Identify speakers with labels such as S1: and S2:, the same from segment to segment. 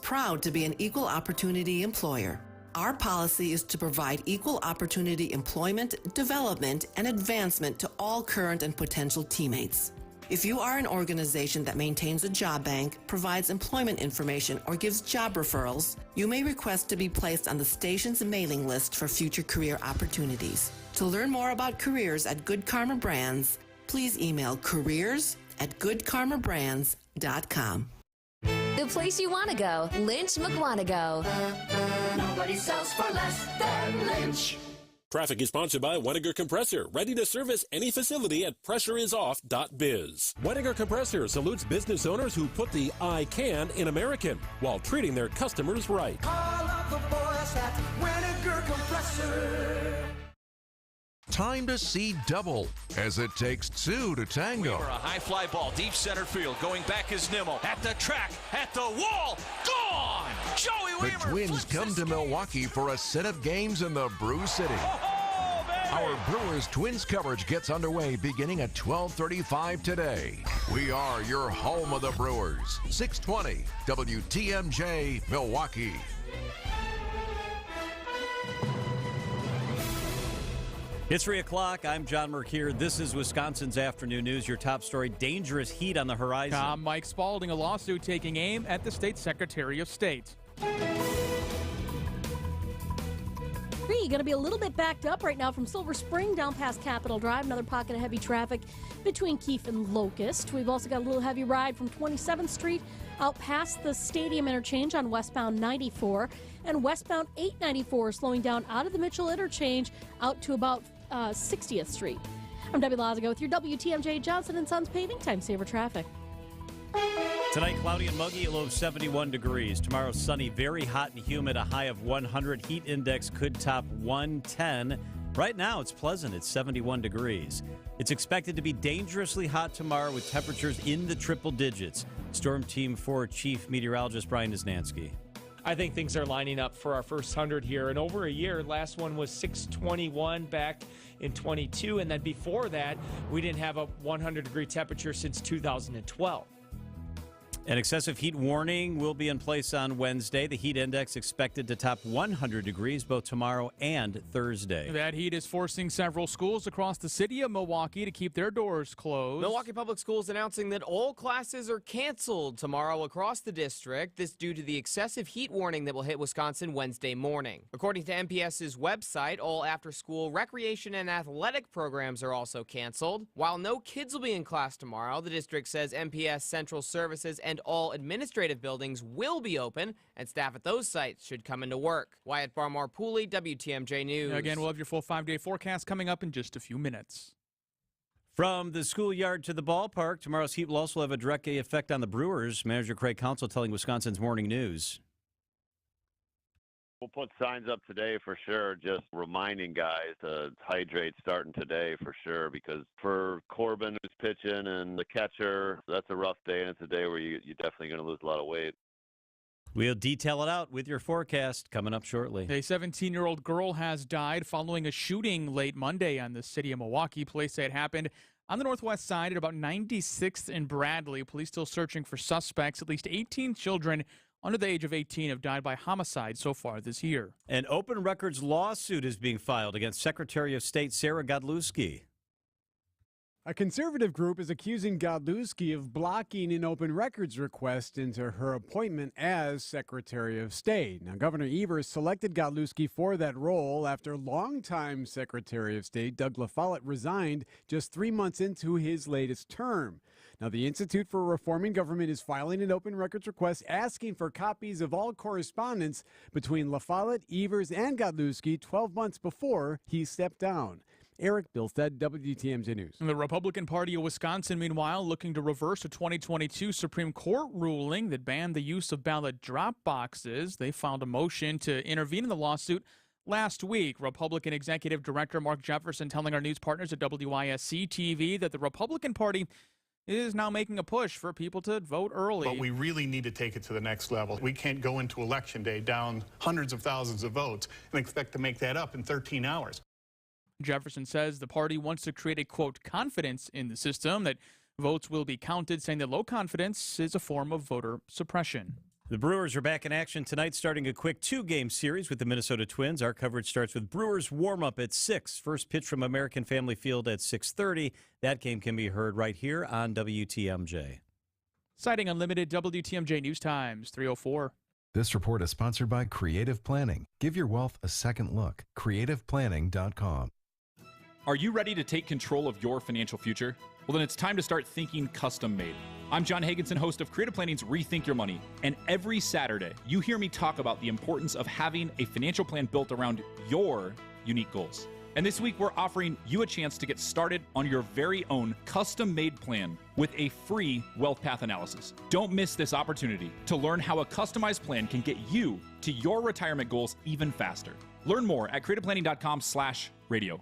S1: proud to be an equal opportunity employer. Our policy is to provide equal opportunity employment, development, and advancement to all current and potential teammates. If you are an organization that maintains a job bank, provides employment information, or gives job referrals, you may request to be placed on the station's mailing list for future career opportunities. To learn more about careers at Good Karma Brands, please email careers@goodkarmabrands.com.
S2: The place you want to go, Lynch McWanago.
S3: Nobody sells for less than Lynch.
S4: Traffic is sponsored by Weniger Compressor, ready to service any facility at pressureisoff.biz. Weniger Compressor salutes business owners who put the I can in American while treating their customers right.
S3: All of the boys at Weniger Compressor.
S5: Time to see double, as it takes two to tango.
S6: Weaver, a high fly ball, deep center field. Going back is Nimmo. At the track, at the wall, gone! Joey
S5: The
S6: Weaver
S5: Twins come to Milwaukee for a set of games in the Brew City. Our Brewers Twins coverage gets underway beginning at 12:35 today. We are your home of the Brewers. 620 WTMJ Milwaukee.
S7: It's 3 o'clock. I'm John Mercure. This is Wisconsin's Afternoon News. Your top story, dangerous heat on the horizon.
S8: I'm Mike Spalding, a lawsuit taking aim at the state Secretary of State.
S9: Going to be a little bit backed up right now from Silver Spring down past Capitol Drive. Another pocket of heavy traffic between Keefe and Locust. We've also got a little heavy ride from 27th Street out past the Stadium interchange on westbound 94. And westbound 894 slowing down out of the Mitchell interchange out to about 60th Street. I'm Debbie Lazago with your WTMJ Johnson & Sons paving time saver traffic.
S7: Tonight, cloudy and muggy, a low of 71 degrees. Tomorrow, sunny, very hot and humid, a high of 100. Heat index could top 110. Right now, it's pleasant. It's 71 degrees. It's expected to be dangerously hot tomorrow with temperatures in the triple digits. Storm Team 4 Chief Meteorologist Brian Isnansky.
S10: I think things are lining up for our first 100 here in over a year. Last one was 621 back in 22, and then before that, we didn't have a 100-degree temperature since 2012.
S7: An excessive heat warning will be in place on Wednesday. The heat index expected to top 100 degrees both tomorrow and Thursday.
S8: That heat is forcing several schools across the city of Milwaukee to keep their doors closed.
S11: Milwaukee Public Schools announcing that all classes are canceled tomorrow across the district. This due to the excessive heat warning that will hit Wisconsin Wednesday morning. According to MPS's website, all after-school recreation and athletic programs are also canceled. While no kids will be in class tomorrow, the district says MPS Central Services and all administrative buildings will be open, and staff at those sites should come into work. Wyatt Barmore-Pooley, WTMJ News.
S8: Again, we'll have your full 5-day forecast coming up in just a few minutes.
S7: From the schoolyard to the ballpark, tomorrow's heat will also have a direct effect on the Brewers. Manager Craig Counsell telling Wisconsin's Morning News.
S12: We'll put signs up today for sure, just reminding guys to hydrate starting today for sure, because for Corbin who's pitching and the catcher, that's a rough day, and it's a day where you're definitely going to lose a lot of weight.
S7: We'll detail it out with your forecast coming up shortly.
S8: A 17-year-old girl has died following a shooting late Monday on the city of Milwaukee. Police say it happened on the northwest side at about 96th and Bradley. Police still searching for suspects. At least 18 children under the age of 18 have died by homicide so far this year.
S7: An open records lawsuit is being filed against Secretary of State Sarah Godlewski.
S13: A conservative group is accusing Godlewski of blocking an open records request into her appointment as Secretary of State. Now, Governor Evers selected Godlewski for that role after longtime Secretary of State Doug LaFollette resigned just 3 months into his latest term. Now, the Institute for Reforming Government is filing an open records request asking for copies of all correspondence between LaFollette, Evers, and Godlewski 12 months before he stepped down. Eric Bilstead, WTMJ News.
S8: The Republican Party of Wisconsin, meanwhile, looking to reverse a 2022 Supreme Court ruling that banned the use of ballot drop boxes. They filed a motion to intervene in the lawsuit last week. Republican Executive Director Mark Jefferson telling our news partners at WYSC TV that the Republican Party is now making a push for people to vote early.
S14: But we really need to take it to the next level. We can't go into Election Day down hundreds of thousands of votes and expect to make that up in 13 hours.
S8: Jefferson says the party wants to create a, quote, confidence in the system, that votes will be counted, saying that low confidence is a form of voter suppression.
S7: The Brewers are back in action tonight, starting a quick 2-game series with the Minnesota Twins. Our coverage starts with Brewers warm-up at 6. First pitch from American Family Field at 6:30. That game can be heard right here on WTMJ.
S8: Citing Unlimited WTMJ News Times, 3:04.
S15: This report is sponsored by Creative Planning. Give your wealth a second look. CreativePlanning.com.
S16: Are you ready to take control of your financial future? Well, then it's time to start thinking custom made. I'm John Hagenson, host of Creative Planning's Rethink Your Money. And every Saturday, you hear me talk about the importance of having a financial plan built around your unique goals. And this week, we're offering you a chance to get started on your very own custom-made plan with a free wealth path analysis. Don't miss this opportunity to learn how a customized plan can get you to your retirement goals even faster. Learn more at creativeplanning.com/radio.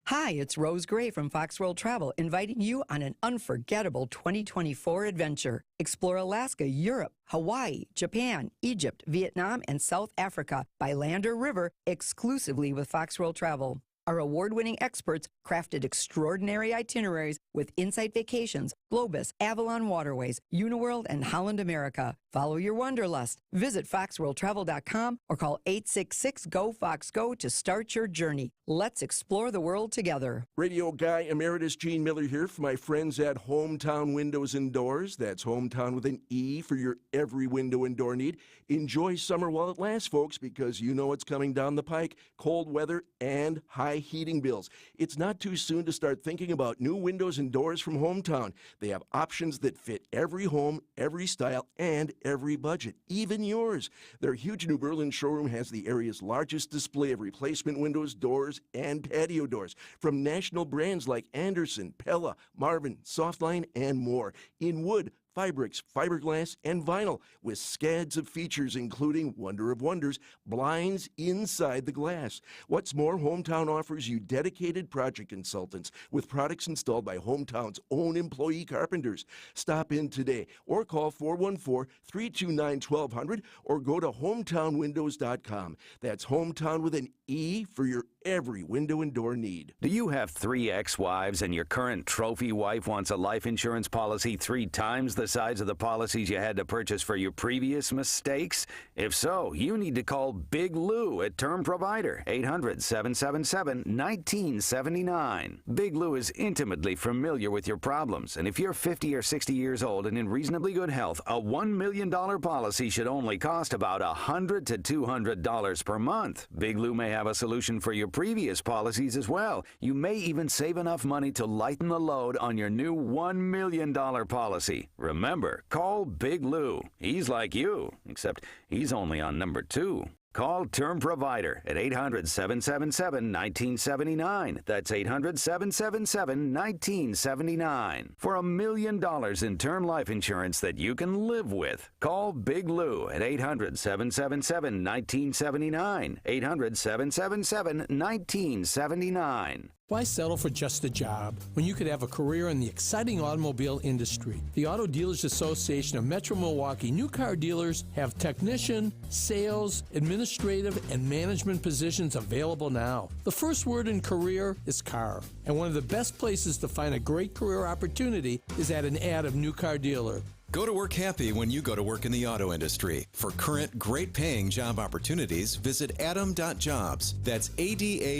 S17: Hi, it's Rose Gray from Fox World Travel, inviting you on an unforgettable 2024 adventure. Explore Alaska, Europe, Hawaii, Japan, Egypt, Vietnam, and South Africa by land or river exclusively with Fox World Travel. Our award-winning experts crafted extraordinary itineraries with Insight Vacations, Globus, Avalon Waterways, Uniworld, and Holland America. Follow your wanderlust. Visit foxworldtravel.com or call 866-GO-FOX-GO to start your journey. Let's explore the world together.
S18: Radio Guy Emeritus Gene Miller here for my friends at Hometown Windows and Doors. That's Hometown with an E for your every window and door need. Enjoy summer while it lasts, folks, because you know it's coming down the pike. Cold weather and high heating bills. It's not too soon to start thinking about new windows and doors from Hometown. They have options that fit every home, every style, and every budget, even yours. Their huge New Berlin showroom has the area's largest display of replacement windows, doors, and patio doors from national brands like Anderson, Pella, Marvin, Softline, and more. In wood, Fibrix, fiberglass, and vinyl with scads of features including Wonder of Wonders, blinds inside the glass. What's more, Hometown offers you dedicated project consultants with products installed by Hometown's own employee carpenters. Stop in today or call 414-329-1200 or go to hometownwindows.com. That's Hometown with an E for your every window and door need.
S19: Do you have 3 ex-wives and your current trophy wife wants a life insurance policy 3 times the size of the policies you had to purchase for your previous mistakes? If so, you need to call Big Lou at Term Provider, 800-777-1979. Big Lou is intimately familiar with your problems, and if you're 50 or 60 years old and in reasonably good health, a $1 million policy should only cost about $100 to $200 per month. Big Lou may have a solution for your previous policies as well. You may even save enough money to lighten the load on your new $1 million policy. Remember, call Big Lou. He's like you, except he's only on number 2. Call Term Provider at 800-777-1979. That's 800-777-1979. For $1 million in term life insurance that you can live with. Call Big Lou at 800-777-1979. 800-777-1979.
S20: Why settle for just a job when you could have a career in the exciting automobile industry? The Auto Dealers Association of Metro Milwaukee new car dealers have technician, sales, administrative, and management positions available now. The first word in career is car, and one of the best places to find a great career opportunity is at an ad of New Car Dealer.
S21: Go to work happy when you go to work in the auto industry. For current, great-paying job opportunities, visit adam.jobs. That's ADAMM.jobs.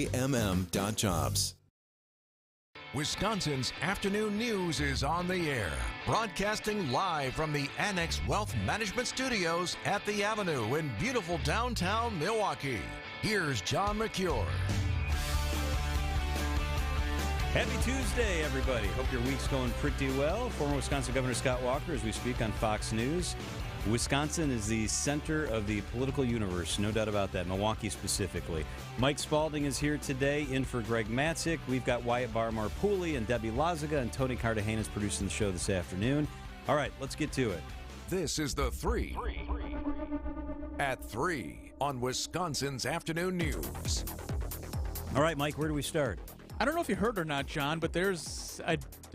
S5: Wisconsin's afternoon news is on the air. Broadcasting live from the Annex Wealth Management Studios at the Avenue in beautiful downtown Milwaukee. Here's John McCure.
S7: Happy Tuesday, everybody. Hope your week's going pretty well. Former Wisconsin Governor Scott Walker, as we speak on Fox News. Wisconsin is the center of the political universe, no doubt about that, Milwaukee specifically. Mike Spalding is here today, in for Greg Matzik. We've got Wyatt Barmar-Pooley and Debbie Lazaga, and Tony Cartagena is producing the show this afternoon. All right, let's get to it.
S5: This is the 3 at 3 on Wisconsin's afternoon news.
S7: All right, Mike, where do we start?
S8: I don't know if you heard or not, John, but there's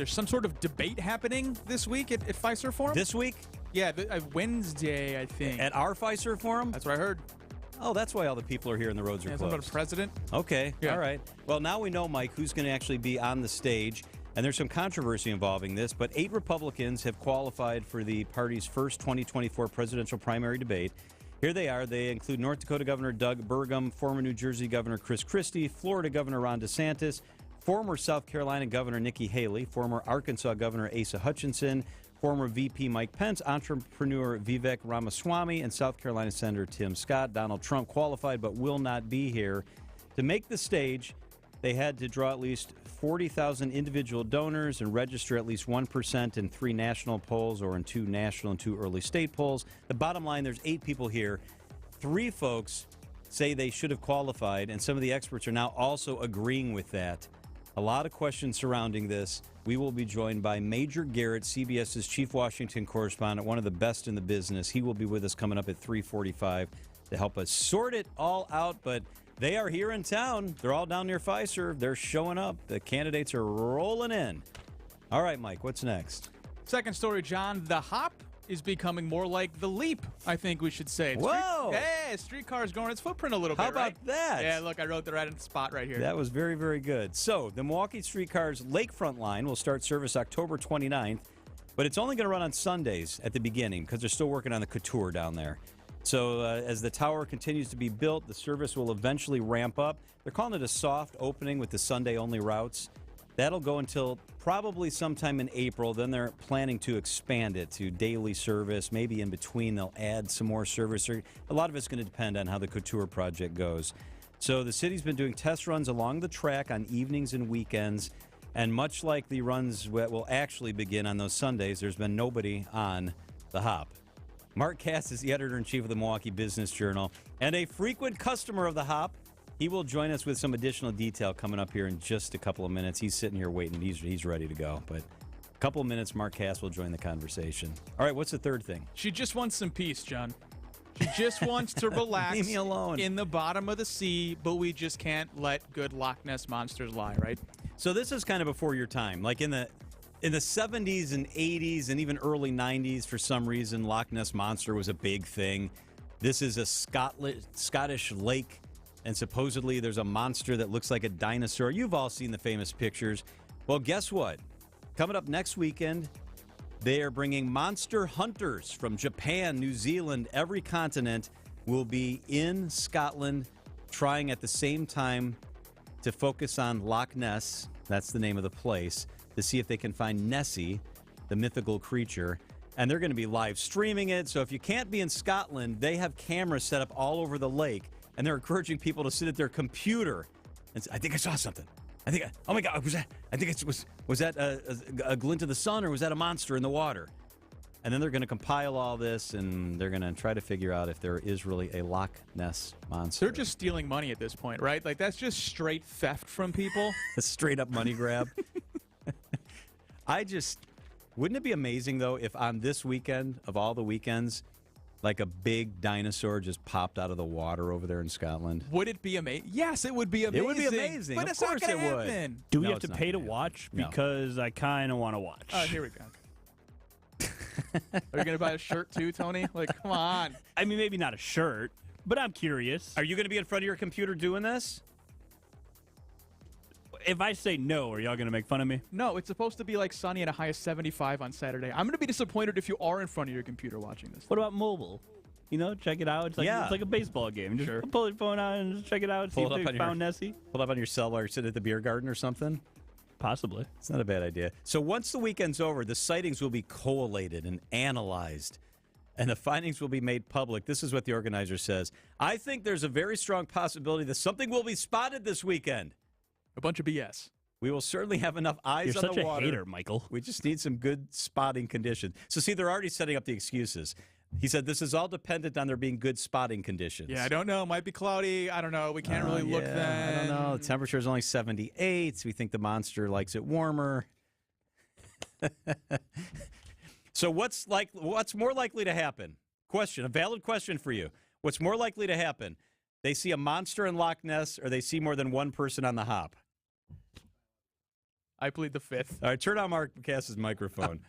S8: some sort of debate happening this week at Fiserv Forum.
S7: This week?
S8: Yeah, Wednesday, I think.
S7: At our Fiserv Forum?
S8: That's what I heard.
S7: Oh, that's why all the people are here and the roads are closed.
S8: About a president.
S7: Okay,
S8: yeah.
S7: All right. Well, now we know, Mike, who's going to actually be on the stage. And there's some controversy involving this, but 8 Republicans have qualified for the party's first 2024 presidential primary debate. Here they are. They include North Dakota Governor Doug Burgum, former New Jersey Governor Chris Christie, Florida Governor Ron DeSantis, former South Carolina Governor Nikki Haley, former Arkansas Governor Asa Hutchinson, former VP Mike Pence, entrepreneur Vivek Ramaswamy, and South Carolina Senator Tim Scott. Donald Trump qualified but will not be here. To make the stage, they had to draw at least 40,000 individual donors and register at least 1% in 3 national polls or in 2 national and 2 early state polls. The bottom line, there's 8 people here. 3 folks say they should have qualified, and some of the experts are now also agreeing with that. A lot of questions surrounding this. We will be joined by Major Garrett, CBS's chief Washington correspondent, one of the best in the business. He will be with us coming up at 3:45 to help us sort it all out, but they are here in town. They're all down near Fiserv. They're showing up. The candidates are rolling in. All right, Mike, what's next?
S8: Second story, John. The hop is becoming more like the leap, I think we should say.
S7: Whoa!
S8: Streetcar's growing its footprint a little bit,
S7: How about that?
S8: Yeah, look, I wrote the right spot right here.
S7: That was very, very good. So, the Milwaukee Streetcar's Lakefront line will start service October 29th, but it's only going to run on Sundays at the beginning because they're still working on the couture down there. So, as the tower continues to be built, the service will eventually ramp up. They're calling it a soft opening with the Sunday-only routes. That'll go until probably sometime in April. Then they're planning to expand it to daily service. Maybe in between they'll add some more service. A lot of it's going to depend on how the couture project goes. So the city's been doing test runs along the track on evenings and weekends. And much like the runs that will actually begin on those Sundays, there's been nobody on the hop. Mark Cass is the editor-in-chief of the Milwaukee Business Journal and a frequent customer of the hop. He will join us with some additional detail coming up here in just a couple of minutes. He's sitting here waiting. He's ready to go. But a couple of minutes, Mark Cass will join the conversation. All right, what's the third thing?
S8: She just wants some peace, John. She just wants to relax
S7: Leave me alone.
S8: In the bottom of the sea, but we just can't let good Loch Ness monsters lie, right?
S7: So this is kind of before your time. Like in the 70s and 80s and even early 90s, for some reason, Loch Ness Monster was a big thing. This is a Scottish lake. And supposedly there's a monster that looks like a dinosaur. You've all seen the famous pictures. Well, guess what? Coming up next weekend, they are bringing monster hunters from Japan, New Zealand, every continent will be in Scotland trying at the same time to focus on Loch Ness, that's the name of the place, to see if they can find Nessie, the mythical creature. And they're going to be live streaming it. So if you can't be in Scotland, they have cameras set up all over the lake. And they're encouraging people to sit at their computer and say, I think I saw something. Oh my God, was that a glint of the sun, or was that a monster in the water? And then they're going to compile all this, and they're going to try to figure out if there is really a Loch Ness monster.
S8: They're just stealing money at this point, right? Like, that's just straight theft from people.
S7: A straight up money grab. Wouldn't it be amazing, though, if on this weekend, of all the weekends, like a big dinosaur just popped out of the water over there in Scotland?
S8: Would it be amazing? Yes, it would be amazing.
S7: It would be amazing.
S8: But
S7: of
S8: it's
S7: course
S8: not going to
S7: would.
S8: happen.
S1: Do we have to pay to watch?
S7: No.
S1: Because I kind of want to watch.
S8: Oh, here we go. Are you going to buy a shirt too, Tony? Like, come on.
S1: I mean, maybe not a shirt, but I'm curious.
S7: Are you going to be in front of your computer doing this?
S1: If I say no, are y'all going to make fun of me?
S8: No, it's supposed to be like sunny and a high of 75 on Saturday. I'm going to be disappointed if you are in front of your computer watching this.
S1: What about mobile? You know, check it out. It's like a baseball game. Just pull your phone out and just check it out. See if they found Nessie.
S7: Pull it up on your cell while you're sitting at the beer garden or something.
S1: Possibly.
S7: It's not a bad idea. So once the weekend's over, the sightings will be collated and analyzed, and the findings will be made public. This is what the organizer says. I think there's a very strong possibility that something will be spotted this weekend.
S8: A bunch of BS.
S7: We will certainly have enough eyes
S1: You're
S7: on the water.
S1: You're such a hater, Michael.
S7: We just need some good spotting conditions. So, see, they're already setting up the excuses. He said this is all dependent on there being good spotting conditions.
S8: Yeah, I don't know. Might be cloudy. I don't know. We can't really look then.
S7: I don't know. The temperature is only 78. We think the monster likes it warmer. So what's more likely to happen? Question, a valid question for you. What's more likely to happen? They see a monster in Loch Ness, or they see more than one person on the hop?
S8: I plead the fifth.
S7: All right, turn on Mark Cass's microphone.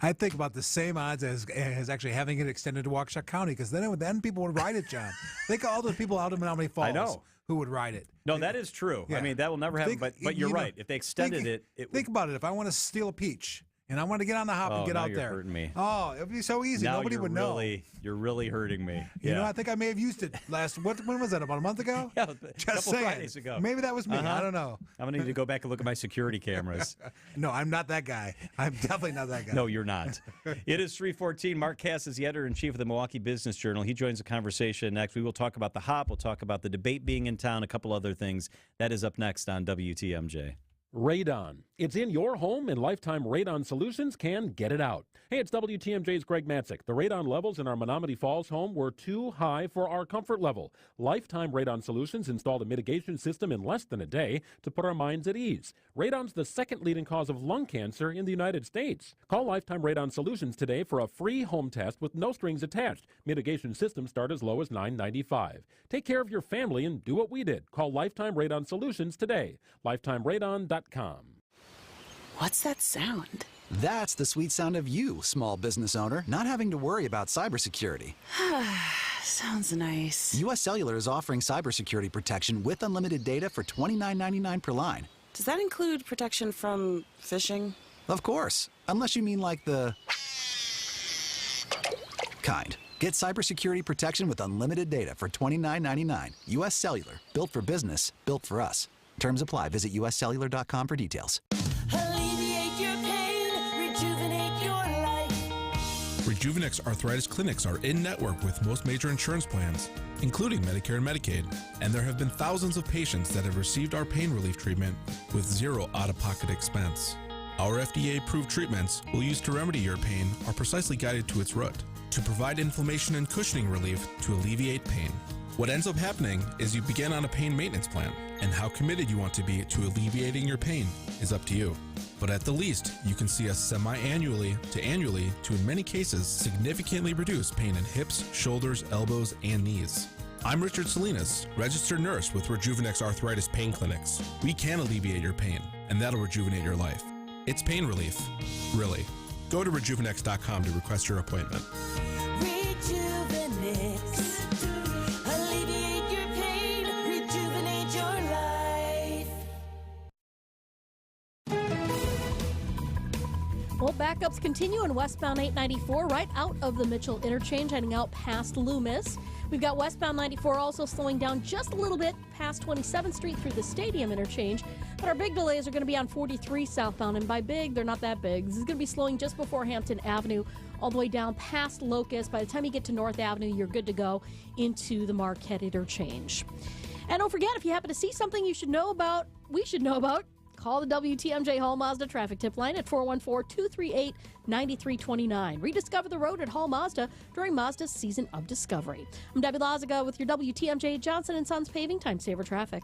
S2: I think about the same odds as actually having it extended to Waukesha County, because then people would ride it, John. Think of all those people out in Menominee Falls.
S7: I know.
S2: Who would ride it.
S7: No, that is true.
S2: Yeah.
S7: I mean, that will never happen, but you're right. If they extended it
S2: think about it. If I want to steal a peach and I want to get on the hop and get out there.
S7: You're hurting me.
S2: Oh, it would be so easy.
S7: Now
S2: Nobody would know.
S7: You're really hurting me.
S2: You know, I think I may have used it when was that, about a month ago?
S7: Yeah,
S2: Just saying.
S7: Fridays ago.
S2: Maybe that was me. I don't know.
S7: I'm going to need to go back and look at my security cameras.
S2: No, I'm not that guy. I'm definitely not that guy.
S7: No, you're not. It is 3:14. Mark Cass is the editor-in-chief of the Milwaukee Business Journal. He joins the conversation next. We will talk about the hop. We'll talk about the debate being in town, a couple other things. That is up next on WTMJ.
S22: Radon. It's in your home, and Lifetime Radon Solutions can get it out. Hey, it's WTMJ's Greg Matzik. The radon levels in our Menominee Falls home were too high for our comfort level. Lifetime Radon Solutions installed a mitigation system in less than a day to put our minds at ease. Radon's the second leading cause of lung cancer in the United States. Call Lifetime Radon Solutions today for a free home test with no strings attached. Mitigation systems start as low as $9.95. Take care of your family and do what we did. Call Lifetime Radon Solutions today. LifetimeRadon.com.
S23: What's that sound? That's the sweet sound of you, small business owner, not having to worry about cybersecurity. Sounds nice. U.S. Cellular is offering cybersecurity protection with unlimited data for $29.99 per line. Does that include protection from phishing? Of course, unless you mean like the kind. Get cybersecurity protection with unlimited data for $29.99. U.S. Cellular, built for business, built for us. Terms apply. Visit uscellular.com for details.
S3: Alleviate your pain, rejuvenate your life.
S24: Rejuvenex Arthritis Clinics are in-network with most major insurance plans, including Medicare and Medicaid. And there have been thousands of patients that have received our pain relief treatment with zero out-of-pocket expense. Our FDA-approved treatments we'll use to remedy your pain are precisely guided to its root, to provide inflammation and cushioning relief to alleviate pain. What ends up happening is you begin on a pain maintenance plan, and how committed you want to be to alleviating your pain is up to you. But at the least, you can see us semi-annually to annually to, in many cases, significantly reduce pain in hips, shoulders, elbows, and knees. I'm Richard Salinas, registered nurse with Rejuvenex Arthritis Pain Clinics. We can alleviate your pain, and that'll rejuvenate your life. It's pain relief, really. Go to rejuvenex.com to request your appointment.
S3: Rejuvenex. Alleviate your pain, rejuvenate your life.
S9: Well, backups continue in westbound 894 right out of the Mitchell interchange, heading out past Loomis. We've got westbound 94 also slowing down just a little bit past 27th Street through the Stadium interchange. But our big delays are going to be on 43 southbound. And by big, they're not that big. This is going to be slowing just before Hampton Avenue, all the way down past Locust. By the time you get to North Avenue, you're good to go into the Marquette interchange. And don't forget, if you happen to see something we should know about, call the WTMJ Hall Mazda traffic tip line at 414-238-9329. Rediscover the road at Hall Mazda during Mazda's season of discovery. I'm Debbie Lazaga with your WTMJ Johnson & Sons Paving Time Saver Traffic.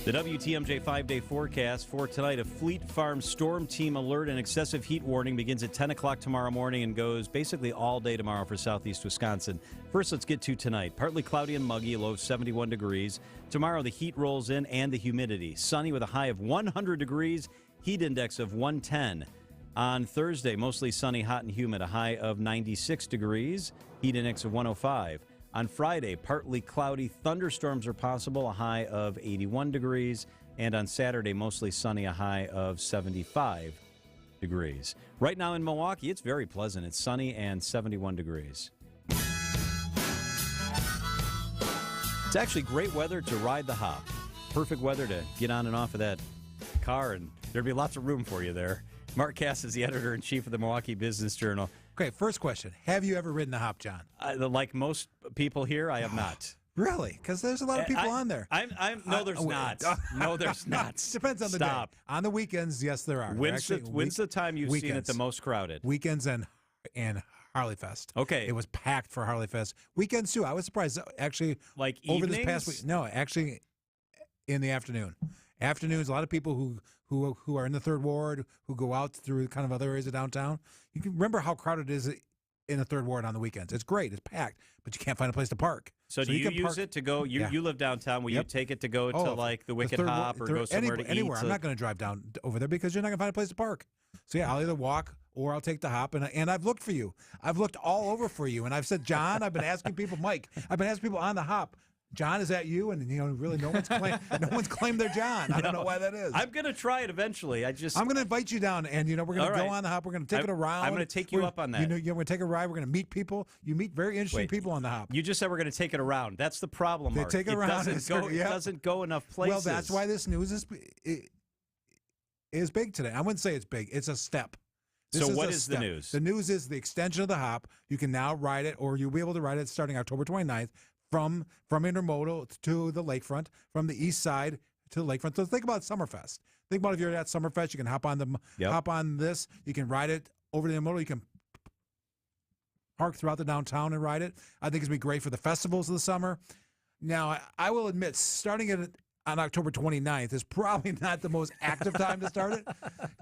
S7: The WTMJ 5-day forecast for tonight, a Fleet Farm storm team alert and excessive heat warning begins at 10 o'clock tomorrow morning and goes basically all day tomorrow for southeast Wisconsin. First, let's get to tonight. Partly cloudy and muggy, a low of 71 degrees. Tomorrow, the heat rolls in and the humidity. Sunny with a high of 100 degrees, heat index of 110. On Thursday, mostly sunny, hot and humid, a high of 96 degrees, heat index of 105. On Friday, partly cloudy, thunderstorms are possible, a high of 81 degrees. And on Saturday, mostly sunny, a high of 75 degrees. Right now in Milwaukee, it's very pleasant. It's sunny and 71 degrees. It's actually great weather to ride the hop. Perfect weather to get on and off of that car, and there'd be lots of room for you there. Mark Cass is the editor-in-chief of the Milwaukee Business Journal.
S2: Okay, first question. Have you ever ridden the hop, John?
S7: Like most people here, I have not.
S2: Really? Because there's a lot of people on there.
S7: No, there's not. No, there's not.
S2: Depends on the day. On the weekends, yes, there are.
S7: When's the time you've seen it the most crowded?
S2: Weekends and Harley Fest.
S7: Okay.
S2: It was packed for Harley Fest. Weekends, too. I was surprised, actually.
S7: Like
S2: over
S7: evenings?
S2: this past week. No, actually, in the afternoon. Afternoons, a lot of people who are in the Third Ward, who go out through kind of other areas of downtown. You can remember how crowded it in the third ward on the weekends. It's great. It's packed, but you can't find a place to park.
S7: So do you use it to go? You live downtown. Will you take it to go to like the Wicked Hop or go somewhere to eat?
S2: Anywhere. I'm not going to drive down over there because you're not going to find a place to park. So yeah, I'll either walk or I'll take the hop. And I've looked for you. I've looked all over for you. And I've said, John, I've been asking people, Mike, I've been asking people on the hop, John, is that you? And really no one's claimed they're John. I don't know why that is.
S7: I'm going to try it eventually. I'm going
S2: to invite you down, and we're going to go on the hop. We're going to take it around.
S7: I'm going to take you up on that.
S2: We're going to take a ride. We're going to meet people. You meet very interesting people on the hop.
S7: You just said we're going to take it around. That's the problem, Mark.
S2: Take it around.
S7: It doesn't go enough places.
S2: Well, that's why this news is big today. I wouldn't say it's big. It's a step.
S7: So what is the news?
S2: The news is the extension of the hop. You can now ride it, or you'll be able to ride it starting October 29th. From Intermodal to the lakefront, from the east side to the lakefront. So think about Summerfest. Think about if you're at Summerfest, you can hop on this. You can ride it over to the Intermodal. You can park throughout the downtown and ride it. I think it's going to be great for the festivals of the summer. Now, I will admit, starting it on October 29th is probably not the most active time to start it.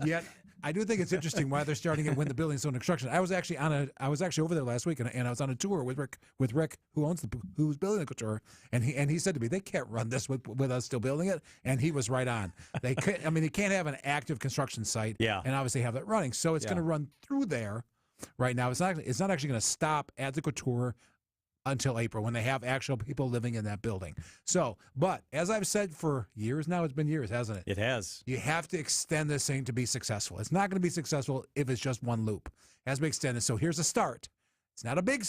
S2: Yet, I do think it's interesting why they're starting it when the building's still in construction. I was actually over there last week, and I was on a tour with Rick, who's building the tour, and he said to me, they can't run this with us still building it, and he was right on. They could, you can't have an active construction site, and obviously have that running, so it's going to run through there. Right now, it's not actually going to stop at the couture until April when they have actual people living in that building. So, but as I've said for years now, it's been years, hasn't it?
S7: It has.
S2: You have to extend this thing to be successful. It's not going to be successful if it's just one loop. It has to be extended. So here's a start. It's not a big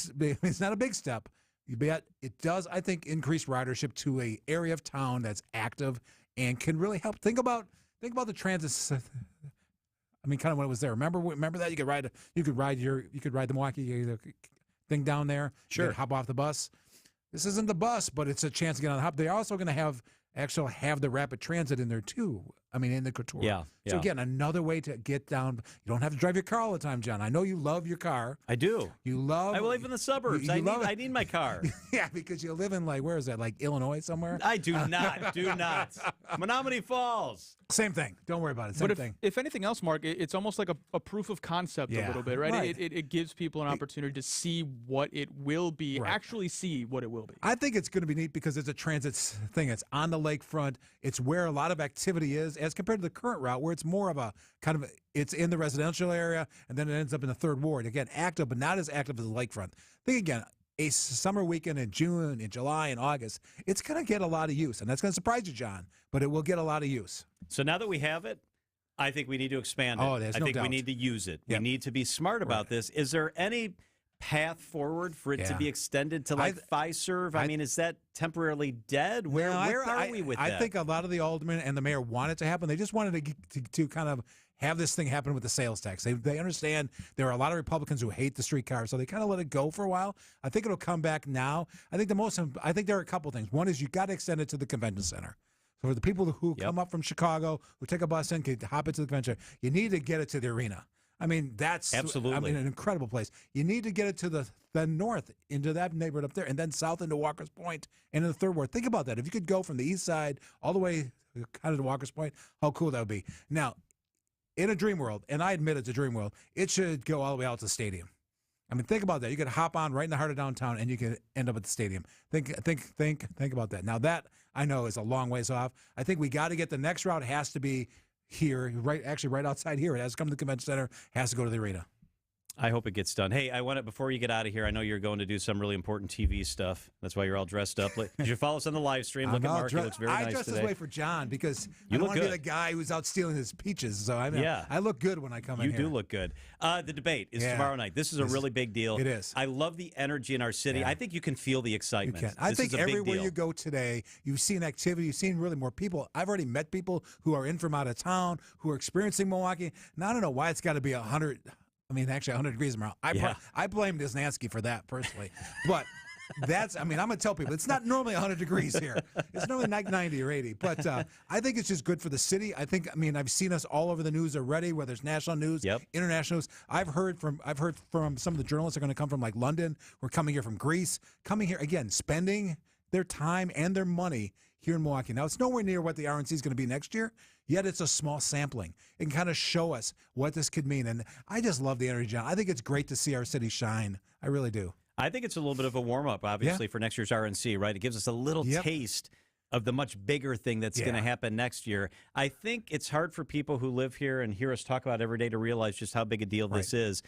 S2: step. But it does, I think, increase ridership to an area of town that's active and can really help. Think about the transit. Kind of when it was there. Remember that you could ride the Milwaukee thing down there.
S7: Sure.
S2: You could hop off the bus. This isn't the bus, but it's a chance to get on the hop. They're also going to have the rapid transit in there too. In the couture.
S7: Yeah.
S2: So again, another way to get down. You don't have to drive your car all the time, John. I know you love your car.
S7: I do.
S2: I
S7: live in the suburbs. I need my car.
S2: Yeah, because you live in where is that? Illinois somewhere?
S7: I do not. Menominee Falls.
S2: Same thing. Don't worry about it. Same thing.
S8: If anything else, Mark, it's almost like a proof of concept a little bit, right?
S2: Right.
S8: It gives people an opportunity to see what it will be, actually see what it will be.
S2: I think it's going to be neat because it's a transit thing. It's on the lakefront. It's where a lot of activity is as compared to the current route where it's more of a it's in the residential area and then it ends up in the third ward. Again, active, but not as active as the lakefront. Think again, a summer weekend in June, in July, and August, it's going to get a lot of use. And that's going to surprise you, John, but it will get a lot of use.
S7: So now that we have it, I think we need to expand it.
S2: Oh, there's no doubt.
S7: We need to use it.
S2: Yep.
S7: We need to be smart about this. Is there any path forward for it to be extended to Fiserv? Is that temporarily dead? Where are we with that?
S2: I think a lot of the aldermen and the mayor want it to happen. They just wanted to kind of have this thing happen with the sales tax. They understand there are a lot of Republicans who hate the streetcar, so they kind of let it go for a while. I think it'll come back now. I think there are a couple things. One is you got to extend it to the convention center. So for the people who come up from Chicago, who take a bus in, can hop into the convention, you need to get it to the arena. That's
S7: absolutely
S2: an incredible place. You need to get it to the north into that neighborhood up there, and then south into Walker's Point and in the third ward. Think about that. If you could go from the east side all the way kind of to Walker's Point, how cool that would be. Now, in a dream world, and I admit it's a dream world, it should go all the way out to the stadium. Think about that. You could hop on right in the heart of downtown, and you can end up at the stadium. Think about that. Now that I know is a long ways off. I think we got to get the next route has to be here, right outside here. It has to come to the convention center, has to go to the arena.
S7: I hope it gets done. Hey, before you get out of here, I know you're going to do some really important TV stuff. That's why you're all dressed up. You should follow us on the live stream. Look at Mark. He looks very nice today.
S2: I dress this way for John because I don't want to be the guy who's out stealing his peaches. So I look good when I come in here.
S7: You do look good. The debate is tomorrow night. This is a really big deal.
S2: It is.
S7: I love the energy in our city. I think you can feel the excitement.
S2: You can. I think everywhere you go today, you've seen activity. You've seen really more people. I've already met people who are in from out of town, who are experiencing Milwaukee. Now, I don't know why it's got to be 100. Actually 100 degrees tomorrow. I blame Disnansky for that personally. But that's, I'm going to tell people, it's not normally 100 degrees here. It's normally like 90 or 80. But I think it's just good for the city. I've seen us all over the news already, whether it's national news, international news. I've heard from some of the journalists that are going to come from London. We're coming here from Greece, coming here, again, spending their time and their money here in Milwaukee. Now, it's nowhere near what the RNC is going to be next year. yet it's a small sampling. It can kind of show us what this could mean. And I just love the energy, John. I think it's great to see our city shine. I really do.
S7: I think it's a little bit of a warm-up, obviously, for next year's RNC, right? It gives us a little taste of the much bigger thing that's going to happen next year. I think it's hard for people who live here and hear us talk about it every day to realize just how big a deal this is.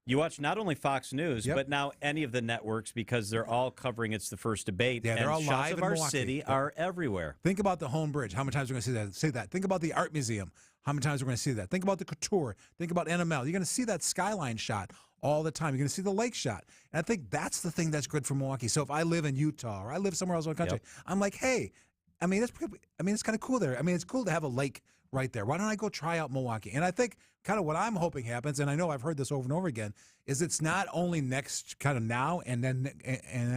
S7: You watch not only Fox News, but now any of the networks, because they're all covering It's the First Debate.
S2: Yeah, they're all
S7: shots
S2: live
S7: of
S2: in
S7: our
S2: Milwaukee.
S7: city are everywhere.
S2: Think about the Home Bridge. How many times we're going to say that? Think about the Art Museum. How many times we're going to see that? Think about the Couture. Think about NML. You're going to see that skyline shot all the time. You're going to see the lake shot. And I think that's the thing that's good for Milwaukee. So if I live in Utah or I live somewhere else in the country, I'm like, hey, it's kind of cool there. I mean, it's cool to have a lake right there. Why don't I go try out Milwaukee? And I think kind of what I'm hoping happens, and I know I've heard this over and over again, is it's not only next kind of now and then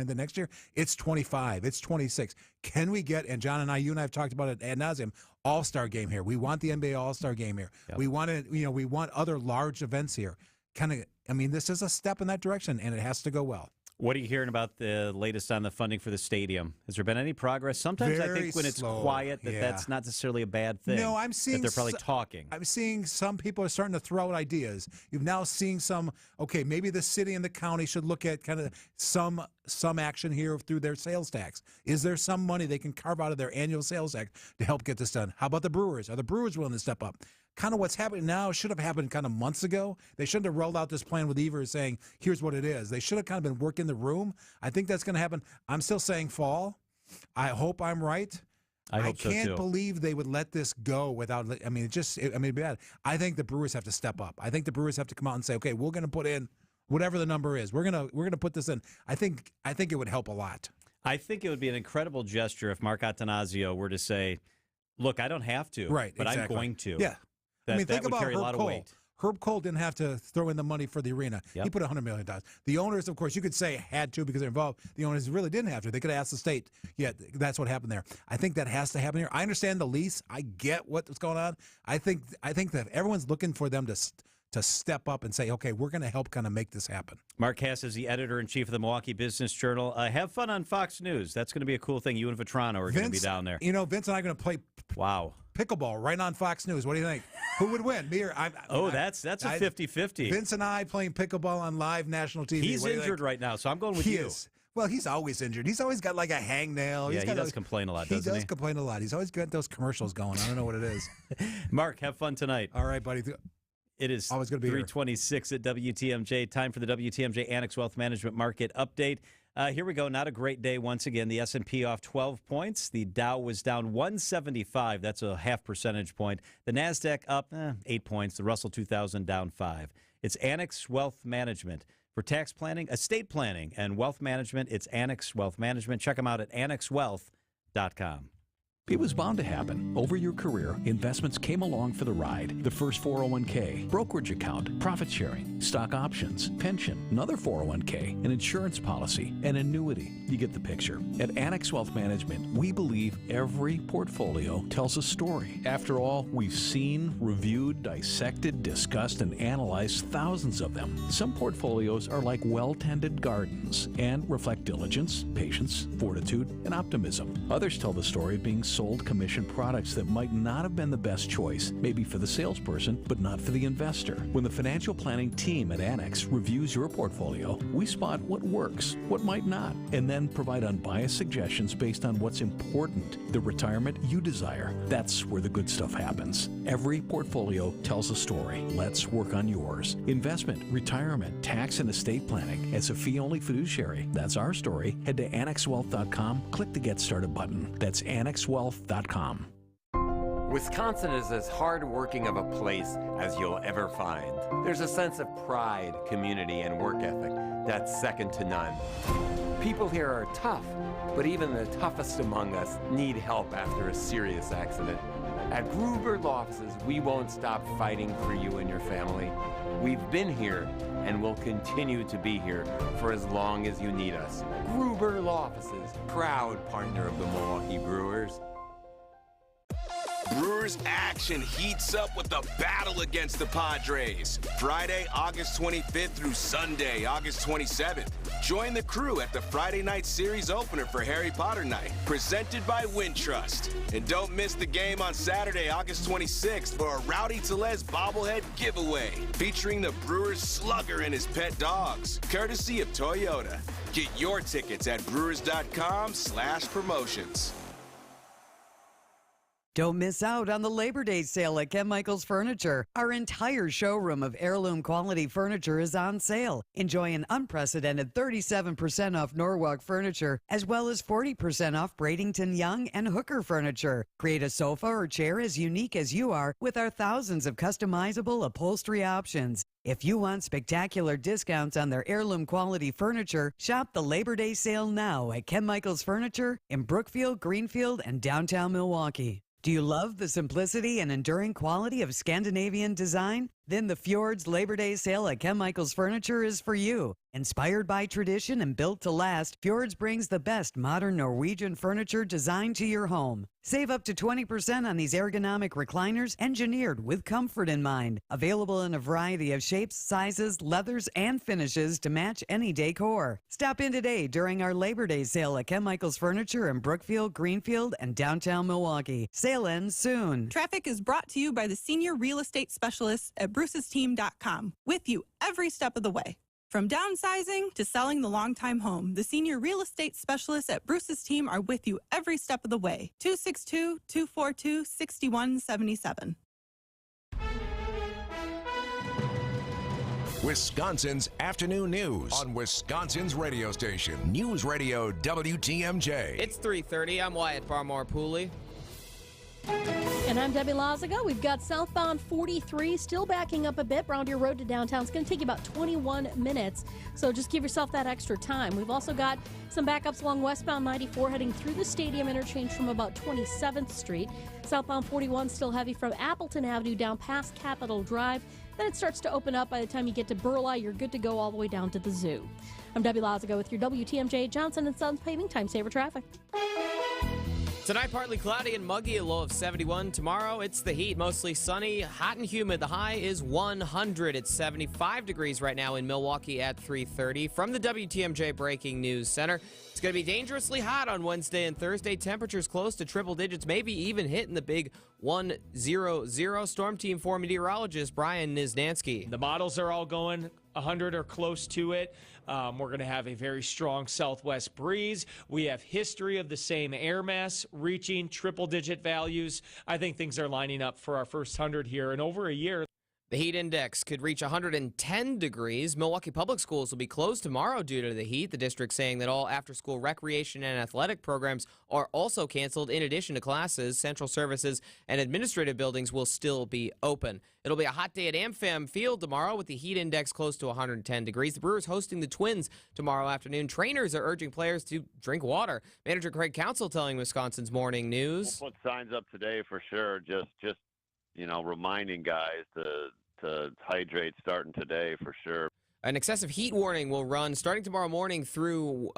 S2: the next year, it's 25, it's 26. Can we get, and John and I, you and I have talked about it ad nauseum, all-star game here. We want the NBA all-star game here. We want it, we want other large events here. This is a step in that direction, and it has to go well.
S7: What are you hearing about the latest on the funding for the stadium? Has there been any progress? Sometimes I think when it's quiet that's not necessarily a bad thing.
S2: No, I'm seeing
S7: that they're probably talking.
S2: I'm seeing some people are starting to throw out ideas. You've now seen some, maybe the city and the county should look at kind of some action here through their sales tax. Is there some money they can carve out of their annual sales tax to help get this done? How about the Brewers? Are the Brewers willing to step up? Kind of what's happening now should have happened kind of months ago. They shouldn't have rolled out this plan with Evers saying, here's what it is. They should have kind of been working the room. I think that's going to happen. I'm still saying fall. I hope I'm right.
S7: I hope so, too.
S2: I can't believe they would let this go without, it'd be bad. I think the Brewers have to step up. I think the Brewers have to come out and say, okay, we're going to put in whatever the number is. We're going to put this in. I think it would help a lot.
S7: I think it would be an incredible gesture if Mark Attanasio were to say, look, I don't have to, but I'm going to.
S2: Yeah. Think about
S7: carry a lot
S2: Herb Cole.
S7: of weight.
S2: Herb Cole didn't have to throw in the money for the arena. He put $100 million. The owners, of course, you could say had to because they're involved. The owners really didn't have to. They could have asked the state. Yeah, that's what happened there. I think that has to happen here. I understand the lease. I get what's going on. I think that everyone's looking for them to step up and say, okay, we're going to help kind of make this happen.
S7: Mark Hass is the editor-in-chief of the Milwaukee Business Journal. Have fun on Fox News. That's going to be a cool thing. You and Vetrano are going to be down there.
S2: Vince and I are going to play pickleball right on Fox News. What do you think? Who would win? Me or I?
S7: That's a 50-50.
S2: Vince and I playing pickleball on live national TV.
S7: He's injured right now, so I'm going with you.
S2: Is. Well, he's always injured. He's always got like a hangnail.
S7: Yeah, he does complain a lot, doesn't he?
S2: He does complain a lot. He's always got those commercials going. I don't know what it is.
S7: Mark, have fun tonight.
S2: All right, buddy.
S7: It is
S2: always going to be
S7: 3:26 at WTMJ. Time for the WTMJ Annex Wealth Management Market Update. Here we go. Not a great day once again. The S&P off 12 points. The Dow was down 175. That's a half percentage point. The NASDAQ up 8 points. The Russell 2000 down 5. It's Annex Wealth Management. For tax planning, estate planning, and wealth management, it's Annex Wealth Management. Check them out at annexwealth.com.
S4: It was bound to happen. Over your career, investments came along for the ride. The first 401k, brokerage account, profit sharing, stock options, pension, another 401k, an insurance policy, an annuity. You get the picture. At Annex Wealth Management, we believe every portfolio tells a story. After all, we've seen, reviewed, dissected, discussed, and analyzed thousands of them. Some portfolios are like well-tended gardens and reflect diligence, patience, fortitude, and optimism. Others tell the story of being sold commission products that might not have been the best choice, maybe for the salesperson, but not for the investor. When the financial planning team at Annex reviews your portfolio, we spot what works, what might not, and then provide unbiased suggestions based on what's important, the retirement you desire. That's where the good stuff happens. Every portfolio tells a story. Let's work on yours. Investment, retirement, tax, and estate planning. As a fee-only fiduciary, that's our story. Head to AnnexWealth.com, click the Get Started button. That's AnnexWealth.com.
S6: Wisconsin is as hard-working of a place as you'll ever find. There's a sense of pride, community, and work ethic that's second to none. People here are tough, but even the toughest among us need help after a serious accident. At Gruber Law Offices, we won't stop fighting for you and your family. We've been here and will continue to be here for as long as you need us. Gruber Law Offices, proud partner of the Milwaukee Brewers.
S10: Brewers action heats up with the battle against the Padres. Friday, August 25th through Sunday, August 27th. Join the crew at the Friday night series opener for Harry Potter Night, presented by Wintrust. And don't miss the game on Saturday, August 26th for a Rowdy Tellez bobblehead giveaway, featuring the Brewers slugger and his pet dogs, courtesy of Toyota. Get your tickets at brewers.com/promotions.
S17: Don't miss out on the Labor Day sale at Ken Michaels Furniture. Our entire showroom of heirloom quality furniture is on sale. Enjoy an unprecedented 37% off Norwalk furniture, as well as 40% off Bradenton Young and Hooker furniture. Create a sofa or chair as unique as you are with our thousands of customizable upholstery options. If you want spectacular discounts on their heirloom quality furniture, shop the Labor Day sale now at Ken Michaels Furniture in Brookfield, Greenfield, and downtown Milwaukee. Do you love the simplicity and enduring quality of Scandinavian design? Then the Fjords Labor Day sale at Ken Michaels Furniture is for you. Inspired by tradition and built to last, Fjords brings the best modern Norwegian furniture designed to your home. Save up to 20% on these ergonomic recliners engineered with comfort in mind. Available in a variety of shapes, sizes, leathers, and finishes to match any decor. Stop in today during our Labor Day sale at Ken Michaels Furniture in Brookfield, Greenfield, and downtown Milwaukee. Sale ends soon.
S11: Traffic is brought to you by the senior real estate specialists at brucesteam.com. With you every step of the way. From downsizing to selling the long-time home, the senior real estate specialists at Bruce's Team are with you every step of the way. 262-242-6177.
S5: Wisconsin's afternoon news on Wisconsin's radio station, News Radio WTMJ.
S12: It's 3:30. I'm Wyatt Barmore-Pooley.
S9: And I'm Debbie Lazaga. We've got southbound 43 still backing up a bit. Brown Deer Road to downtown. It's going to take you about 21 minutes, so just give yourself that extra time. We've also got some backups along westbound 94 heading through the stadium interchange from about 27th Street. Southbound 41 still heavy from Appleton Avenue down past Capitol Drive. Then it starts to open up by the time you get to Burleigh. You're good to go all the way down to the zoo. I'm Debbie Lazaga with your WTMJ Johnson & Sons Paving Time Saver Traffic.
S12: Tonight, partly cloudy and muggy, a low of 71. Tomorrow, it's the heat, mostly sunny, hot and humid. The high is 100. It's 75 degrees right now in Milwaukee at 3:30. From the WTMJ Breaking News Center, it's going to be dangerously hot on Wednesday and Thursday. Temperatures close to triple digits, maybe even hitting the big 100. Storm Team 4 meteorologist Brian Niznansky.
S13: The models are all going 100 or close to it. We're going to have a very strong southwest breeze. We have history of the same air mass reaching triple-digit values. I think things are lining up for our first 100 here in over a year.
S12: The heat index could reach 110 degrees. Milwaukee Public Schools will be closed tomorrow due to the heat. The district saying that all after-school recreation and athletic programs are also canceled. In addition to classes, central services and administrative buildings will still be open. It'll be a hot day at AmFam Field tomorrow with the heat index close to 110 degrees. The Brewers hosting the Twins tomorrow afternoon. Trainers are urging players to drink water. Manager Craig Counsell telling Wisconsin's Morning News.
S25: We'll put signs up today for sure. Just reminding guys to hydrate starting today for sure.
S12: An excessive heat warning will run starting tomorrow morning through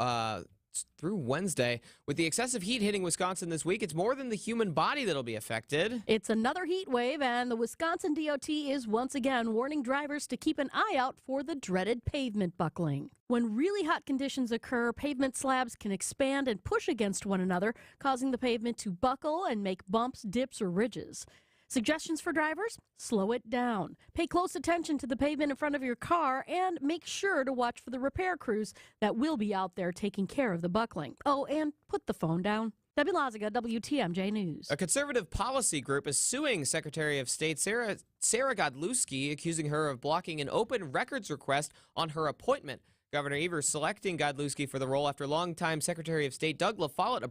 S12: Wednesday. With the excessive heat hitting Wisconsin this week, it's more than the human body that'll be affected.
S9: It's another heat wave, and the Wisconsin DOT is once again warning drivers to keep an eye out for the dreaded pavement buckling. When really hot conditions occur, pavement slabs can expand and push against one another, causing the pavement to buckle and make bumps, dips, or ridges. Suggestions for drivers? Slow it down. Pay close attention to the pavement in front of your car and make sure to watch for the repair crews that will be out there taking care of the buckling. Oh, and put the phone down. Debbie Lazaga, WTMJ News.
S12: A conservative policy group is suing Secretary of State Sarah Godlewski, accusing her of blocking an open records request on her appointment. Governor Evers selecting Godlewski for the role after longtime Secretary of State Doug LaFollette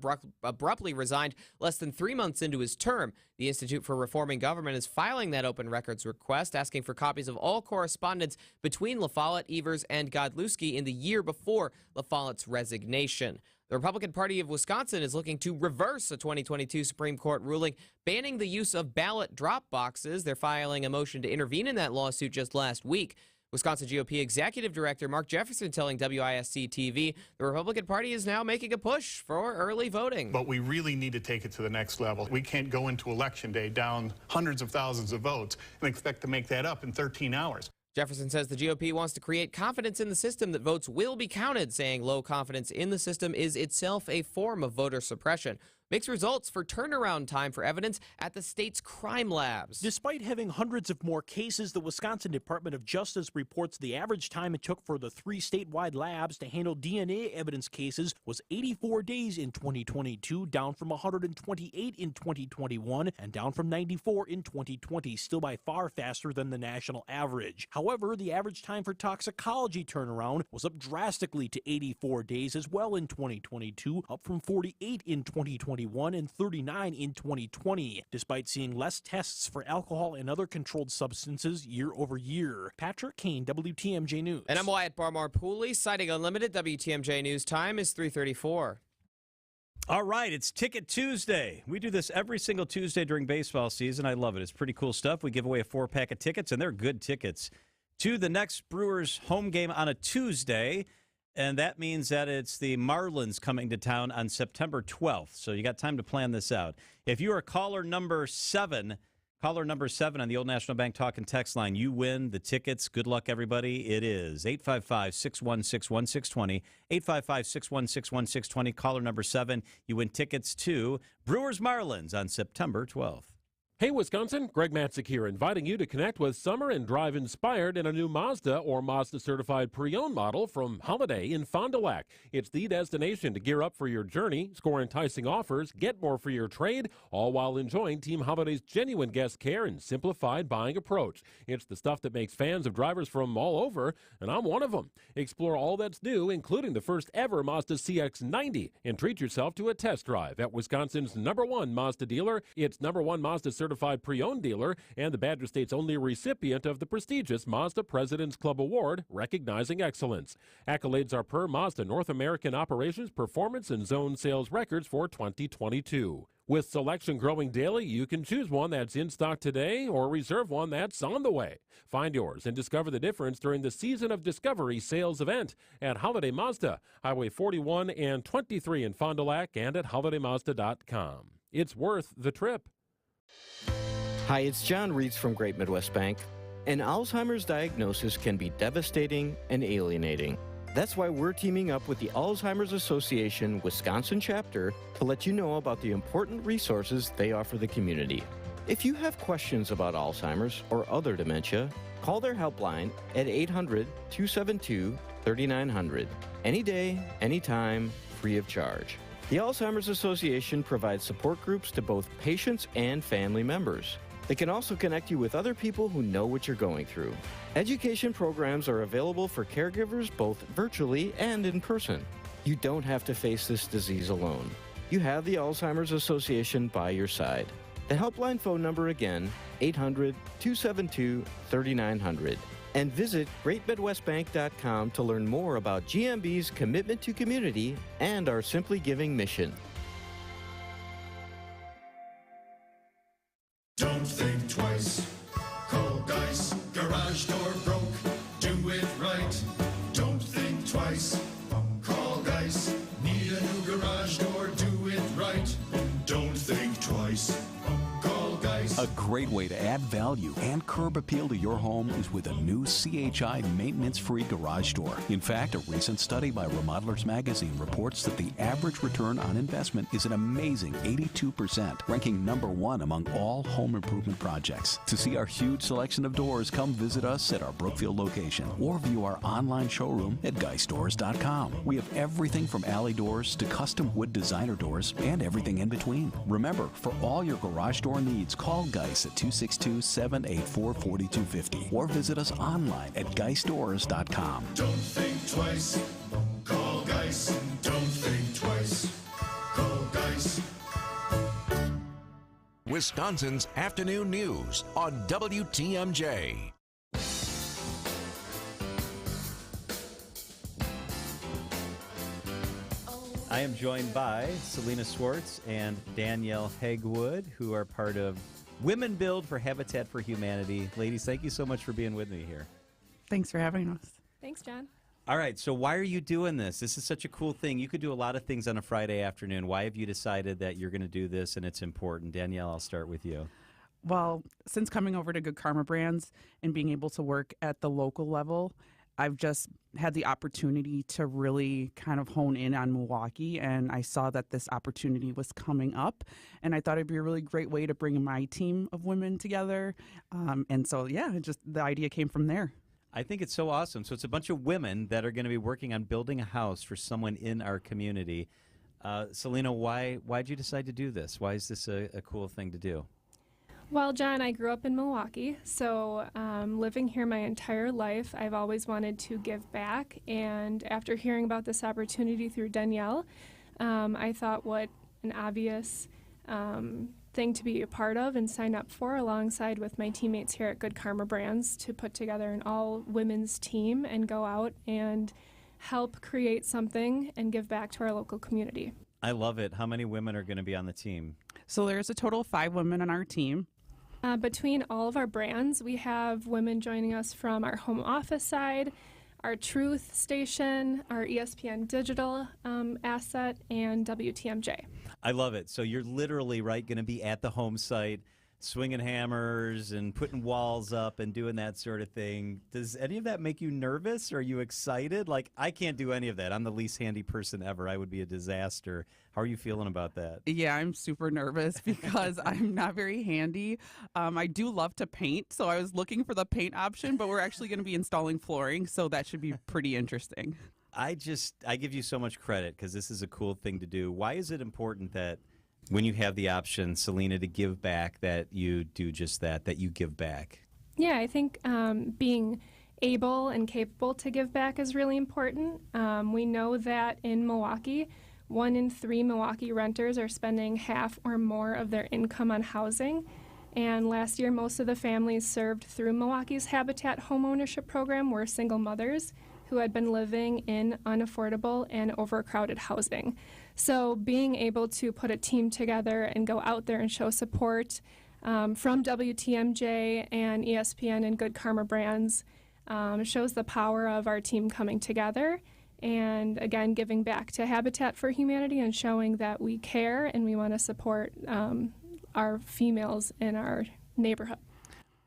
S12: abruptly resigned less than 3 months into his term. The Institute for Reforming Government is filing that open records request, asking for copies of all correspondence between LaFollette, Evers, and Godlewski in the year before LaFollette's resignation. The Republican Party of Wisconsin is looking to reverse a 2022 Supreme Court ruling banning the use of ballot drop boxes. They're filing a motion to intervene in that lawsuit just last week. Wisconsin GOP Executive Director Mark Jefferson telling WISC-TV the Republican Party is now making a push for early voting.
S14: But we really need to take it to the next level. We can't go into Election Day down hundreds of thousands of votes and expect to make that up in 13 hours.
S12: Jefferson says the GOP wants to create confidence in the system that votes will be counted, saying low confidence in the system is itself a form of voter suppression. Mixed results for turnaround time for evidence at the state's crime labs.
S15: Despite having hundreds of more cases, the Wisconsin Department of Justice reports the average time it took for the 3 statewide labs to handle DNA evidence cases was 84 days in 2022, down from 128 in 2021 and down from 94 in 2020, still by far faster than the national average. However, the average time for toxicology turnaround was up drastically to 84 days as well in 2022, up from 48 in 2021 and 39 in 2020, despite seeing less tests for alcohol and other controlled substances year over year. Patrick Kane, WTMJ News.
S12: And I'm Wyatt Barmore-Pooley, citing Unlimited. WTMJ News time is 3:34.
S7: All right, it's Ticket Tuesday. We do this every single Tuesday during baseball season. I love it. It's pretty cool stuff. We give away a 4-pack of tickets, and they're good tickets, to the next Brewers home game on a Tuesday. And that means that it's the Marlins coming to town on September 12th. So you got time to plan this out. If you are caller number 7 on the Old National Bank Talk and Text line, you win the tickets. Good luck, everybody. It is 855-616-1620. 855-616-1620. Caller number 7. You win tickets to Brewers Marlins on September 12th.
S22: Hey, Wisconsin, Greg Matzik here, inviting you to connect with summer and drive inspired in a new Mazda or Mazda-certified pre-owned model from Holiday in Fond du Lac. It's the destination to gear up for your journey, score enticing offers, get more for your trade, all while enjoying Team Holiday's genuine guest care and simplified buying approach. It's the stuff that makes fans of drivers from all over, and I'm one of them. Explore all that's new, including the first ever Mazda CX-90, and treat yourself to a test drive at Wisconsin's #1 Mazda dealer. It's #1 Mazda certified pre-owned dealer and the Badger State's only recipient of the prestigious Mazda President's Club Award, recognizing excellence. Accolades are per Mazda North American Operations Performance and Zone Sales Records for 2022. With selection growing daily, you can choose one that's in stock today or reserve one that's on the way. Find yours and discover the difference during the Season of Discovery sales event at Holiday Mazda, Highway 41 and 23 in Fond du Lac, and at holidaymazda.com. It's worth the trip.
S16: Hi, it's John Reeds from Great Midwest Bank. An Alzheimer's diagnosis can be devastating and alienating. That's why we're teaming up with the Alzheimer's Association Wisconsin chapter to let you know about the important resources they offer the community. If you have questions about Alzheimer's or other dementia, call their helpline at 800-272-3900. Any day, anytime, free of charge. The Alzheimer's Association provides support groups to both patients and family members. They can also connect you with other people who know what you're going through. Education programs are available for caregivers both virtually and in person. You don't have to face this disease alone. You have the Alzheimer's Association by your side. The helpline phone number again, 800-272-3900. And visit GreatMidwestBank.com to learn more about GMB's commitment to community and our Simply Giving mission.
S3: Don't think twice. Call Geis. Garage door broke. Do it right. Don't think twice. Call Geis. Need a new garage door. Do it right. Don't think twice. Call Geis.
S4: A great way to add value and curb appeal to your home is with a new CHI maintenance-free garage door. In fact, a recent study by Remodelers Magazine reports that the average return on investment is an amazing 82%, ranking #1 among all home improvement projects. To see our huge selection of doors, come visit us at our Brookfield location or view our online showroom at GeisDoors.com. We have everything from alley doors to custom wood designer doors and everything in between. Remember, for all your garage door needs, call Geis at 262-784-4250 or visit us online at GeisDoors.com.
S3: Don't think twice. Call Geis. Don't think twice. Call Geis.
S5: Wisconsin's afternoon news on WTMJ.
S7: I am joined by Selena Swartz and Danielle Hegwood, who are part of Women Build for Habitat for Humanity. Ladies, thank you so much for being with me here.
S1: Thanks for having us.
S9: Thanks, John.
S7: All right, so why are you doing this? This is such a cool thing. You could do a lot of things on a Friday afternoon. Why have you decided that you're going to do this and it's important? Danielle, I'll start with you.
S1: Well, since coming over to Good Karma Brands and being able to work at the local level, I've just had the opportunity to really kind of hone in on Milwaukee, and I saw that this opportunity was coming up, and I thought it'd be a really great way to bring my team of women together. And so, yeah, the idea came from there.
S7: I think it's so awesome. So it's a bunch of women that are going to be working on building a house for someone in our community. Selena, why'd you decide to do this? Why is this a cool thing to do?
S18: Well, John, I grew up in Milwaukee, so living here my entire life, I've always wanted to give back. And after hearing about this opportunity through Danielle, I thought what an obvious thing to be a part of and sign up for, alongside with my teammates here at Good Karma Brands, to put together an all-women's team and go out and help create something and give back to our local community.
S7: I love it. How many women are going to be on the team?
S1: So there's a total of 5 women on our team.
S18: Between all of our brands, we have women joining us from our home office side, our Truth station, our ESPN digital asset, and WTMJ.
S7: I love it. So you're literally, right, going to be at the home site, swinging hammers and putting walls up and doing that sort of thing. Does any of that make you nervous? Are you excited? Like, I can't do any of that. I'm the least handy person ever. I would be a disaster. How are you feeling about that?
S1: Yeah, I'm super nervous because I'm not very handy. I do love to paint, so I was looking for the paint option, but we're actually going to be installing flooring, so that should be pretty interesting.
S7: I give you so much credit because this is a cool thing to do. Why is it important that when you have the option, Selena, to give back, that you do just that you give back?
S18: Yeah, I think being able and capable to give back is really important. We know that in Milwaukee, 1 in 3 Milwaukee renters are spending half or more of their income on housing. And last year, most of the families served through Milwaukee's Habitat home ownership program were single mothers who had been living in unaffordable and overcrowded housing. So being able to put a team together and go out there and show support from WTMJ and ESPN and Good Karma Brands shows the power of our team coming together and, again, giving back to Habitat for Humanity and showing that we care and we want to support our females in our neighborhood.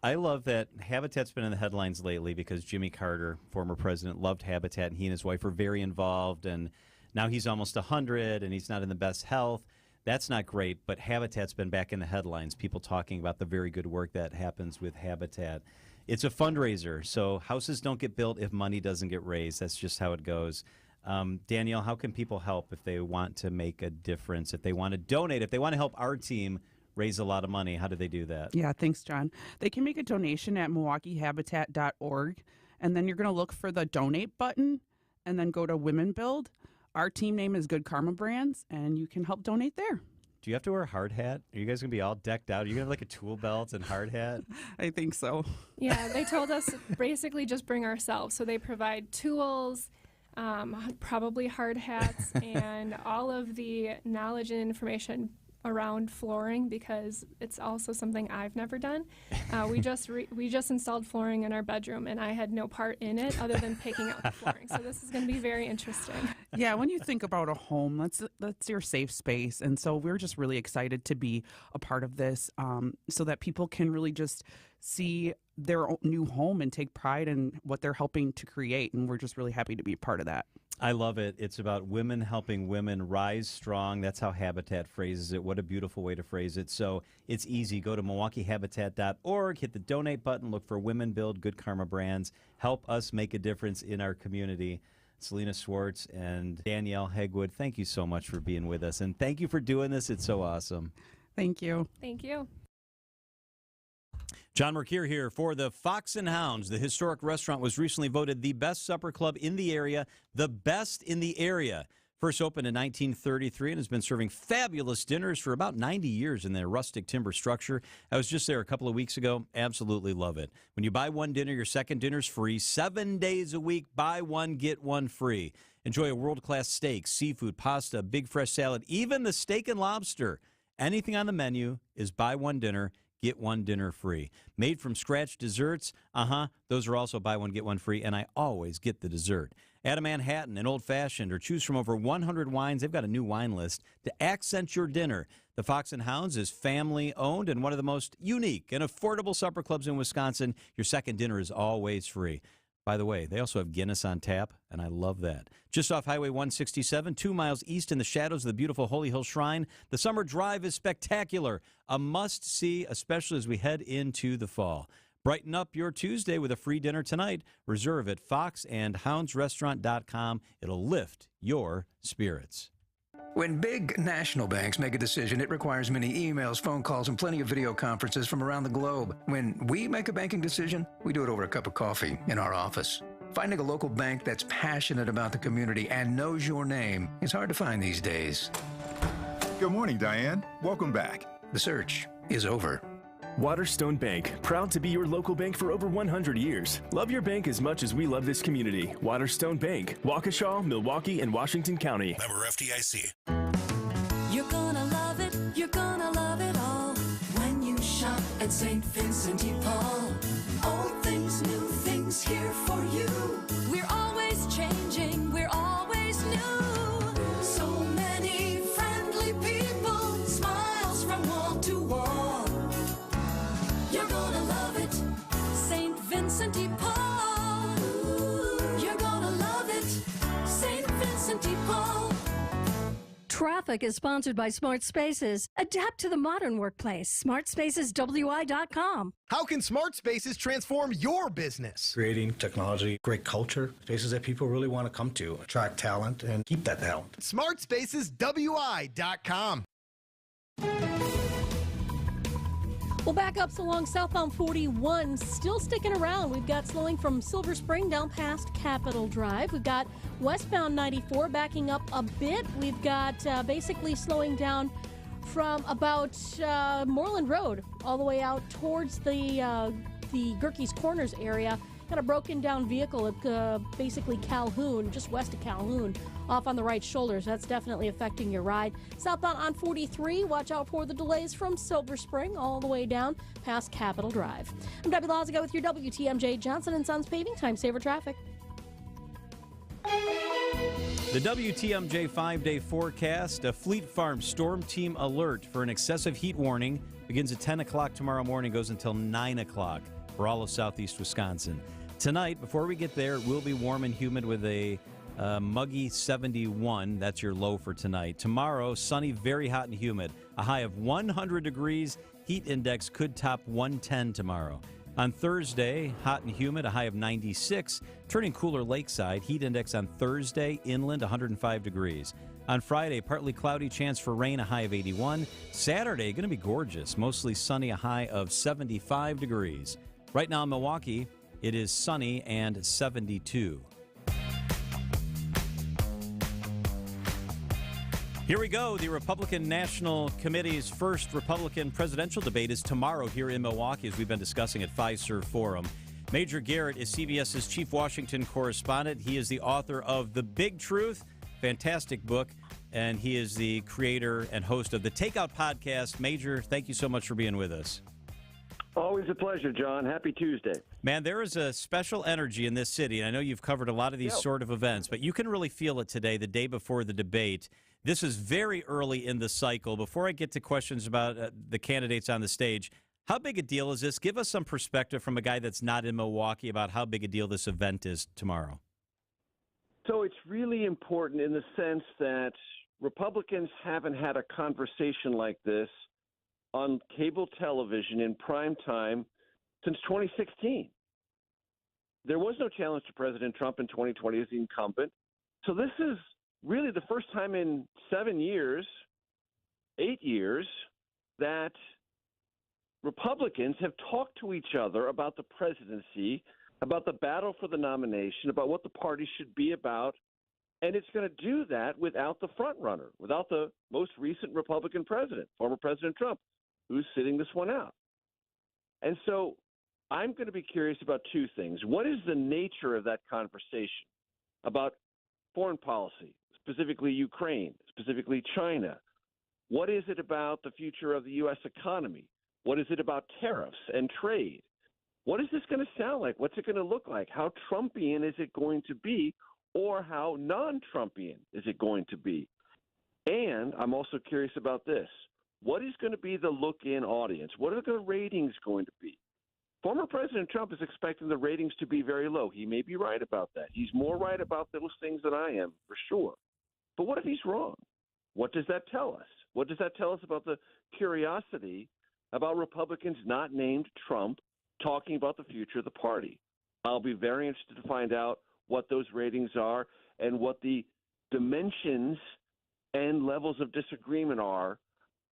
S7: I love that Habitat's been in the headlines lately because Jimmy Carter, former president, loved Habitat, and he and his wife were very involved, and now he's almost 100 and he's not in the best health. That's not great, but Habitat's been back in the headlines, people talking about the very good work that happens with Habitat. It's a fundraiser, so houses don't get built if money doesn't get raised. That's just how it goes. Danielle, how can people help if they want to make a difference, if they want to donate, if they want to help our team raise a lot of money? How do they do that?
S1: Yeah, thanks, John. They can make a donation at MilwaukeeHabitat.org, and then you're going to look for the donate button and then go to Women Build. Our team name is Good Karma Brands, and you can help donate there.
S7: Do you have to wear a hard hat? Are you guys going to be all decked out? Are you going to have like a tool belt and hard hat?
S1: I think so.
S18: Yeah, they told us basically just bring ourselves. So they provide tools, probably hard hats, and all of the knowledge and information around flooring, because it's also something I've never done. We just installed flooring in our bedroom, and I had no part in it other than picking out the flooring. So this is going to be very interesting.
S1: Yeah, when you think about a home, that's your safe space, and so we're just really excited to be a part of this, so that people can really just see their new home and take pride in what they're helping to create, and we're just really happy to be a part of that.
S7: I love it. It's about women helping women rise strong. That's how Habitat phrases it. What a beautiful way to phrase it. So it's easy. Go to MilwaukeeHabitat.org, hit the donate button, look for Women Build, Good Karma Brands. Help us make a difference in our community. Selena Schwartz and Danielle Hegwood, thank you so much for being with us. And thank you for doing this. It's so awesome.
S1: Thank you.
S18: Thank you.
S7: John Mercure here for the Fox and Hounds. The historic restaurant was recently voted the best supper club in the area, the best in the area. First opened in 1933 and has been serving fabulous dinners for about 90 years in their rustic timber structure. I was just there a couple of weeks ago. Absolutely love it. When you buy one dinner, your second dinner's free. 7 days a week, buy one, get one free. Enjoy a world-class steak, seafood, pasta, big fresh salad, even the steak and lobster. Anything on the menu is buy one dinner, get one dinner free. Made from scratch desserts, those are also buy one, get one free, and I always get the dessert. Add a Manhattan, an old-fashioned, or choose from over 100 wines. They've got a new wine list to accent your dinner. The Fox and Hounds is family-owned and one of the most unique and affordable supper clubs in Wisconsin. Your second dinner is always free. By the way, they also have Guinness on tap, and I love that. Just off Highway 167, 2 miles east in the shadows of the beautiful Holy Hill Shrine, the summer drive is spectacular. A must-see, especially as we head into the fall. Brighten up your Tuesday with a free dinner tonight. Reserve at foxandhoundsrestaurant.com. It'll lift your spirits.
S19: When big national banks make a decision, it requires many emails, phone calls, and plenty of video conferences from around the globe. When we make a banking decision, we do it over a cup of coffee in our office. Finding a local bank that's passionate about the community and knows your name is hard to find these days.
S20: Good morning, Diane. Welcome back.
S19: The search is over.
S21: Waterstone Bank, proud to be your local bank for over 100 years. Love your bank as much as we love this community. Waterstone Bank, Waukesha, Milwaukee, and Washington County.
S23: Member FDIC.
S24: You're gonna love it all when you shop at St. Vincent de Paul. Old things, new things here for you. We're always changing, we're always new. So many friendly people, smiles from wall to wall. You're gonna love it, St. Vincent de Paul. You're gonna love it, St. Vincent de Paul.
S9: Traffic is sponsored by Smart Spaces. Adapt to the modern workplace. SmartSpacesWI.com.
S26: How can Smart Spaces transform your business?
S27: Creating technology, great culture, spaces that people really want to come to, attract talent, and keep that talent.
S26: SmartSpacesWI.com.
S9: Well, backups along southbound 41 still sticking around. We've got slowing from Silver Spring down past Capitol Drive. We've got westbound 94 backing up a bit. We've got basically slowing down from about Moreland Road all the way out towards the Gerke's Corners area. Got a broken down vehicle at basically Calhoun, just west of Calhoun, off on the right shoulder. So that's definitely affecting your ride. Southbound on 43, watch out for the delays from Silver Spring all the way down past Capitol Drive. I'm Debbie Loziga with your WTMJ Johnson & Sons Paving Time Saver Traffic.
S7: The WTMJ 5-day forecast, a Fleet Farm Storm Team alert for an excessive heat warning begins at 10 o'clock tomorrow morning, goes until 9 o'clock for all of southeast Wisconsin. Tonight, before we get there, it will be warm and humid with a muggy 71. That's your low for tonight. Tomorrow, sunny, very hot and humid. A high of 100 degrees. Heat index could top 110 tomorrow. On Thursday, hot and humid, a high of 96. Turning cooler lakeside. Heat index on Thursday, inland, 105 degrees. On Friday, partly cloudy, chance for rain, a high of 81. Saturday, going to be gorgeous. Mostly sunny, a high of 75 degrees. Right now in Milwaukee, it is sunny and 72. Here we go. The Republican National Committee's first Republican presidential debate is tomorrow here in Milwaukee, as we've been discussing at Fiserv Forum. Major Garrett is CBS's chief Washington correspondent. He is the author of The Big Truth, fantastic book, and he is the creator and host of the Takeout podcast. Major, thank you so much for being with us.
S28: Always a pleasure, John. Happy Tuesday.
S7: Man, there is a special energy in this city, and I know you've covered a lot of these sort of events, but you can really feel it today, the day before the debate. This is very early in the cycle. Before I get to questions about the candidates on the stage, how big a deal is this? Give us some perspective from a guy that's not in Milwaukee about how big a deal this event is tomorrow.
S28: So it's really important in the sense that Republicans haven't had a conversation like this on cable television in prime time since 2016. There was no challenge to President Trump in 2020 as the incumbent. So this is really the first time in 8 years, that Republicans have talked to each other about the presidency, about the battle for the nomination, about what the party should be about. And it's going to do that without the front runner, without the most recent Republican president, former President Trump, who's sitting this one out. And so I'm going to be curious about two things. What is the nature of that conversation about foreign policy, specifically Ukraine, specifically China? What is it about the future of the U.S. economy? What is it about tariffs and trade? What is this going to sound like? What's it going to look like? How Trumpian is it going to be, or how non-Trumpian is it going to be? And I'm also curious about this. What is going to be the look-in audience? What are the ratings going to be? Former President Trump is expecting the ratings to be very low. He may be right about that. He's more right about those things than I am, for sure. But what if he's wrong? What does that tell us? What does that tell us about the curiosity about Republicans not named Trump talking about the future of the party? I'll be very interested to find out what those ratings are and what the dimensions and levels of disagreement are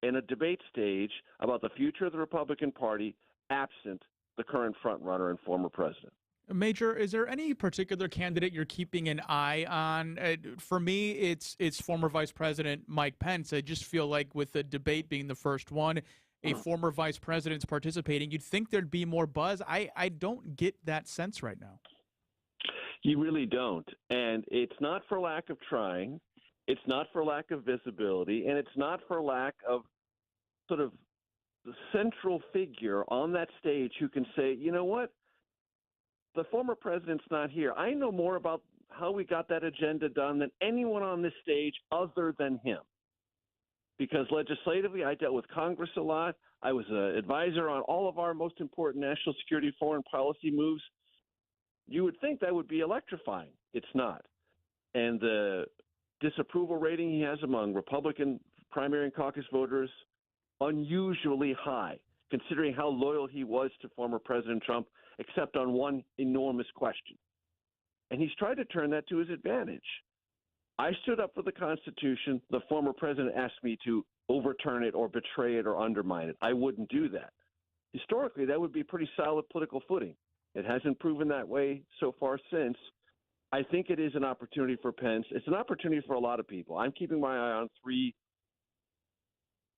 S28: in a debate stage about the future of the Republican Party absent the current frontrunner and former president.
S2: Major, is there any particular candidate you're keeping an eye on? For me, it's former Vice President Mike Pence. I just feel like with the debate being the first one, a former vice president's participating, you'd think there'd be more buzz. I don't get that sense right now.
S28: You really don't. And it's not for lack of trying. It's not for lack of visibility. And it's not for lack of sort of the central figure on that stage who can say, you know what? The former president's not here. I know more about how we got that agenda done than anyone on this stage other than him. Because legislatively, I dealt with Congress a lot. I was an advisor on all of our most important national security foreign policy moves. You would think that would be electrifying. It's not. And the disapproval rating he has among Republican primary and caucus voters, unusually high, considering how loyal he was to former President Trump, except on one enormous question. And he's tried to turn that to his advantage. I stood up for the Constitution. The former president asked me to overturn it or betray it or undermine it. I wouldn't do that. Historically, that would be pretty solid political footing. It hasn't proven that way so far since. I think it is an opportunity for Pence. It's an opportunity for a lot of people. I'm keeping my eye on 3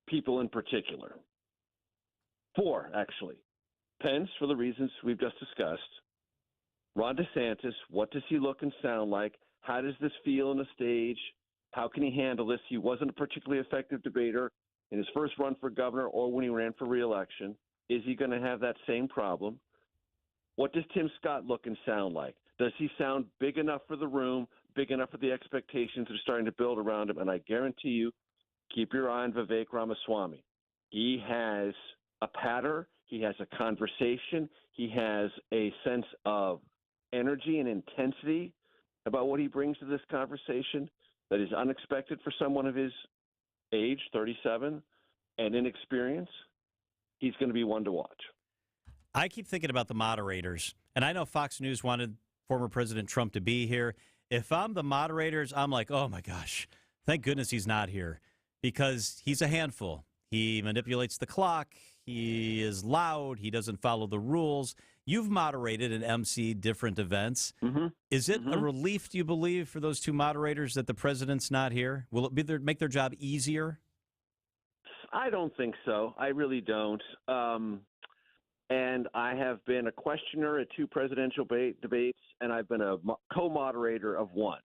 S28: people in particular. 4, actually. Pence, for the reasons we've just discussed. Ron DeSantis, what does he look and sound like? How does this feel on the stage? How can he handle this? He wasn't a particularly effective debater in his first run for governor or when he ran for re-election. Is he going to have that same problem? What does Tim Scott look and sound like? Does he sound big enough for the room, big enough for the expectations that are starting to build around him? And I guarantee you, keep your eye on Vivek Ramaswamy. He has a patter. He has a conversation. He has a sense of energy and intensity about what he brings to this conversation that is unexpected for someone of his age, 37, and inexperience. He's going to be one to watch.
S7: I keep thinking about the moderators, and I know Fox News wanted former President Trump to be here. If I'm the moderators, I'm like, oh my gosh, thank goodness he's not here, because he's a handful. He manipulates the clock. He is loud. He doesn't follow the rules. You've moderated and emceed different events.
S28: Mm-hmm.
S7: Is it a relief, do you believe, for those 2 moderators that the president's not here? Will it make their job easier?
S28: I don't think so. I really don't. And I have been a questioner at 2 presidential debates, and I've been a co-moderator of 1.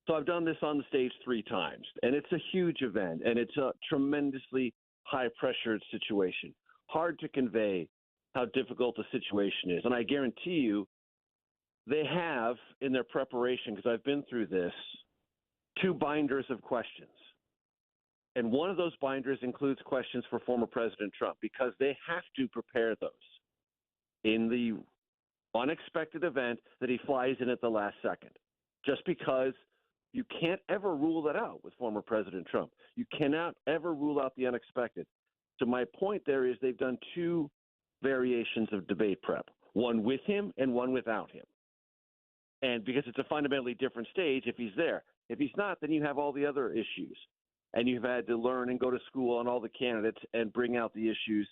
S28: So I've done this on the stage 3 times, and it's a huge event, and it's a tremendously high-pressured situation. Hard to convey how difficult the situation is. And I guarantee you they have in their preparation, because I've been through this, 2 binders of questions. And one of those binders includes questions for former President Trump, because they have to prepare those in the unexpected event that he flies in at the last second. Just because you can't ever rule that out with former President Trump. You cannot ever rule out the unexpected. So my point there is they've done 2 variations of debate prep, one with him and one without him. And because it's a fundamentally different stage if he's there. If he's not, then you have all the other issues. And you've had to learn and go to school on all the candidates and bring out the issues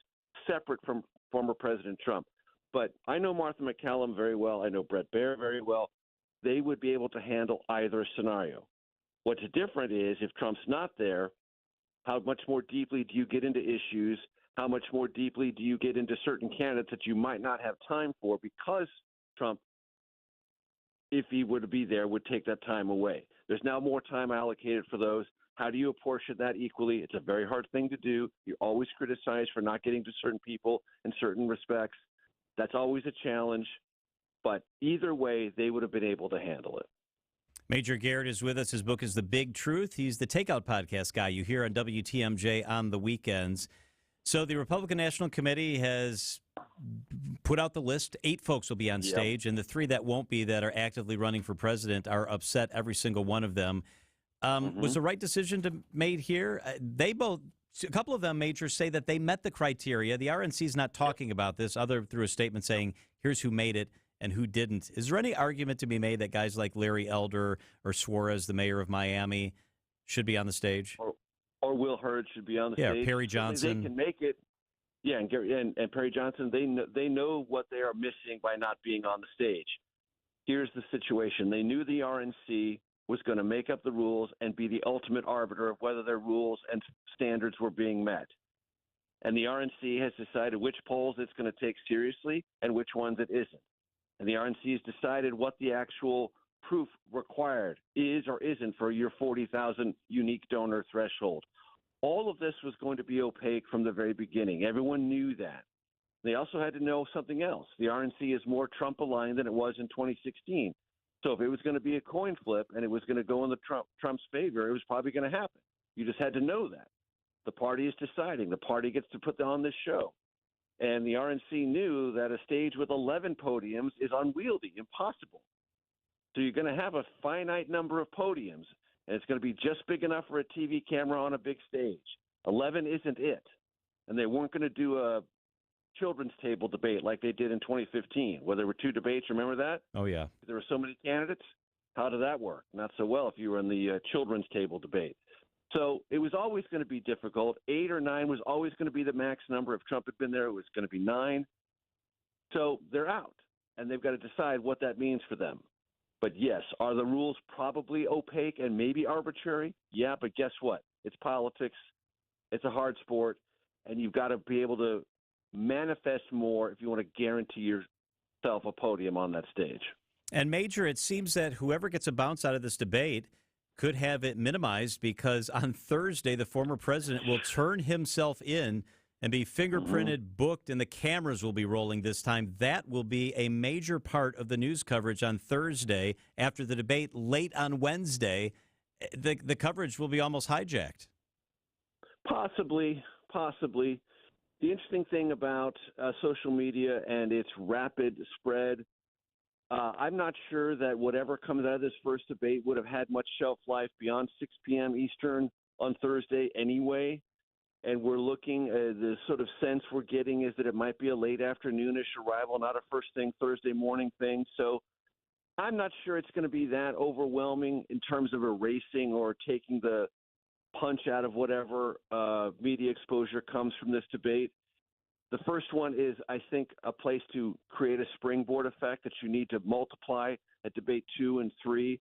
S28: separate from former President Trump. But I know Martha McCallum very well. I know Bret Baier very well. They would be able to handle either scenario. What's different is if Trump's not there, how much more deeply do you get into issues? How much more deeply do you get into certain candidates that you might not have time for because Trump, if he were to be there, would take that time away? There's now more time allocated for those. How do you apportion that equally? It's a very hard thing to do. You're always criticized for not getting to certain people in certain respects. That's always a challenge. But either way, they would have been able to handle it.
S7: Major Garrett is with us. His book is The Big Truth. He's the Takeout Podcast guy you hear on WTMJ on the weekends. So the Republican National Committee has put out the list. 8 folks will be on stage, and the 3 that won't be, that are actively running for president, are upset, every single one of them. Was the right decision made here? A couple of them, Major, say that they met the criteria. The RNC is not talking about this other through a statement saying, here's who made it and who didn't. Is there any argument to be made that guys like Larry Elder or Suarez, the mayor of Miami, should be on the stage?
S28: Or Will Hurd should be on the stage.
S7: Yeah, Perry Johnson.
S28: They can make it. Yeah, and Perry Johnson, they know what they are missing by not being on the stage. Here's the situation. They knew the RNC was going to make up the rules and be the ultimate arbiter of whether their rules and standards were being met. And the RNC has decided which polls it's going to take seriously and which ones it isn't. And the RNC has decided what the actual proof required is or isn't for your 40,000 unique donor threshold. All of this was going to be opaque from the very beginning. Everyone knew that. They also had to know something else. The RNC is more Trump-aligned than it was in 2016. So if it was going to be a coin flip and it was going to go in Trump's favor, it was probably going to happen. You just had to know that. The party is deciding. The party gets to put on this show. And the RNC knew that a stage with 11 podiums is unwieldy, impossible. So you're going to have a finite number of podiums, and it's going to be just big enough for a TV camera on a big stage. 11 isn't it. And they weren't going to do a children's table debate like they did in 2015, where there were 2 debates. Remember that?
S7: Oh, yeah.
S28: There were so many candidates. How did that work? Not so well if you were in the children's table debate. So it was always going to be difficult. 8 or 9 was always going to be the max number. If Trump had been there, it was going to be 9. So they're out, and they've got to decide what that means for them. But yes, are the rules probably opaque and maybe arbitrary? Yeah, but guess what? It's politics. It's a hard sport, and you've got to be able to manifest more if you want to guarantee yourself a podium on that stage.
S7: And Major, it seems that whoever gets a bounce out of this debate could have it minimized, because on Thursday, the former president will turn himself in and be fingerprinted, booked, and the cameras will be rolling this time. That will be a major part of the news coverage on Thursday. After the debate late on Wednesday, the coverage will be almost hijacked. Possibly.
S28: The interesting thing about social media and its rapid spread, I'm not sure that whatever comes out of this first debate would have had much shelf life beyond 6 p.m. Eastern on Thursday anyway. And we're looking, the sort of sense we're getting is that it might be a late afternoonish arrival, not a first thing Thursday morning thing. So I'm not sure it's going to be that overwhelming in terms of erasing or taking the punch out of whatever media exposure comes from this debate. The first one is, I think, a place to create a springboard effect that you need to multiply at debate 2 and 3.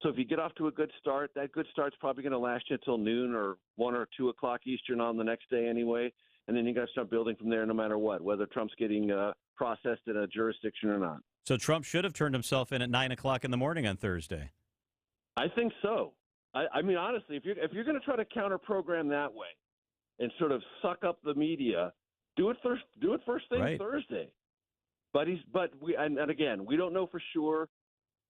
S28: So if you get off to a good start, that good start's probably going to last you until noon or 1 or 2 o'clock Eastern on the next day anyway. And then you got to start building from there no matter what, whether Trump's getting processed in a jurisdiction or not.
S7: So Trump should have turned himself in at 9 o'clock in the morning on Thursday.
S28: I think so. I mean, honestly, if you're going to try to counter program that way and sort of suck up the media, do it first thing Thursday. But again, we don't know for sure.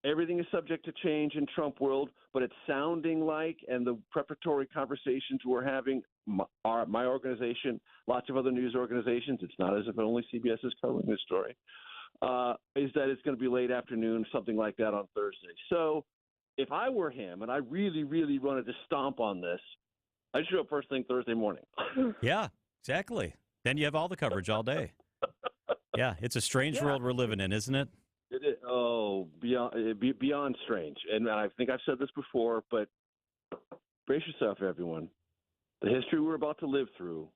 S28: Everything is subject to change in Trump world, but it's sounding like, and the preparatory conversations we're having, my organization, lots of other news organizations, it's not as if only CBS is covering this story, is that it's going to be late afternoon, something like that on Thursday. So if I were him and I really, really wanted to stomp on this, I'd show up first thing Thursday morning.
S7: Yeah, exactly. Then you have all the coverage all day. Yeah, it's a strange world we're living in, isn't it?
S28: It is, beyond strange. And I think I've said this before, but brace yourself, everyone. The history we're about to live through,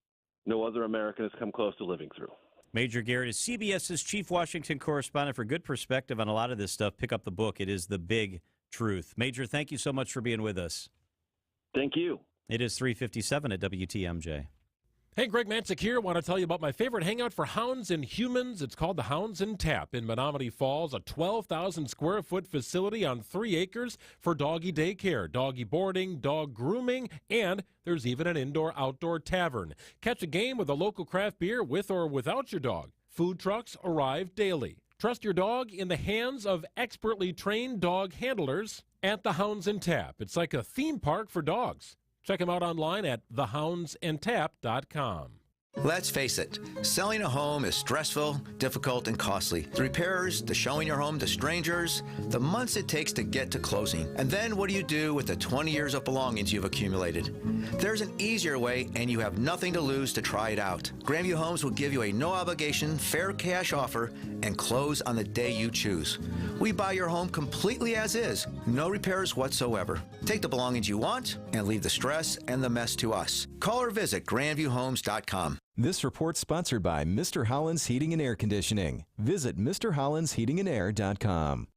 S28: no other American has come close to living through.
S7: Major Garrett is CBS's chief Washington correspondent. For good perspective on a lot of this stuff, pick up the book. It is The Big Truth. Major, thank you so much for being with us.
S28: Thank you.
S7: It is 3:57 at WTMJ.
S22: Hey, Greg Matzik here. Want to tell you about my favorite hangout for hounds and humans. It's called the Hounds and Tap in Menomonee Falls, a 12,000 square foot facility on 3 acres for doggy daycare, doggy boarding, dog grooming, and there's even an indoor-outdoor tavern. Catch a game with a local craft beer with or without your dog. Food trucks arrive daily. Trust your dog in the hands of expertly trained dog handlers at the Hounds and Tap. It's like a theme park for dogs. Check them out online at thehoundsandtap.com.
S6: Let's face it, selling a home is stressful, difficult, and costly. The repairs, the showing your home to strangers, the months it takes to get to closing. And then what do you do with the 20 years of belongings you've accumulated? There's an easier way, and you have nothing to lose to try it out. Grandview Homes will give you a no-obligation, fair cash offer and close on the day you choose. We buy your home completely as is, no repairs whatsoever. Take the belongings you want and leave the stress and the mess to us. Call or visit grandviewhomes.com.
S8: This report's sponsored by Mr. Holland's Heating and Air Conditioning. Visit MrHollandsHeatingandAir.com.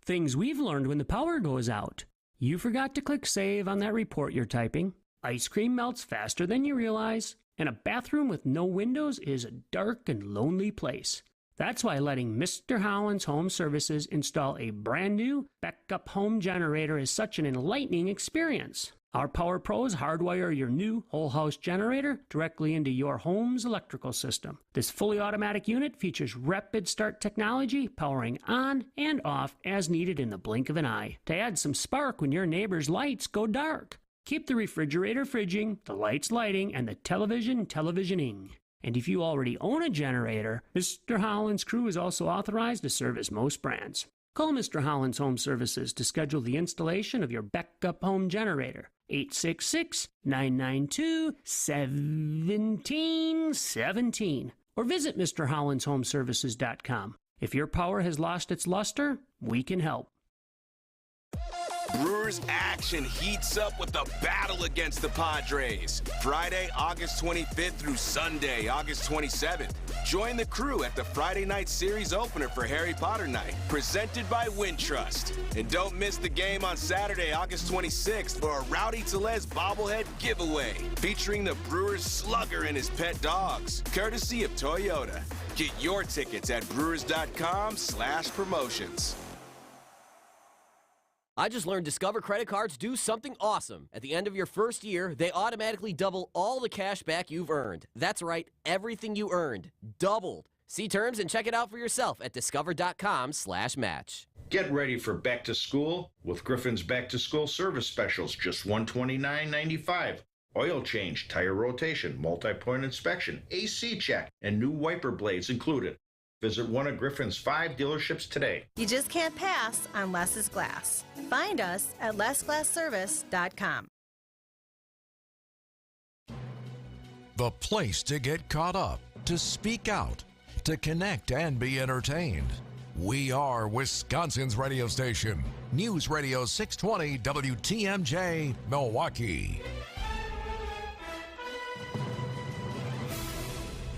S10: Things we've learned when the power goes out. You forgot to click save on that report you're typing. Ice cream melts faster than you realize. And a bathroom with no windows is a dark and lonely place. That's why letting Mr. Holland's Home Services install a brand new backup home generator is such an enlightening experience. Our Power Pros hardwire your new whole house generator directly into your home's electrical system. This fully automatic unit features rapid start technology, powering on and off as needed in the blink of an eye to add some spark when your neighbor's lights go dark. Keep the refrigerator fridging, the lights lighting, and the television televisioning. And if you already own a generator, Mr. Holland's crew is also authorized to service most brands. Call Mr. Holland's Home Services to schedule the installation of your backup home generator. 866-992-1717. Or visit MrHollandsHomeservices.com. If your power has lost its luster, we can help.
S11: Brewers action heats up with the battle against the Padres. Friday, August 25th through Sunday, August 27th. Join the crew at the Friday night series opener for Harry Potter Night, presented by Wintrust. And don't miss the game on Saturday, August 26th for a Rowdy Tellez bobblehead giveaway, featuring the Brewers slugger and his pet dogs, courtesy of Toyota. Get your tickets at brewers.com/promotions.
S13: I just learned Discover credit cards do something awesome. At the end of your first year, they automatically double all the cash back you've earned. That's right, everything you earned. Doubled. See terms and check it out for yourself at discover.com/match.
S17: Get ready for back to school with Griffin's back to school service specials, just $129.95. Oil change, tire rotation, multi-point inspection, AC check, and new wiper blades included. Visit one of Griffin's 5 dealerships today.
S23: You just can't pass on Less is Glass. Find us at lessglassservice.com.
S5: The place to get caught up, to speak out, to connect and be entertained. We are Wisconsin's radio station. News Radio 620 WTMJ, Milwaukee.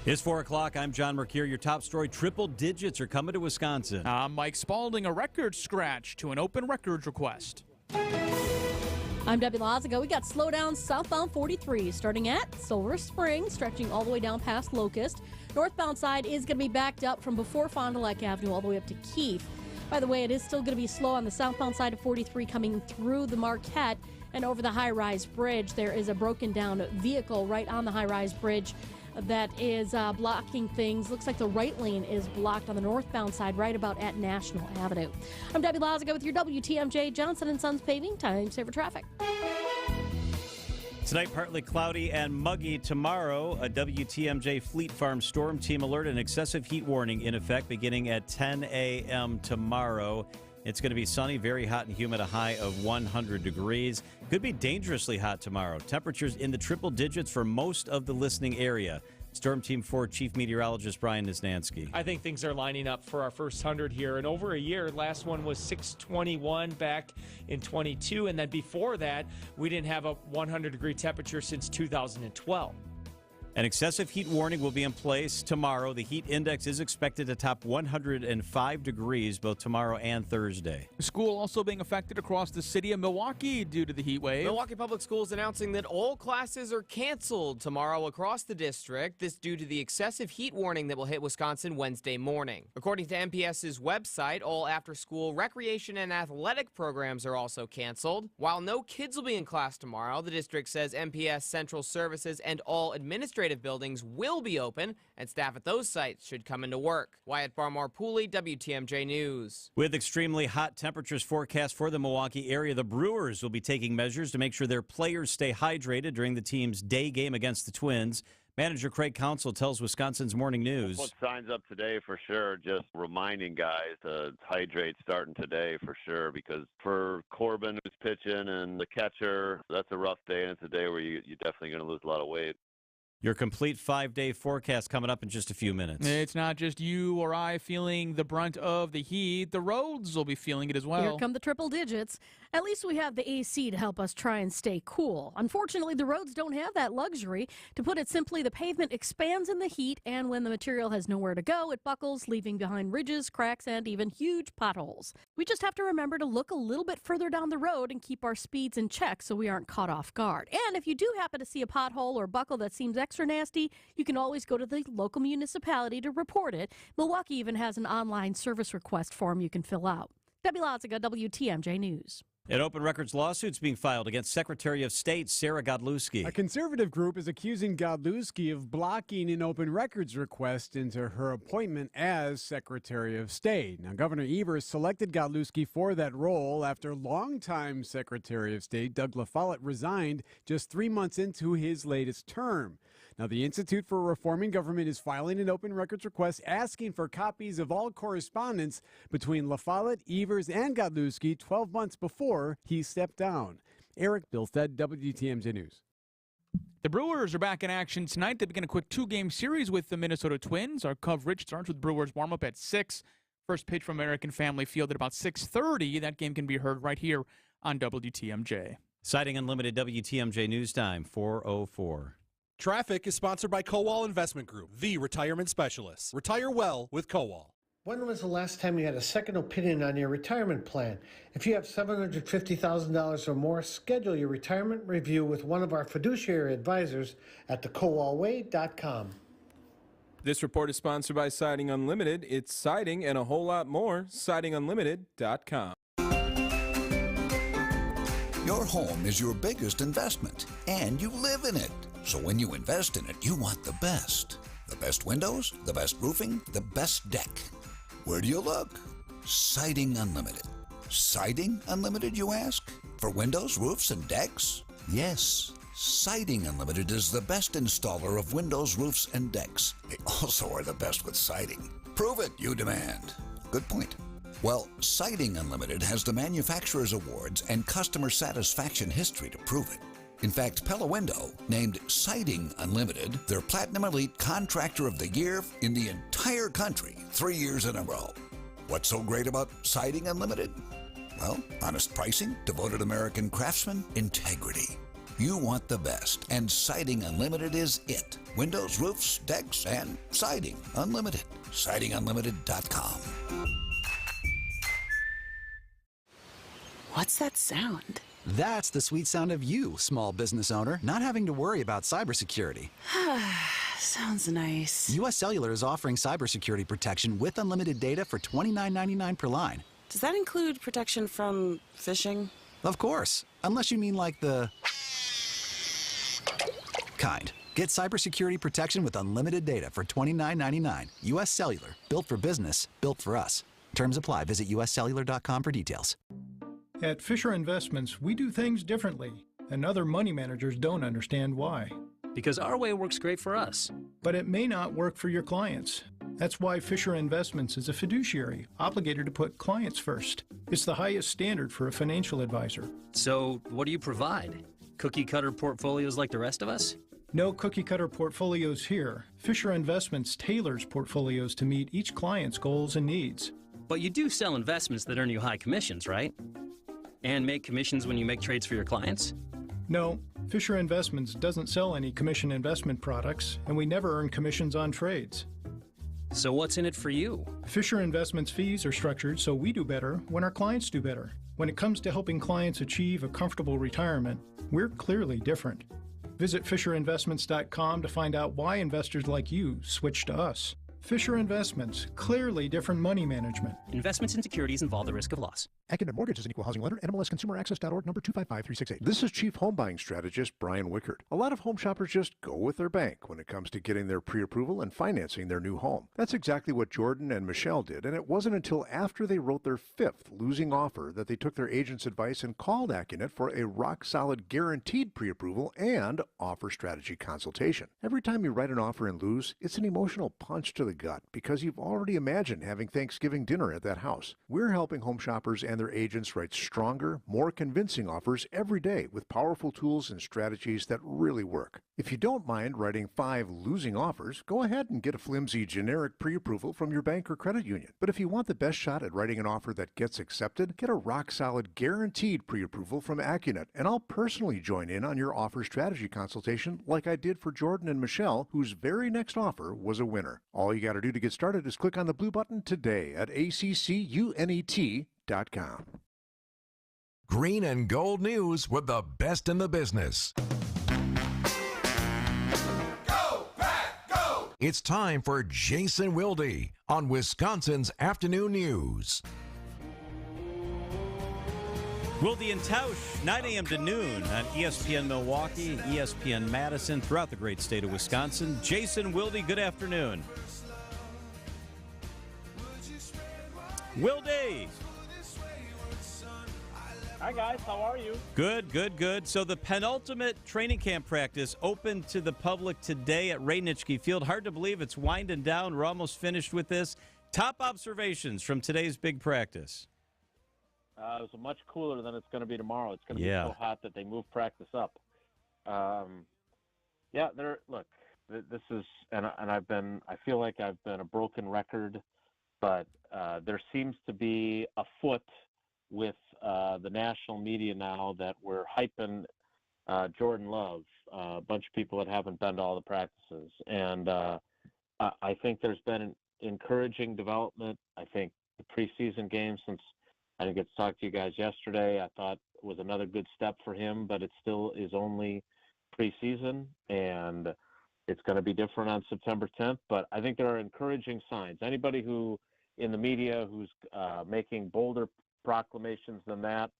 S7: It's 4 o'clock. I'm John Mercure. Your top story, triple digits are coming to Wisconsin.
S2: I'm Mike Spalding. A record scratch to an open records request.
S9: I'm Debbie Lazago. We got slowdowns southbound 43 starting at Silver Spring, stretching all the way down past Locust. Northbound side is going to be backed up from before Fond du Lac Avenue all the way up to Keefe. By the way, it is still going to be slow on the southbound side of 43 coming through the Marquette and over the high-rise bridge. There is a broken down vehicle right on the high-rise bridge that is blocking things. Looks like the right lane is blocked on the northbound side right about at National Avenue. I'm Debbie Lazago with your WTMJ Johnson & Sons Paving Time Saver Traffic.
S7: Tonight, partly cloudy and muggy. Tomorrow, a WTMJ Fleet Farm storm team alert and excessive heat warning in effect beginning at 10 a.m. tomorrow. It's going to be sunny, very hot and humid, a high of 100 degrees. Could be dangerously hot tomorrow. Temperatures in the triple digits for most of the listening area. Storm Team 4 Chief Meteorologist Brian Nisnansky.
S25: I think things are lining up for our first 100 here. In over a year, last one was 621 back in 22. And then before that, we didn't have a 100-degree temperature since 2012.
S7: An excessive heat warning will be in place tomorrow. The heat index is expected to top 105 degrees both tomorrow and Thursday.
S2: School also being affected across the city of Milwaukee due to the heat wave.
S1: Milwaukee Public Schools announcing that all classes are canceled tomorrow across the district. This due to the excessive heat warning that will hit Wisconsin Wednesday morning. According to MPS's website, all after-school recreation and athletic programs are also canceled. While no kids will be in class tomorrow, the district says MPS central services and all administrative buildings will be open, and staff at those sites should come into work. Wyatt Barmore-Pooley, WTMJ News.
S7: With extremely hot temperatures forecast for the Milwaukee area, the Brewers will be taking measures to make sure their players stay hydrated during the team's day game against the Twins. Manager Craig Counsell tells Wisconsin's Morning News.
S3: We'll put signs up today for sure, just reminding guys to hydrate starting today for sure, because for Corbin who's pitching and the catcher, that's a rough day, and it's a day where you're definitely going to lose a lot of weight.
S7: Your complete 5-day forecast coming up in just a few minutes.
S2: It's not just you or I feeling the brunt of the heat. The roads will be feeling it as well.
S9: Here come the triple digits. At least we have the AC to help us try and stay cool. Unfortunately, the roads don't have that luxury. To put it simply, the pavement expands in the heat, and when the material has nowhere to go, it buckles, leaving behind ridges, cracks, and even huge potholes. We just have to remember to look a little bit further down the road and keep our speeds in check so we aren't caught off guard. And if you do happen to see a pothole or buckle that seems extra nasty, you can always go to the local municipality to report it. Milwaukee even has an online service request form you can fill out. Debbie Loziga, WTMJ News.
S7: An open records lawsuit's being filed against Secretary of State Sarah Godlewski.
S4: A conservative group is accusing Godlewski of blocking an open records request into her appointment as Secretary of State. Now, Governor Evers selected Godlewski for that role after longtime Secretary of State Doug LaFollette resigned just 3 months into his latest term. Now, the Institute for Reforming Government is filing an open records request asking for copies of all correspondence between LaFollette, Evers, and Godlewski 12 months before he stepped down. Eric Bilstead, WTMJ News.
S2: The Brewers are back in action tonight. They begin a quick 2-game series with the Minnesota Twins. Our coverage starts with Brewers warm-up at 6. First pitch from American Family Field at about 6:30. That game can be heard right here on WTMJ.
S7: Citing Unlimited WTMJ News Time, 4:04.
S12: Traffic is sponsored by Kowal Investment Group, the retirement specialists. Retire well with Kowal.
S14: When was the last time you had a second opinion on your retirement plan? If you have $750,000 or more, schedule your retirement review with one of our fiduciary advisors at thekowalway.com.
S15: This report is sponsored by Siding Unlimited. It's siding and a whole lot more. SidingUnlimited.com.
S16: Your home is your biggest investment, and you live in it. So when you invest in it, you want the best. The best windows, the best roofing, the best deck. Where do you look? Siding Unlimited. Siding Unlimited, you ask? For windows, roofs, and decks? Yes. Siding Unlimited is the best installer of windows, roofs, and decks. They also are the best with siding. Prove it, you demand. Good point. Well, Siding Unlimited has the Manufacturer's Awards and customer satisfaction history to prove it. In fact, Pella Window named Siding Unlimited their Platinum Elite Contractor of the Year in the entire country 3 years in a row. What's so great about Siding Unlimited? Well, honest pricing, devoted American craftsmen, integrity. You want the best, and Siding Unlimited is it. Windows, roofs, decks, and Siding Unlimited. SidingUnlimited.com.
S18: What's that sound?
S29: That's the sweet sound of you, small business owner, not having to worry about cybersecurity.
S18: Sounds nice.
S29: U.S. Cellular is offering cybersecurity protection with unlimited data for $29.99 per line.
S18: Does that include protection from phishing?
S29: Of course, unless you mean like the kind. Get cybersecurity protection with unlimited data for $29.99. U.S. Cellular, built for business, built for us. Terms apply. Visit uscellular.com for details.
S30: At Fisher Investments, we do things differently, and other money managers don't understand why.
S31: Because our way works great for us.
S30: But it may not work for your clients. That's why Fisher Investments is a fiduciary, obligated to put clients first. It's the highest standard for a financial advisor.
S31: So, what do you provide? Cookie-cutter portfolios like the rest of us?
S30: No cookie-cutter portfolios here. Fisher Investments tailors portfolios to meet each client's goals and needs.
S31: But you do sell investments that earn you high commissions, right? And make commissions when you make trades for your clients?
S30: No, Fisher Investments doesn't sell any commission investment products, and we never earn commissions on trades.
S31: So what's in it for you?
S30: Fisher Investments fees are structured so we do better when our clients do better. When it comes to helping clients achieve a comfortable retirement, we're clearly different. Visit FisherInvestments.com to find out why investors like you switch to us. Fisher Investments, clearly different money management.
S31: Investments in securities involve the risk of loss.
S6: Acumen Mortgage is an equal housing lender. NMLSConsumerAccess.org, number 255368. This is Chief Home Buying Strategist Brian Wickard. A lot of home shoppers just go with their bank when it comes to getting their pre-approval and financing their new home. That's exactly what Jordan and Michelle did, and it wasn't until after they wrote their 5th losing offer that they took their agent's advice and called Acunet for a rock-solid guaranteed pre-approval and offer strategy consultation. Every time you write an offer and lose, it's an emotional punch to the gut because you've already imagined having Thanksgiving dinner at that house. We're helping home shoppers and their agents write stronger, more convincing offers every day with powerful tools and strategies that really work. If you don't mind writing 5 losing offers, go ahead and get a flimsy generic pre-approval from your bank or credit union. But if you want the best shot at writing an offer that gets accepted, get a rock-solid guaranteed pre-approval from Acunet, and I'll personally join in on your offer strategy consultation like I did for Jordan and Michelle, whose very next offer was a winner. All you got to do to get started is click on the blue button today at accunet.com.
S5: Green and Gold News with the best in the business.
S8: Go, Pack, go!
S5: It's time for Jason Wilde on Wisconsin's Afternoon News.
S7: Wilde and Tausch, 9 a.m. to noon on ESPN Milwaukee, ESPN Madison, throughout the great state of Wisconsin. Jason Wilde, good afternoon. Wilde.
S10: Hi, guys. How are you?
S7: Good, good, good. So the penultimate training camp practice open to the public today at Reinitschke Field. Hard to believe it's winding down. We're almost finished with this. Top observations from today's big practice.
S10: It was much cooler than it's going to be tomorrow. It's going to be so hot that they moved practice up. This is, and I feel like I've been a broken record, but there seems to be a foot with the national media now that we're hyping Jordan Love, a bunch of people that haven't been to all the practices. And I think there's been an encouraging development. I think the preseason game, since I didn't get to talk to you guys yesterday, I thought was another good step for him, but it still is only preseason, and it's going to be different on September 10th. But I think there are encouraging signs. Anybody who in the media who's making bolder proclamations than that,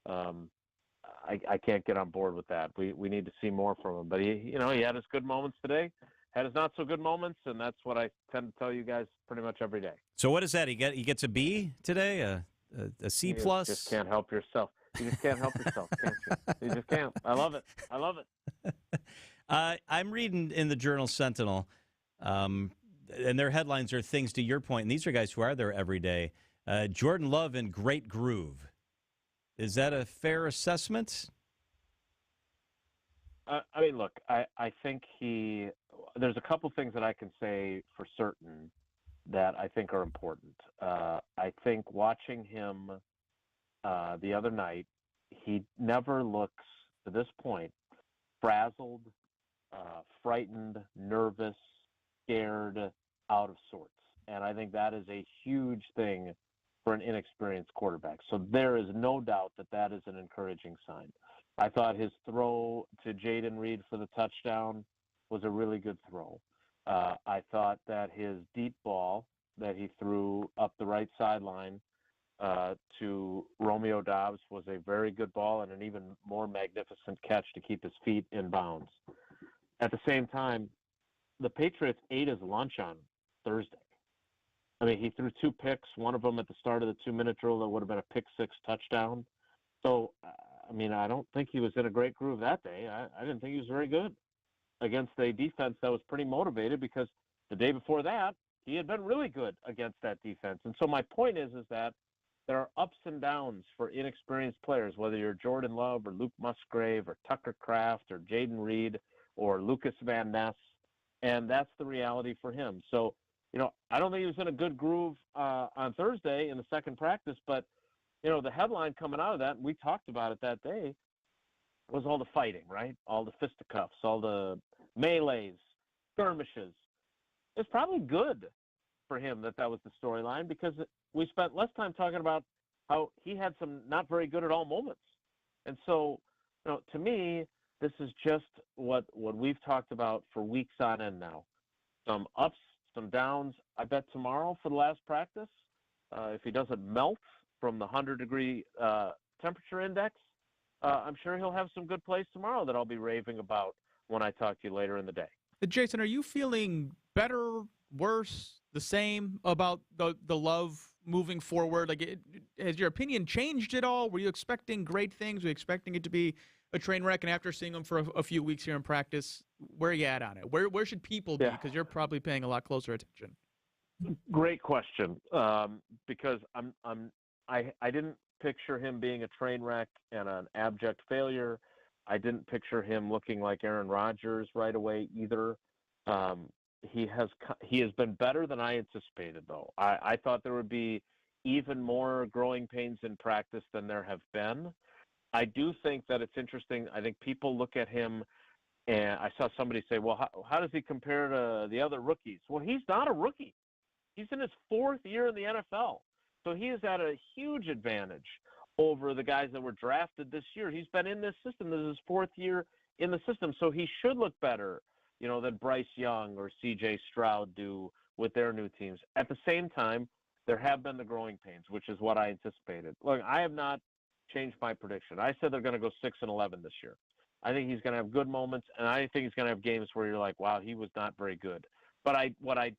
S10: I can't get on board with that. We need to see more from him. But he had his good moments today, had his not so good moments, and that's what I tend to tell you guys pretty much every day.
S7: So what is that? He gets a B today, a C plus.
S10: You just can't help yourself. You just can't help yourself, can't you? You just can't. I love it. I love it.
S7: I'm reading in the Journal Sentinel, and their headlines are things to your point, and these are guys who are there every day. Jordan Love in great groove. Is that a fair assessment?
S10: Look, I think there's a couple things that I can say for certain that I think are important. I think watching him the other night, he never looks, to this point, frazzled, frightened, nervous, scared, out of sorts. And I think that is a huge thing for an inexperienced quarterback. So there is no doubt that is an encouraging sign. I thought his throw to Jayden Reed for the touchdown was a really good throw. I thought that his deep ball that he threw up the right sideline to Romeo Doubs was a very good ball and an even more magnificent catch to keep his feet in bounds. At the same time, the Patriots ate his lunch on Thursday. I mean, he threw 2 picks, one of them at the start of the 2-minute drill that would have been a pick-6 touchdown. So, I don't think he was in a great groove that day. I didn't think he was very good against a defense that was pretty motivated, because the day before that, he had been really good against that defense. And so my point is that there are ups and downs for inexperienced players, whether you're Jordan Love or Luke Musgrave or Tucker Kraft or Jayden Reed or Lucas Van Ness, and that's the reality for him. So, I don't think he was in a good groove on Thursday in the second practice, but, the headline coming out of that, and we talked about it that day, was all the fighting, right? All the fisticuffs, all the melees, skirmishes. It's probably good for him that was the storyline, because we spent less time talking about how he had some not very good at all moments. And so, to me, this is just what we've talked about for weeks on end now. Some ups, some downs. I bet tomorrow for the last practice, if he doesn't melt from the 100-degree temperature index, I'm sure he'll have some good plays tomorrow that I'll be raving about when I talk to you later in the day.
S2: Jason, are you feeling better, worse, the same about the Love moving forward? Like, has your opinion changed at all? Were you expecting great things? Were you expecting it to be a train wreck? And after seeing him for a few weeks here in practice, where are you at on it? Where should people be? Because you're probably paying a lot closer attention.
S10: Great question, because I didn't picture him being a train wreck and an abject failure. I didn't picture him looking like Aaron Rodgers right away either. He has been better than I anticipated, though. I thought there would be even more growing pains in practice than there have been. I do think that it's interesting. I think people look at him, and I saw somebody say, well, how does he compare to the other rookies? Well, he's not a rookie. He's in his 4th year in the NFL. So he is at a huge advantage over the guys that were drafted this year. He's been in this system. This is his 4th year in the system. So he should look better, than Bryce Young or C.J. Stroud do with their new teams. At the same time, there have been the growing pains, which is what I anticipated. Look, I have not changed my prediction. I said they're going to go 6-11 this year. I think he's going to have good moments, and I think he's going to have games where you're like, wow, he was not very good. But what I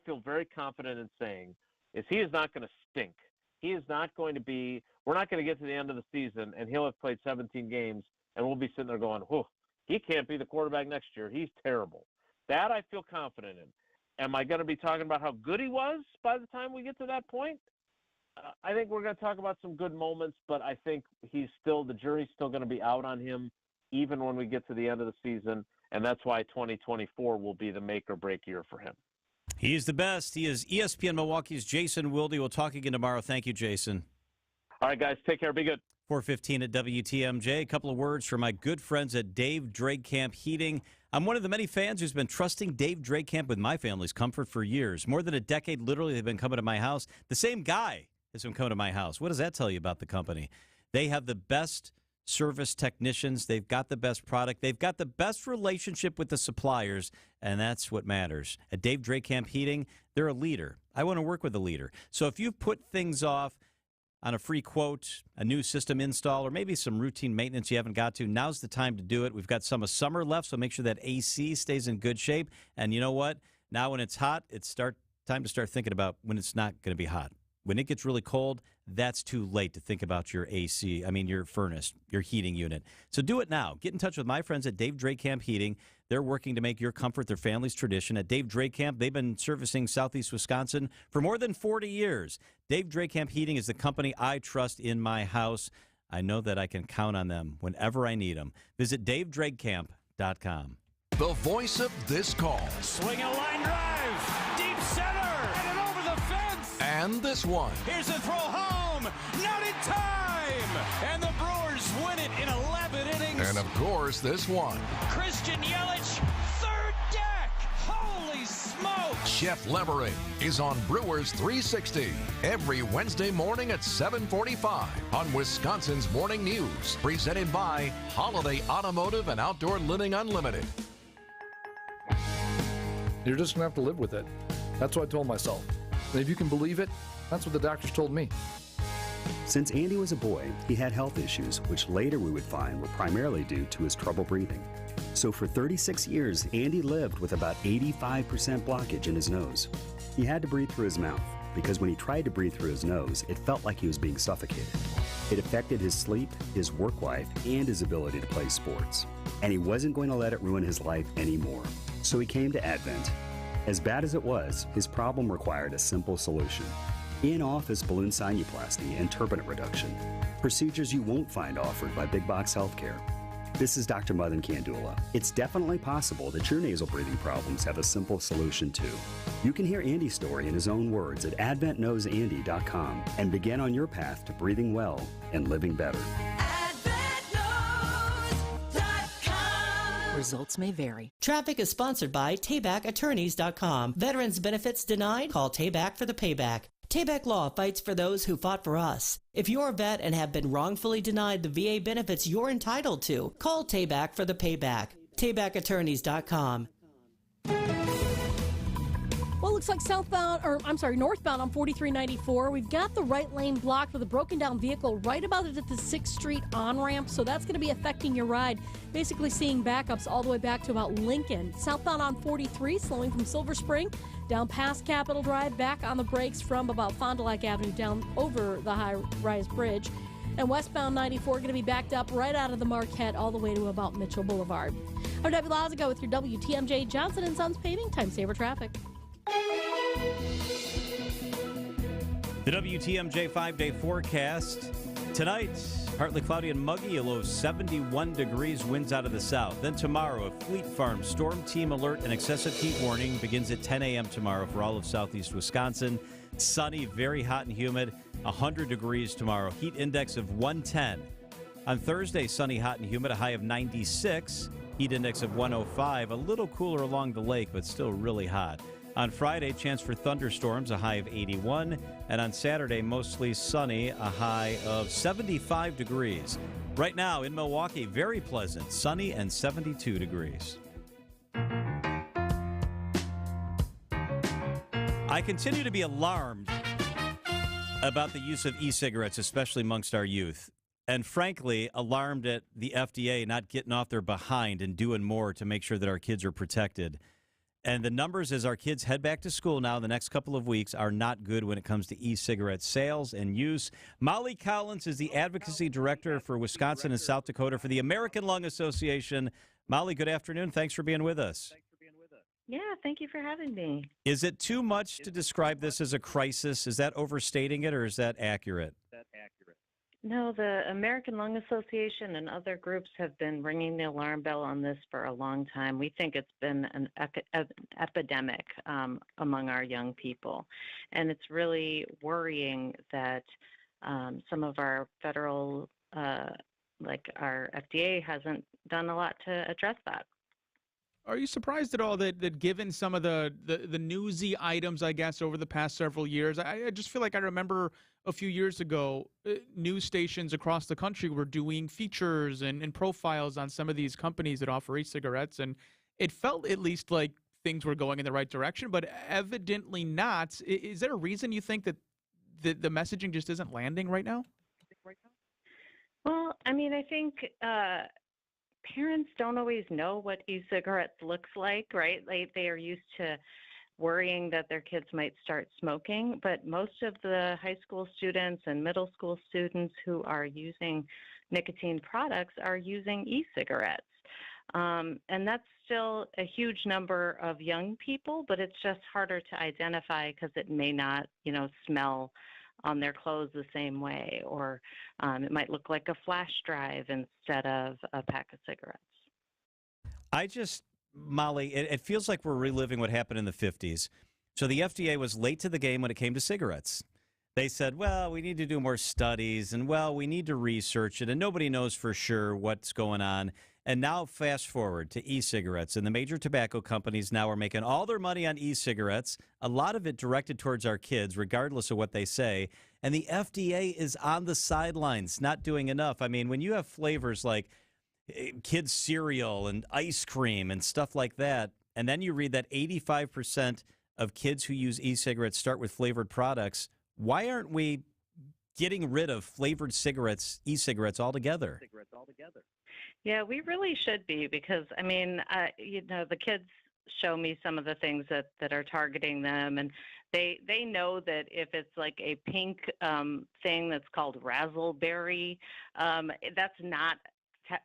S10: feel very confident in saying is he is not going to stink. He is not going to be – we're not going to get to the end of the season, and he'll have played 17 games, and we'll be sitting there going, whew, he can't be the quarterback next year. He's terrible. That I feel confident in. Am I going to be talking about how good he was by the time we get to that point? I think we're going to talk about some good moments, but I think the jury's still going to be out on him even when we get to the end of the season, and that's why 2024 will be the make or break year for him.
S7: He's the best. He is ESPN Milwaukee's Jason Wilde. We'll talk again tomorrow. Thank you, Jason.
S10: All right, guys. Take care. Be good.
S7: 4:15 at WTMJ. A couple of words from my good friends at Dave Drakekamp Heating. I'm one of the many fans who's been trusting Dave Drakekamp with my family's comfort for years. More than a decade, literally, they've been coming to my house. The same guy has been coming to my house. What does that tell you about the company? They have the best service technicians. They've got the best product. They've got the best relationship with the suppliers, and that's what matters. At Dave Drakekamp Heating, they're a leader. I want to work with a leader. So if you've put things off on a free quote, a new system install, or maybe some routine maintenance you haven't got to, now's the time to do it. We've got some of summer left, so make sure that AC stays in good shape. And you know what? Now when it's hot, it's time to start thinking about when it's not going to be hot. When it gets really cold, that's too late to think about your your furnace, your heating unit. So do it now. Get in touch with my friends at Dave Drakekamp Heating. They're working to make your comfort their family's tradition. At Dave Drakekamp, they've been servicing Southeast Wisconsin for more than 40 years. Dave Drakekamp Heating is the company I trust in my house. I know that I can count on them whenever I need them. Visit DaveDrakekamp.com.
S5: The voice of this call.
S11: Swing a line drive. Deep center. And it over the fence.
S5: And this one.
S11: Here's a throw home. Not in time. And the Brewers win it in 11 innings.
S5: And, of course, this one.
S11: Christian Yelich, third deck. Holy smoke.
S5: Jeff Levering is on Brewers 360 every Wednesday morning at 7:45 on Wisconsin's Morning News. Presented by Holiday Automotive and Outdoor Living Unlimited.
S13: You're just going to have to live with it. That's what I told myself. And if you can believe it, that's what the doctors told me.
S17: Since Andy was a boy, he had health issues, which later we would find were primarily due to his trouble breathing. So for 36 years, Andy lived with about 85% blockage in his nose. He had to breathe through his mouth, because when he tried to breathe through his nose, it felt like he was being suffocated. It affected his sleep, his work life, and his ability to play sports. And he wasn't going to let it ruin his life anymore. So he came to Advent. As bad as it was, his problem required a simple solution. In-office balloon sinuplasty and turbinate reduction. Procedures you won't find offered by big box healthcare. This is Dr. Madan Kandula. It's definitely possible that your nasal breathing problems have a simple solution too. You can hear Andy's story in his own words at adventknowsandy.com and begin on your path to breathing well and living better.
S8: Advent knows.
S1: results may vary. Traffic is sponsored by TaybackAttorneys.com. Veterans benefits denied? Call Tayback for the payback. Tayback Law fights for those who fought for us. If you're a vet and have been wrongfully denied the VA benefits you're entitled to, call Tayback for the payback. TaybackAttorneys.com.
S9: Well, it looks like northbound on 4394. We've got the right lane blocked with a broken down vehicle right about at the 6th Street on-ramp, so that's going to be affecting your ride. Basically seeing backups all the way back to about Lincoln. Southbound on 43, slowing from Silver Spring down past Capitol Drive, back on the brakes from about Fond du Lac Avenue down over the high-rise bridge. And westbound 94 going to be backed up right out of the Marquette all the way to about Mitchell Boulevard. I'm Debbie Lazago with your WTMJ Johnson & Sons Paving Time Saver Traffic.
S7: The WTMJ 5-day forecast. Tonight, partly cloudy and muggy, a low of 71 degrees, winds out of the south. Then tomorrow, a Fleet Farm storm team alert and excessive heat warning begins at 10 a.m. tomorrow for all of southeast Wisconsin. Sunny, very hot and humid, 100 degrees tomorrow. Heat index of 110. On Thursday, sunny, hot and humid, a high of 96. Heat index of 105. A little cooler along the lake, but still really hot. On Friday, chance for thunderstorms, a high of 81. And on Saturday, mostly sunny, a high of 75 degrees. Right now in Milwaukee, very pleasant, sunny and 72 degrees. I continue to be alarmed about the use of e-cigarettes, especially amongst our youth. And frankly, alarmed at the FDA not getting off their behind and doing more to make sure that our kids are protected. And the numbers as our kids head back to school now the next couple of weeks are not good when it comes to e-cigarette sales and use. Molly Collins is the advocacy director for Wisconsin and South Dakota for the American Lung Association. Molly, good afternoon. Thanks for being with us.
S19: Yeah, thank you for having me.
S7: Is it too much to describe this as a crisis? Is that overstating it, or is that accurate?
S19: No, the American Lung Association and other groups have been ringing the alarm bell on this for a long time. We think it's been an epidemic among our young people. And it's really worrying that some of our federal, like our FDA, hasn't done a lot to address that.
S2: Are you surprised at all that given some of the newsy items, I guess, over the past several years, I just feel like I remember a few years ago, news stations across the country were doing features and profiles on some of these companies that offer e-cigarettes, and it felt at least like things were going in the right direction, but evidently not. Is there a reason you think that the messaging just isn't landing right now?
S19: Well, I mean, I think parents don't always know what e-cigarettes looks like, right? They are used to worrying that their kids might start smoking, but most of the high school students and middle school students who are using nicotine products are using e-cigarettes. And that's still a huge number of young people, but it's just harder to identify because it may not, smell on their clothes the same way, or it might look like a flash drive instead of a pack of cigarettes.
S7: Molly, it feels like we're reliving what happened in the 50s. So the FDA was late to the game when it came to cigarettes. They said, well, we need to do more studies, and, well, we need to research it, and nobody knows for sure what's going on. And now fast forward to e-cigarettes, and the major tobacco companies now are making all their money on e-cigarettes, a lot of it directed towards our kids, regardless of what they say. And the FDA is on the sidelines, not doing enough. I mean, when you have flavors like kids' cereal and ice cream and stuff like that, and then you read that 85% of kids who use e-cigarettes start with flavored products, why aren't we getting rid of flavored cigarettes, e-cigarettes altogether?
S19: Yeah, we really should be, because, I mean, the kids show me some of the things that are targeting them, and they know that if it's like a pink thing that's called Razzleberry, that's not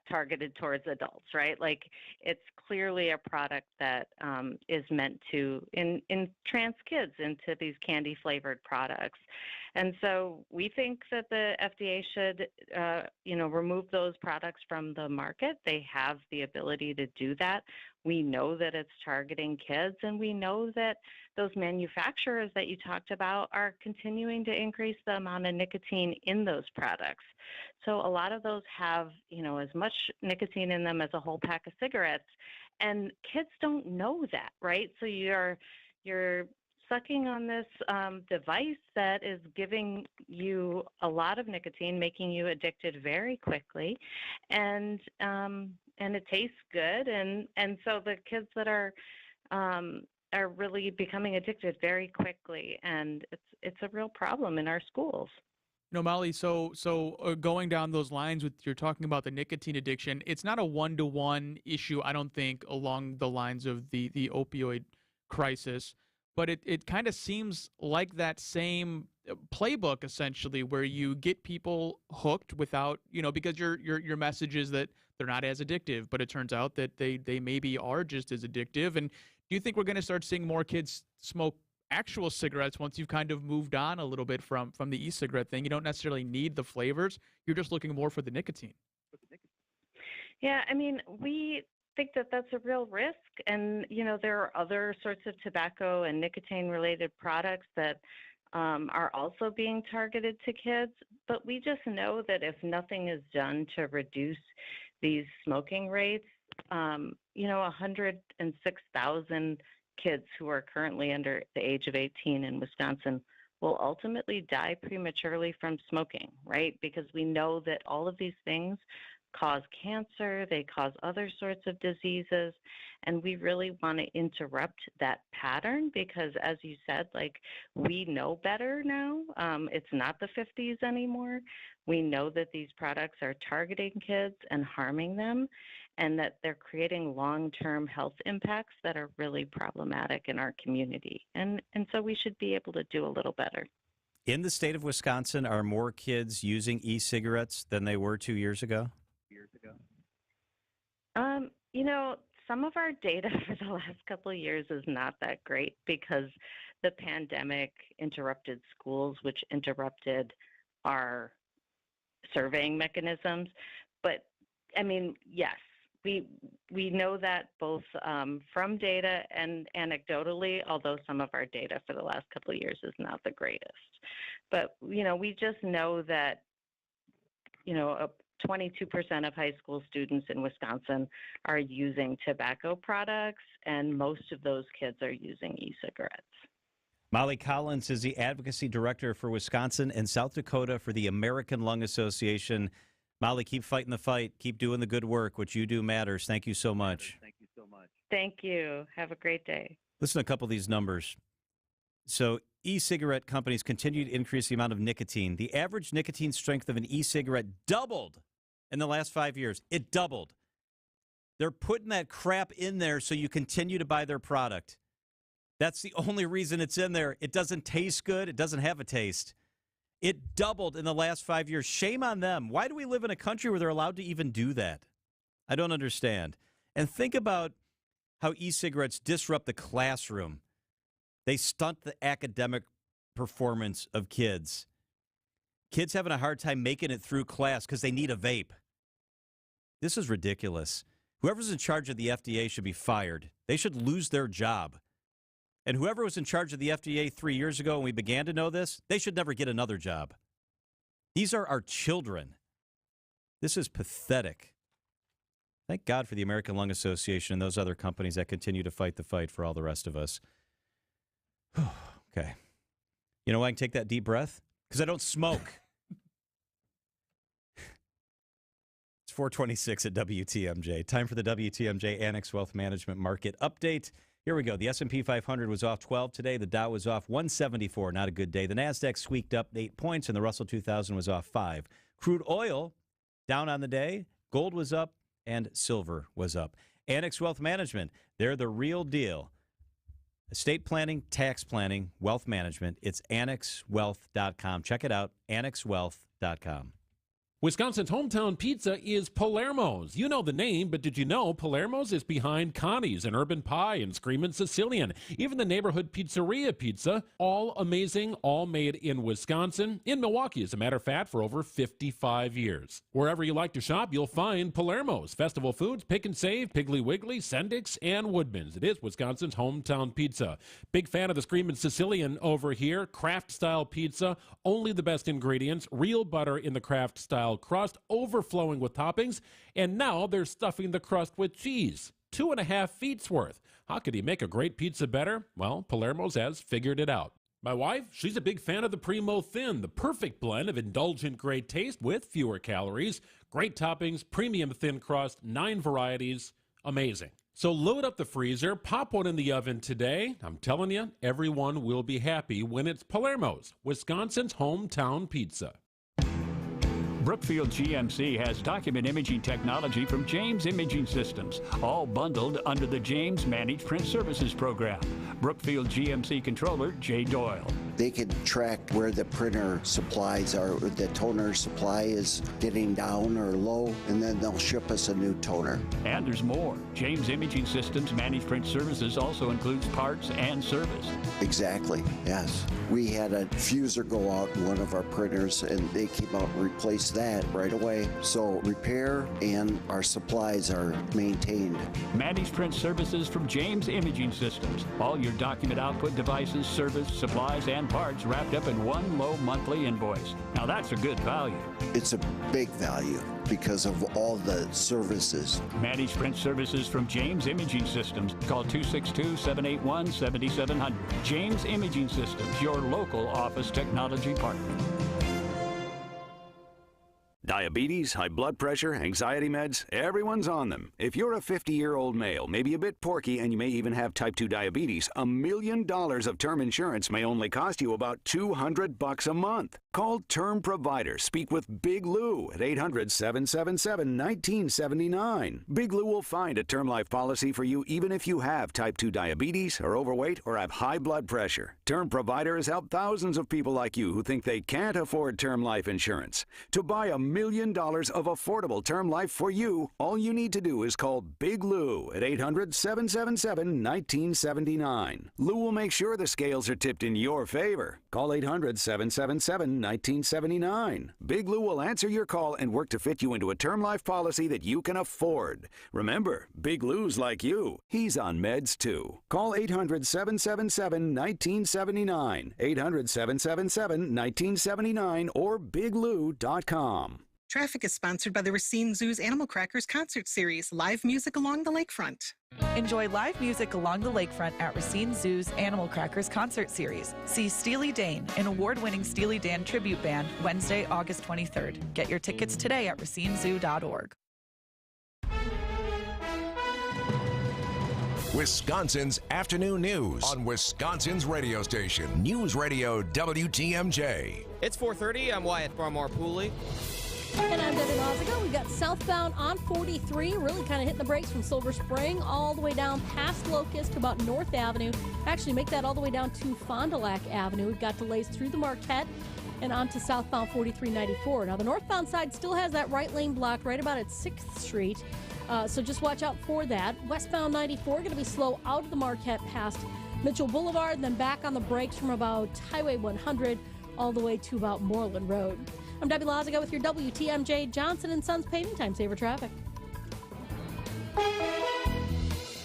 S19: targeted towards adults, right? Like, it's clearly a product that is meant to entrance kids into these candy flavored products. And so we think that the FDA should, remove those products from the market. They have the ability to do that. We know that it's targeting kids, and we know that those manufacturers that you talked about are continuing to increase the amount of nicotine in those products. So a lot of those have, as much nicotine in them as a whole pack of cigarettes, and kids don't know that, right? So you're sucking on this device that is giving you a lot of nicotine, making you addicted very quickly, and it tastes good, and so the kids that are really becoming addicted very quickly, and it's a real problem in our schools.
S2: Molly, so going down those lines with you're talking about the nicotine addiction, it's not a one-to-one issue, I don't think, along the lines of the opioid crisis, but it kind of seems like that same playbook, essentially, where you get people hooked without, because your message is that they're not as addictive, but it turns out that they maybe are just as addictive. And do you think we're going to start seeing more kids smoke actual cigarettes once you've kind of moved on a little bit from the e-cigarette thing? You don't necessarily need the flavors. You're just looking more for the nicotine.
S19: Yeah, I mean, we think that that's a real risk. And, there are other sorts of tobacco and nicotine-related products that are also being targeted to kids. But we just know that if nothing is done to reduce these smoking rates, 106,000 kids who are currently under the age of 18 in Wisconsin will ultimately die prematurely from smoking, right? Because we know that all of these things cause cancer, they cause other sorts of diseases, and we really want to interrupt that pattern because, as you said, we know better now. It's not the 50s anymore. We know that these products are targeting kids and harming them, and that they're creating long-term health impacts that are really problematic in our community. And so we should be able to do a little better.
S7: In the state of Wisconsin, are more kids using e-cigarettes than they were 2 years ago?
S19: Some of our data for the last couple of years is not that great because the pandemic interrupted schools, which interrupted our surveying mechanisms. But, yes, we know that both from data and anecdotally, although some of our data for the last couple of years is not the greatest. But, we just know that, 22% of high school students in Wisconsin are using tobacco products, and most of those kids are using e-cigarettes.
S7: Molly Collins is the Advocacy Director for Wisconsin and South Dakota for the American Lung Association. Molly, keep fighting the fight. Keep doing the good work. What you do matters. Thank you so much.
S19: Thank you. Have a great day.
S7: Listen to a couple of these numbers. So e-cigarette companies continue to increase the amount of nicotine. The average nicotine strength of an e-cigarette doubled in the last 5 years. It doubled. They're putting that crap in there so you continue to buy their product. That's the only reason it's in there. It doesn't taste good. It doesn't have a taste. It doubled in the last 5 years. Shame on them. Why do we live in a country where they're allowed to even do that? I don't understand. And think about how e-cigarettes disrupt the classroom. They stunt the academic performance of kids. Kids having a hard time making it through class because they need a vape. This is ridiculous. Whoever's in charge of the FDA should be fired. They should lose their job. And whoever was in charge of the FDA 3 years ago when we began to know this, they should never get another job. These are our children. This is pathetic. Thank God for the American Lung Association and those other companies that continue to fight the fight for all the rest of us. Okay. You know why I can take that deep breath? Because I don't smoke. It's 4:26 at WTMJ. Time for the WTMJ Annex Wealth Management Market Update. Here we go. The S&P 500 was off 12 today. The Dow was off 174. Not a good day. The NASDAQ squeaked up 8 points, and the Russell 2000 was off 5. Crude oil down on the day. Gold was up, and silver was up. Annex Wealth Management, they're the real deal. Estate planning, tax planning, wealth management. It's annexwealth.com. Check it out, annexwealth.com.
S3: Wisconsin's hometown pizza is Palermo's. You know the name, but did you know Palermo's is behind Connie's and Urban Pie and Screamin' Sicilian, even the neighborhood pizzeria pizza, all amazing, all made in Wisconsin, in Milwaukee, as a matter of fact, for over 55 years. Wherever you like to shop, you'll find Palermo's, Festival Foods, Pick and Save, Piggly Wiggly, Sendik's, and Woodman's. It is Wisconsin's hometown pizza. Big fan of the Screamin' Sicilian over here, Kraft-style pizza, only the best ingredients, real butter in the Kraft-style crust, overflowing with toppings, and now they're stuffing the crust with cheese. 2.5 feet's worth. How could he make a great pizza better? Well, Palermo's has figured it out. My wife, she's a big fan of the Primo Thin, the perfect blend of indulgent great taste with fewer calories, great toppings, premium thin crust, 9 varieties, amazing. So load up the freezer, pop one in the oven today. I'm telling you, everyone will be happy when it's Palermo's, Wisconsin's hometown pizza.
S4: Brookfield GMC has document imaging technology from James Imaging Systems, all bundled under the James Managed Print Services program. Brookfield GMC controller Jay Doyle.
S20: They can track where the printer supplies are, the toner supply is getting down or low, and then they'll ship us a new toner.
S4: And there's more. James Imaging Systems Managed Print Services also includes parts and service.
S20: Exactly, yes. We had a fuser go out in one of our printers, and they came out and replaced that right away. So repair and our supplies are maintained.
S4: Managed Print Services from James Imaging Systems. All your document output devices, service, supplies, and parts wrapped up in one low monthly invoice. Now that's a good value.
S20: It's a big value because of all the services.
S4: Managed Print Services from James Imaging Systems. Call 262-781-7700. James Imaging Systems, your local office technology partner.
S21: Diabetes, high blood pressure, anxiety meds, everyone's on them. If you're a 50-year-old male, maybe a bit porky, and you may even have type 2 diabetes, $1 million of term insurance may only cost you about $200 a month. Call Term Provider. Speak with Big Lou at 800-777-1979. Big Lou will find a term life policy for you even if you have type 2 diabetes, are overweight, or have high blood pressure. Term Provider has helped thousands of people like you who think they can't afford term life insurance. To buy $1 million of affordable term life for you, all you need to do is call Big Lou at 800-777-1979. Lou will make sure the scales are tipped in your favor. Call 800-777-1979. Big Lou will answer your call and work to fit you into a term life policy that you can afford. Remember, Big Lou's like you. He's on meds too. Call 800-777-1979. 800-777-1979 or biglou.com.
S22: Traffic is sponsored by the Racine Zoo's Animal Crackers concert series, live music along the lakefront.
S23: Enjoy live music along the lakefront at Racine Zoo's Animal Crackers concert series. See Steely Dan, an award-winning Steely Dan tribute band, Wednesday, August 23rd. Get your tickets today at racinezoo.org.
S5: Wisconsin's afternoon news on Wisconsin's radio station, News Radio WTMJ.
S24: It's 4:30. I'm Wyatt Barmore-Pooley.
S9: And I'm Debbie Lozigo. We've got southbound on 43, really kind of hitting the brakes from Silver Spring all the way down past Locust to about North Avenue. Actually, make that all the way down to Fond du Lac Avenue. We've got delays through the Marquette and onto southbound 4394. Now, the northbound side still has that right lane blocked right about at 6th Street. So just watch out for that. Westbound 94 going to be slow out of the Marquette past Mitchell Boulevard and then back on the brakes from about Highway 100 all the way to about Moreland Road. I'm Debbie Lozigo with your WTMJ Johnson & Sons Paving Time Saver traffic.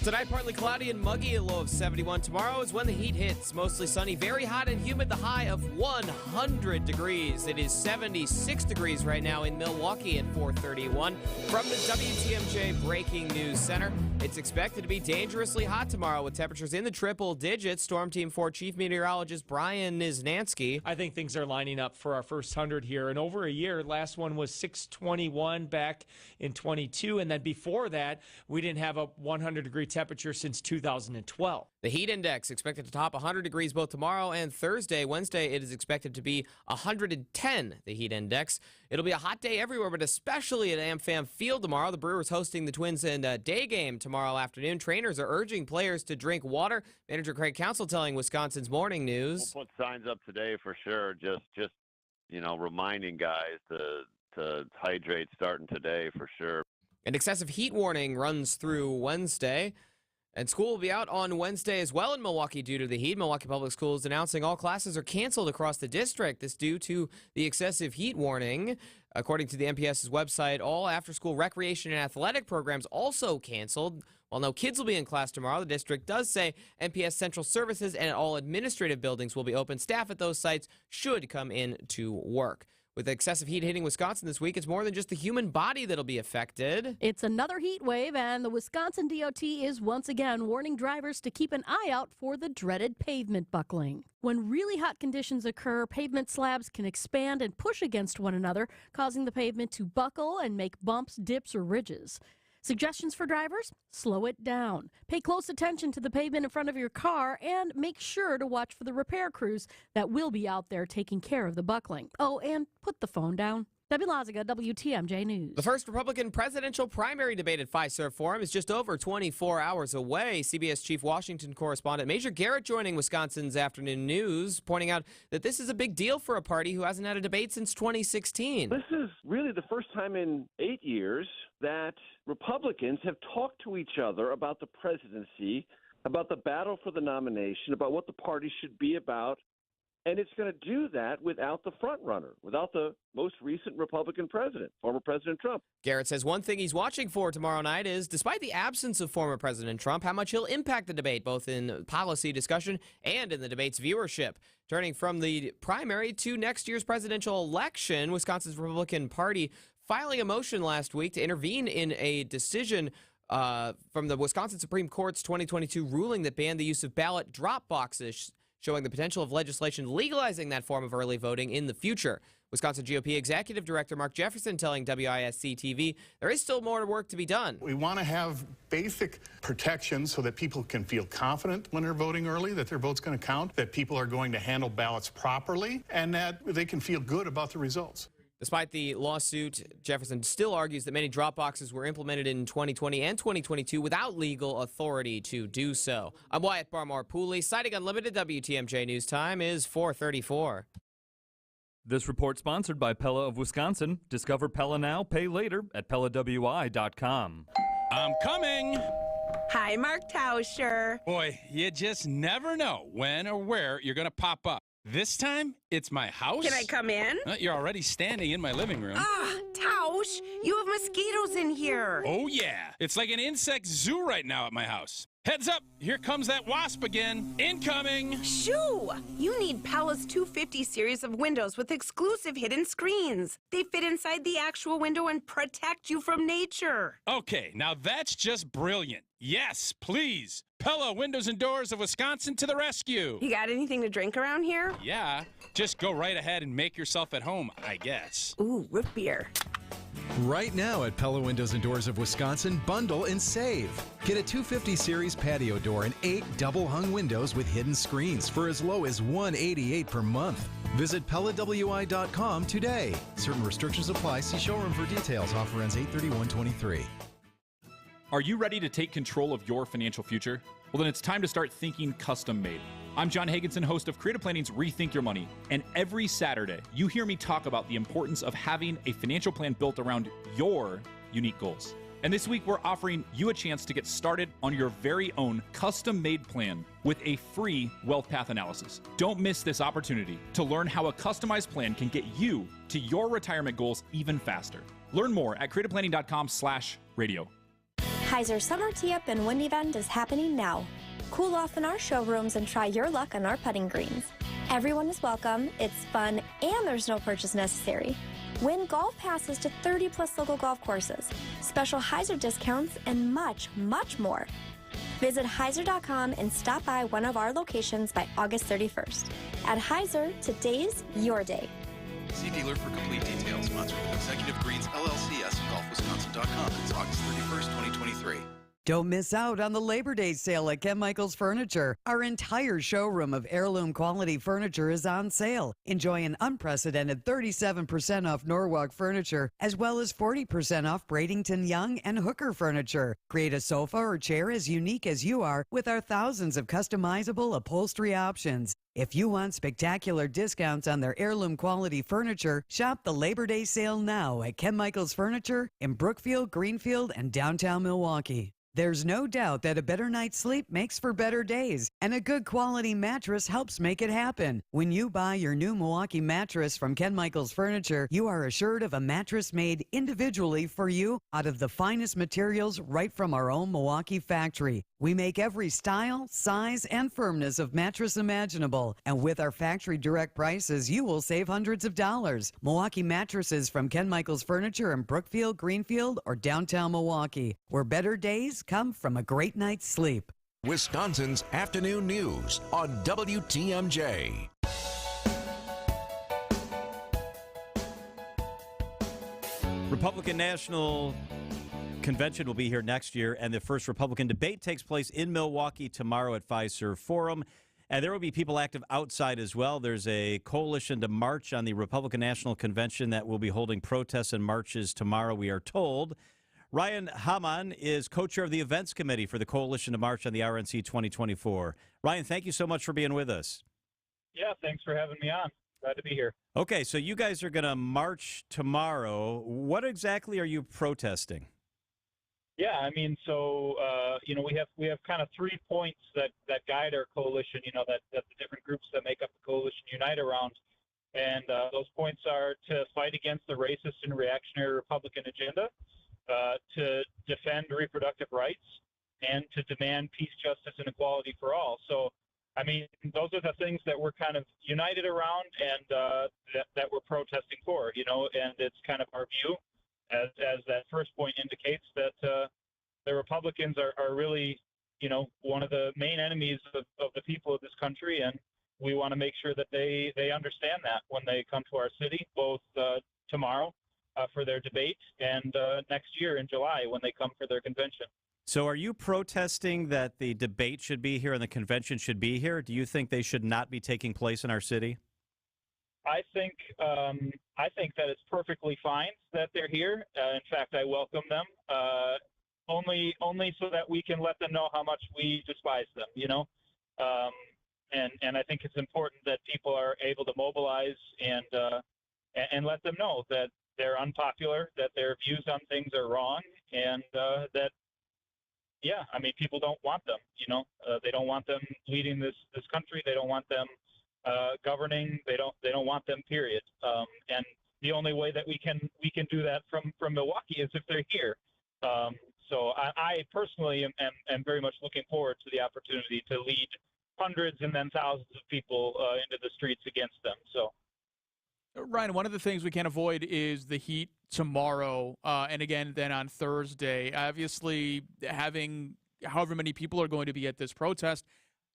S24: Tonight, partly cloudy and muggy, a low of 71. Tomorrow is when the heat hits. Mostly sunny, very hot and humid, the high of 100 degrees. It is 76 degrees right now in Milwaukee at 4:31. From the WTMJ Breaking News Center, it's expected to be dangerously hot tomorrow with temperatures in the triple digits. Storm Team 4 Chief Meteorologist Brian Niznansky.
S25: I think things are lining up for our first 100 here in over a year. Last one was 621 back in 22, and then before that, we didn't have a 100-degree temperature since 2012.
S24: The heat index expected to top 100 degrees both tomorrow and Thursday. Wednesday, it is expected to be 110, the heat index. It'll be a hot day everywhere, but especially at AmFam Field tomorrow. The Brewers hosting the Twins in a day game tomorrow afternoon. Trainers are urging players to drink water. Manager Craig Counsell telling Wisconsin's Morning News.
S26: We'll put signs up today for sure, just reminding guys to
S12: to hydrate starting today for sure.
S24: An excessive heat warning runs through Wednesday. And school will be out on Wednesday as well in Milwaukee due to the heat. Milwaukee Public Schools announcing all classes are canceled across the district. This due to the excessive heat warning. According to the MPS's website, all after-school recreation and athletic programs also canceled. While no kids will be in class tomorrow, the district does say MPS Central Services and all administrative buildings will be open. Staff at those sites should come in to work. With excessive heat hitting Wisconsin this week, it's more than just the human body that'll be affected.
S9: It's another heat wave, and the Wisconsin DOT is once again warning drivers to keep an eye out for the dreaded pavement buckling. When really hot conditions occur, pavement slabs can expand and push against one another, causing the pavement to buckle and make bumps, dips, or ridges. Suggestions for drivers? Slow it down. Pay close attention to the pavement in front of your car and make sure to watch for the repair crews that will be out there taking care of the buckling. Oh, and put the phone down. Debbie Loziga, WTMJ News.
S24: The first Republican presidential primary debate at Fiserv Forum is just over 24 hours away. CBS Chief Washington correspondent Major Garrett joining Wisconsin's Afternoon News, pointing out that this is a big deal for a party who hasn't had a debate since 2016.
S14: This is really the first time in 8 years that Republicans have talked to each other about the presidency, about the battle for the nomination, about what the party should be about. And it's going to do that without the front runner, without the most recent Republican president, former President Trump.
S24: Garrett says one thing he's watching for tomorrow night is, despite the absence of former President Trump, how much he'll impact the debate, both in policy discussion and in the debate's viewership. Turning from the primary to next year's presidential election, Wisconsin's Republican Party filing a motion last week to intervene in a decision from the Wisconsin Supreme Court's 2022 ruling that banned the use of ballot drop boxes, showing the potential of legislation legalizing that form of early voting in the future. Wisconsin GOP Executive Director Mark Jefferson telling WISC-TV there is still more work to be done.
S15: We want to have basic protections so that people can feel confident when they're voting early, that their vote's going to count, that people are going to handle ballots properly, and that they can feel good about the results.
S24: Despite the lawsuit, Jefferson still argues that many drop boxes were implemented in 2020 and 2022 without legal authority to do so. I'm Wyatt Barmore-Pooley, citing Unlimited. WTMJ News time is 4:34.
S16: This report sponsored by Pella of Wisconsin. Discover Pella now, pay later at PellaWI.com.
S11: I'm coming.
S18: Hi, Mark Tauscher.
S11: Boy, you just never know when or where you're going to pop up. This time, it's my house.
S18: Can I come in?
S11: You're already standing in my living room.
S18: Ah, Tausch, you have mosquitoes in here.
S11: Oh, yeah. It's like an insect zoo right now at my house. Heads up, here comes that wasp again. Incoming!
S18: Shoo! You need Pella's 250 series of windows with exclusive hidden screens. They fit inside the actual window and protect you from nature.
S11: Okay, now that's just brilliant. Yes, please. Pella Windows and Doors of Wisconsin to the rescue.
S18: You got anything to drink around here?
S11: Yeah, just go right ahead and make yourself at home, I guess.
S18: Ooh, root beer.
S26: Right now at Pella Windows and Doors of Wisconsin, bundle and save. Get a 250 series patio door and 8 double-hung windows with hidden screens for as low as $188 per month. Visit PellaWI.com today. Certain restrictions apply. See showroom for details. Offer ends 8/31/23.
S27: Are you ready to take control of your financial future? Well, then it's time to start thinking custom made. I'm John Hagenson, host of Creative Planning's Rethink Your Money. And every Saturday, you hear me talk about the importance of having a financial plan built around your unique goals. And this week, we're offering you a chance to get started on your very own custom-made plan with a free wealth path analysis. Don't miss this opportunity to learn how a customized plan can get you to your retirement goals even faster. Learn more at creativeplanning.com/radio.
S28: Heiser Summer Tee-Up and Wind Event is happening now. Cool off in our showrooms and try your luck on our putting greens. Everyone is welcome, it's fun, and there's no purchase necessary. Win golf passes to 30-plus local golf courses, special Heiser discounts, and much, much more. Visit Heiser.com and stop by one of our locations by August 31st. At Heiser, today's your day.
S29: See dealer for complete details. Sponsored with Executive Greens, LLC, SGolfWisconsin.com. It's August 31st, 2023.
S30: Don't miss out on the Labor Day sale at Ken Michaels Furniture. Our entire showroom of heirloom quality furniture is on sale. Enjoy an unprecedented 37% off Norwalk furniture, as well as 40% off Bradenton Young and Hooker furniture. Create a sofa or chair as unique as you are with our thousands of customizable upholstery options. If you want spectacular discounts on their heirloom quality furniture, shop the Labor Day sale now at Ken Michaels Furniture in Brookfield, Greenfield, and downtown Milwaukee. There's no doubt that a better night's sleep makes for better days, and a good quality mattress helps make it happen. When you buy your new Milwaukee mattress from Ken Michaels Furniture, you are assured of a mattress made individually for you out of the finest materials right from our own Milwaukee factory. We make every style, size, and firmness of mattress imaginable, and with our factory direct prices, you will save hundreds of dollars. Milwaukee mattresses from Ken Michaels Furniture in Brookfield, Greenfield, or downtown Milwaukee, where better days come from a great night's sleep.
S5: Wisconsin's afternoon news on WTMJ.
S1: Republican National Convention will be here next year, and the first Republican debate takes place in Milwaukee tomorrow at Fiserv Forum. And there will be people active outside as well. There's a coalition to march on the Republican National Convention that will be holding protests and marches tomorrow, we are told. Ryan Hamann is co-chair of the events committee for the Coalition to March on the RNC 2024. Ryan, thank you so much for being with us.
S2: Yeah, thanks for having me on. Glad to be here.
S1: Okay, so you guys are going to march tomorrow. What exactly are you protesting?
S2: Yeah, I mean, so we have kind of 3 points that guide our coalition. That the different groups that make up the coalition unite around, and those points are to fight against the racist and reactionary Republican agenda, to defend reproductive rights, and to demand peace, justice, and equality for all. So, I mean, those are the things that we're kind of united around, and that we're protesting for. And it's kind of our view. As that first point indicates, that the Republicans are really, one of the main enemies of the people of this country, and we want to make sure that they understand that when they come to our city, both tomorrow for their debate and next year in July when they come for their convention.
S1: So are you protesting that the debate should be here and the convention should be here? Do you think they should not be taking place in our city?
S2: I think that it's perfectly fine that they're here. In fact, I welcome them. Only so that we can let them know how much we despise them. And I think it's important that people are able to mobilize and let them know that they're unpopular, that their views on things are wrong, and that people don't want them. They don't want them leading this country. They don't want them governing. They don't want them, period. And the only way that we can do that from Milwaukee is if they're here. So I personally am very much looking forward to the opportunity to lead hundreds and then thousands of people into the streets against them. So,
S3: Ryan, one of the things we can't avoid is the heat tomorrow, and again then on Thursday. Obviously, having however many people are going to be at this protest,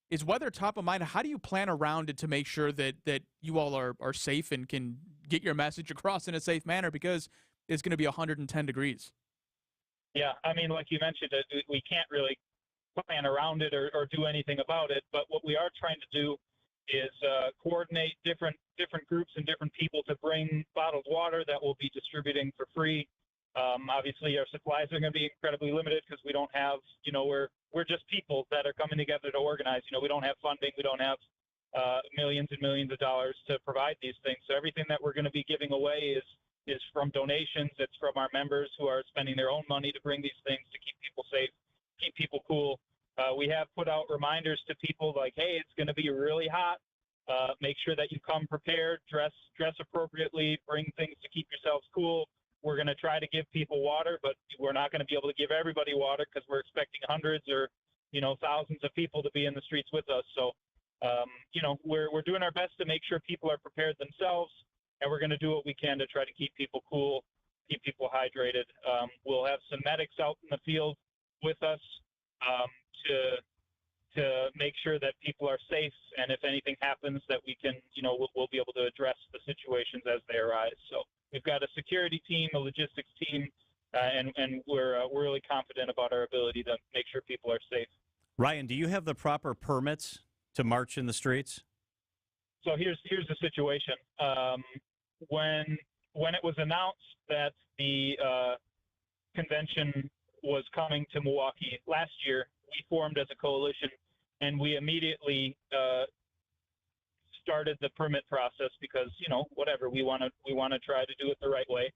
S3: is weather top of mind? How do you plan around it to make sure that you all are safe and can get your message across in a safe manner, because it's going to be 110 degrees?
S2: Yeah, I mean, like you mentioned, we can't really plan around it or do anything about it. But what we are trying to do is coordinate different groups and different people to bring bottled water that we'll be distributing for free. Obviously, our supplies are going to be incredibly limited because we don't have, we're just people that are coming together to organize. We don't have funding. We don't have millions and millions of dollars to provide these things. So everything that we're going to be giving away is from donations. It's from our members who are spending their own money to bring these things to keep people safe, keep people cool. We have put out reminders to people like, hey, it's going to be really hot. Make sure that you come prepared, dress appropriately, bring things to keep yourselves cool. We're going to try to give people water, but we're not going to be able to give everybody water because we're expecting hundreds or, thousands of people to be in the streets with us. So, we're doing our best to make sure people are prepared themselves, and we're going to do what we can to try to keep people cool, keep people hydrated. We'll have some medics out in the field with us to make sure that people are safe, and if anything happens, that we can, we'll be able to address the situations as they arise. So we've got a security team, a logistics team, and we're really confident about our ability to make sure people are safe.
S1: Ryan, do you have the proper permits to march in the streets?
S2: So here's the situation. When it was announced that the convention was coming to Milwaukee last year, we formed as a coalition, and we immediately started the permit process because, whatever, we want to try to do it the right way.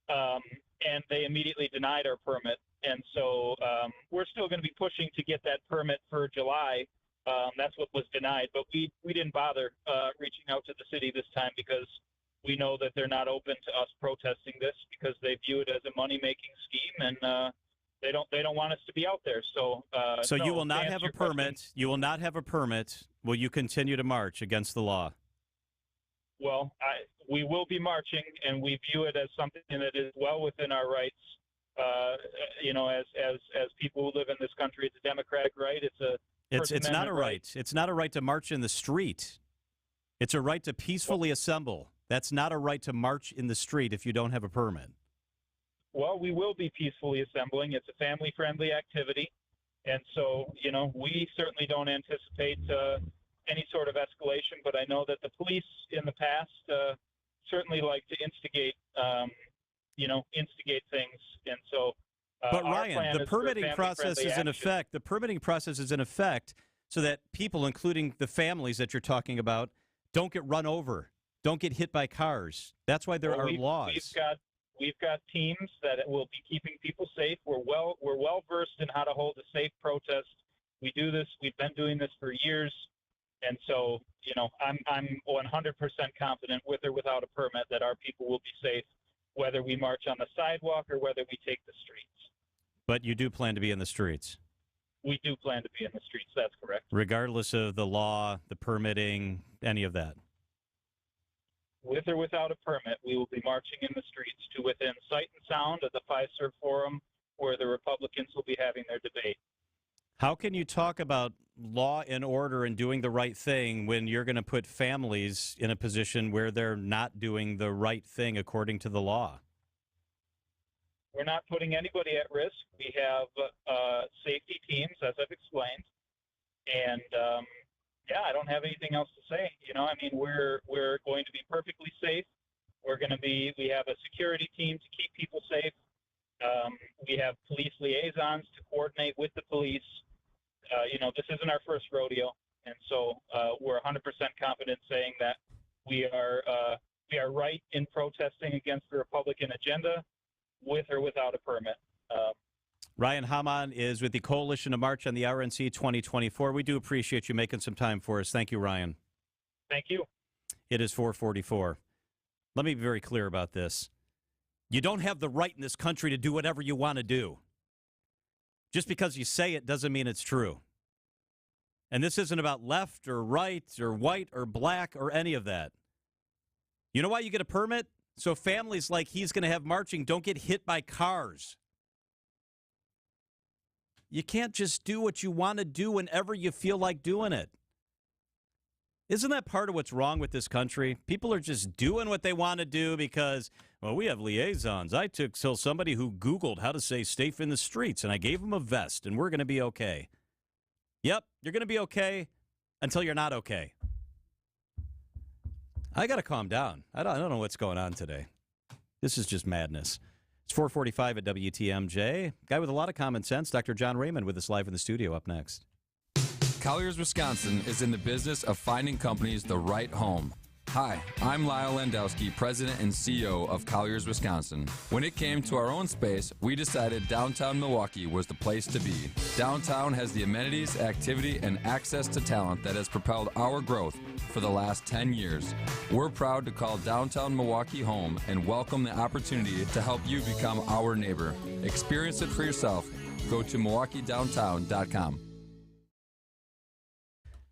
S2: And they immediately denied our permit. And so we're still going to be pushing to get that permit for July. That's what was denied. But we didn't bother reaching out to the city this time because we know that they're not open to us protesting this because they view it as a money-making scheme, and they don't want us to be out there. So
S1: so
S2: no,
S1: you will
S2: to
S1: not
S2: answer
S1: have a
S2: your
S1: permit.
S2: question,
S1: You will not have a permit. Will you continue to march against the law?
S2: well, we will be marching, and we view it as something that is well within our rights. As people who live in this country, it's a democratic right. It's
S1: not a right. It's not a right to march in the street. It's a right to peacefully assemble. That's not a right to march in the street if you don't have a permit.
S2: Well, we will be peacefully assembling. It's a family-friendly activity. And so, we certainly don't anticipate any sort of escalation, but I know that the police in the past certainly like to instigate things. And so
S1: but
S2: our
S1: Ryan,
S2: plan
S1: the
S2: is for
S1: permitting process
S2: family-friendly
S1: is in
S2: action.
S1: effect. The permitting process is in effect so that people, including the families that you're talking about, don't get run over, don't get hit by cars. That's why there are laws.
S2: We've got teams that will be keeping people safe. We're well versed in how to hold a safe protest. We do this. We've been doing this for years, and so I'm 100% confident, with or without a permit, that our people will be safe, whether we march on the sidewalk or whether we take the streets.
S1: But you do plan to be in the streets,
S2: We do plan to be in the streets. That's correct.
S1: regardless of the law, the permitting, any of that.
S2: With or without a permit, we will be marching in the streets to within sight and sound of the Fiserv Forum, where the Republicans will be having their debate.
S1: How can you talk about law and order and doing the right thing when you're going to put families in a position where they're not doing the right thing according to the law?
S2: We're not putting anybody at risk. We have safety teams, as I've explained, and I don't have anything else to say. We're going to be perfectly safe. We have a security team to keep people safe. We have police liaisons to coordinate with the police. This isn't our first rodeo, and so we're 100% confident saying that we are right in protesting against the Republican agenda, with or without a permit.
S1: Ryan Hamann is with the Coalition to March on the RNC 2024. We do appreciate you making some time for us. Thank you, Ryan.
S2: Thank you.
S1: It is 4:44. Let me be very clear about this. You don't have the right in this country to do whatever you want to do. Just because you say it doesn't mean it's true. And this isn't about left or right or white or black or any of that. You know why you get a permit? So families like he's going to have marching don't get hit by cars. You can't just do what you want to do whenever you feel like doing it. Isn't that part of what's wrong with this country? People are just doing what they want to do because, well, we have liaisons. I took somebody who Googled how to say safe in the streets, and I gave them a vest, and we're going to be okay. Yep, you're going to be okay until you're not okay. I got to calm down. I don't know what's going on today. This is just madness. It's 4:45 at WTMJ. Guy with a lot of common sense, Dr. John Raymond, with us live in the studio up next.
S4: Colliers, Wisconsin is in the business of finding companies the right home. Hi, I'm Lyle Landowski, President and CEO of Colliers, Wisconsin. When it came to our own space, we decided downtown Milwaukee was the place to be. Downtown has the amenities, activity, and access to talent that has propelled our growth for the last 10 years. We're proud to call downtown Milwaukee home and welcome the opportunity to help you become our neighbor. Experience it for yourself. Go to MilwaukeeDowntown.com.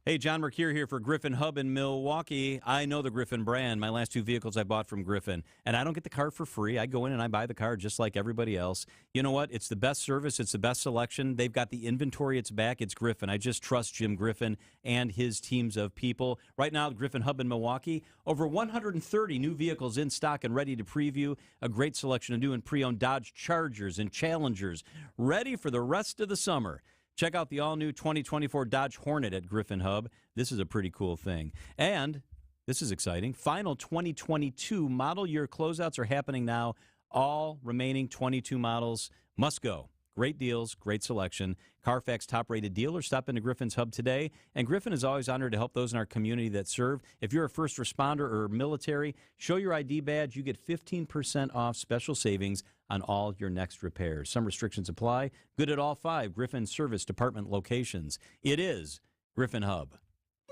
S1: Hey, John Mercure here for Griffin Hub in Milwaukee. I know the Griffin brand. My last two vehicles I bought from Griffin. And I don't get the car for free. I go in and I buy the car just like everybody else. You know what? It's the best service. It's the best selection. They've got the inventory. It's back. It's Griffin. I just trust Jim Griffin and his teams of people. Right now, Griffin Hub in Milwaukee, over 130 new vehicles in stock and ready to preview. A great selection of new and pre-owned Dodge Chargers and Challengers ready for the rest of the summer. Check out the all-new 2024 Dodge Hornet at Griffin Hub. This is a pretty cool thing. And this is exciting. Final 2022 model year closeouts are happening now. All remaining 22 models must go. Great deals, great selection. Carfax top-rated dealer. Stop into Griffin's Hub today. And Griffin is always honored to help those in our community that serve. If you're a first responder or military, show your ID badge. You get 15% off special savings on all your next repairs. Some restrictions apply. Good at all 5 Griffin Service Department locations. It is Griffin Hub.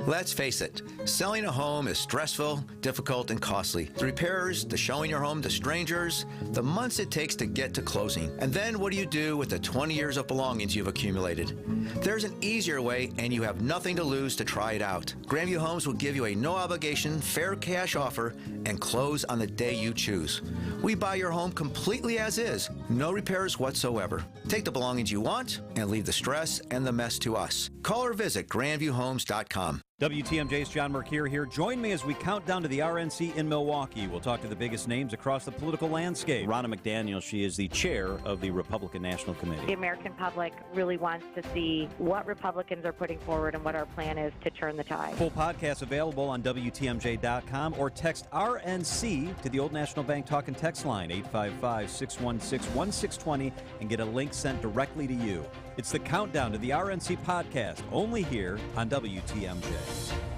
S6: Let's face it, selling a home is stressful, difficult, and costly. The repairs, the showing your home to strangers, the months it takes to get to closing. And then what do you do with the 20 years of belongings you've accumulated? There's an easier way, and you have nothing to lose to try it out. Grandview Homes will give you a no-obligation, fair cash offer and close on the day you choose. We buy your home completely as is, no repairs whatsoever. Take the belongings you want and leave the stress and the mess to us. Call or visit grandviewhomes.com.
S1: WTMJ's John Mercure here. Join me as we count down to the RNC in Milwaukee. We'll talk to the biggest names across the political landscape. Ronna McDaniel, she is the chair of the Republican National Committee.
S7: The American public really wants to see what Republicans are putting forward and what our plan is to turn the tide.
S1: Full podcast available on WTMJ.com or text RNC to the Old National Bank talk and text line 855-616-1620 and get a link sent directly to you. It's the countdown to the RNC podcast, only here on WTMJ.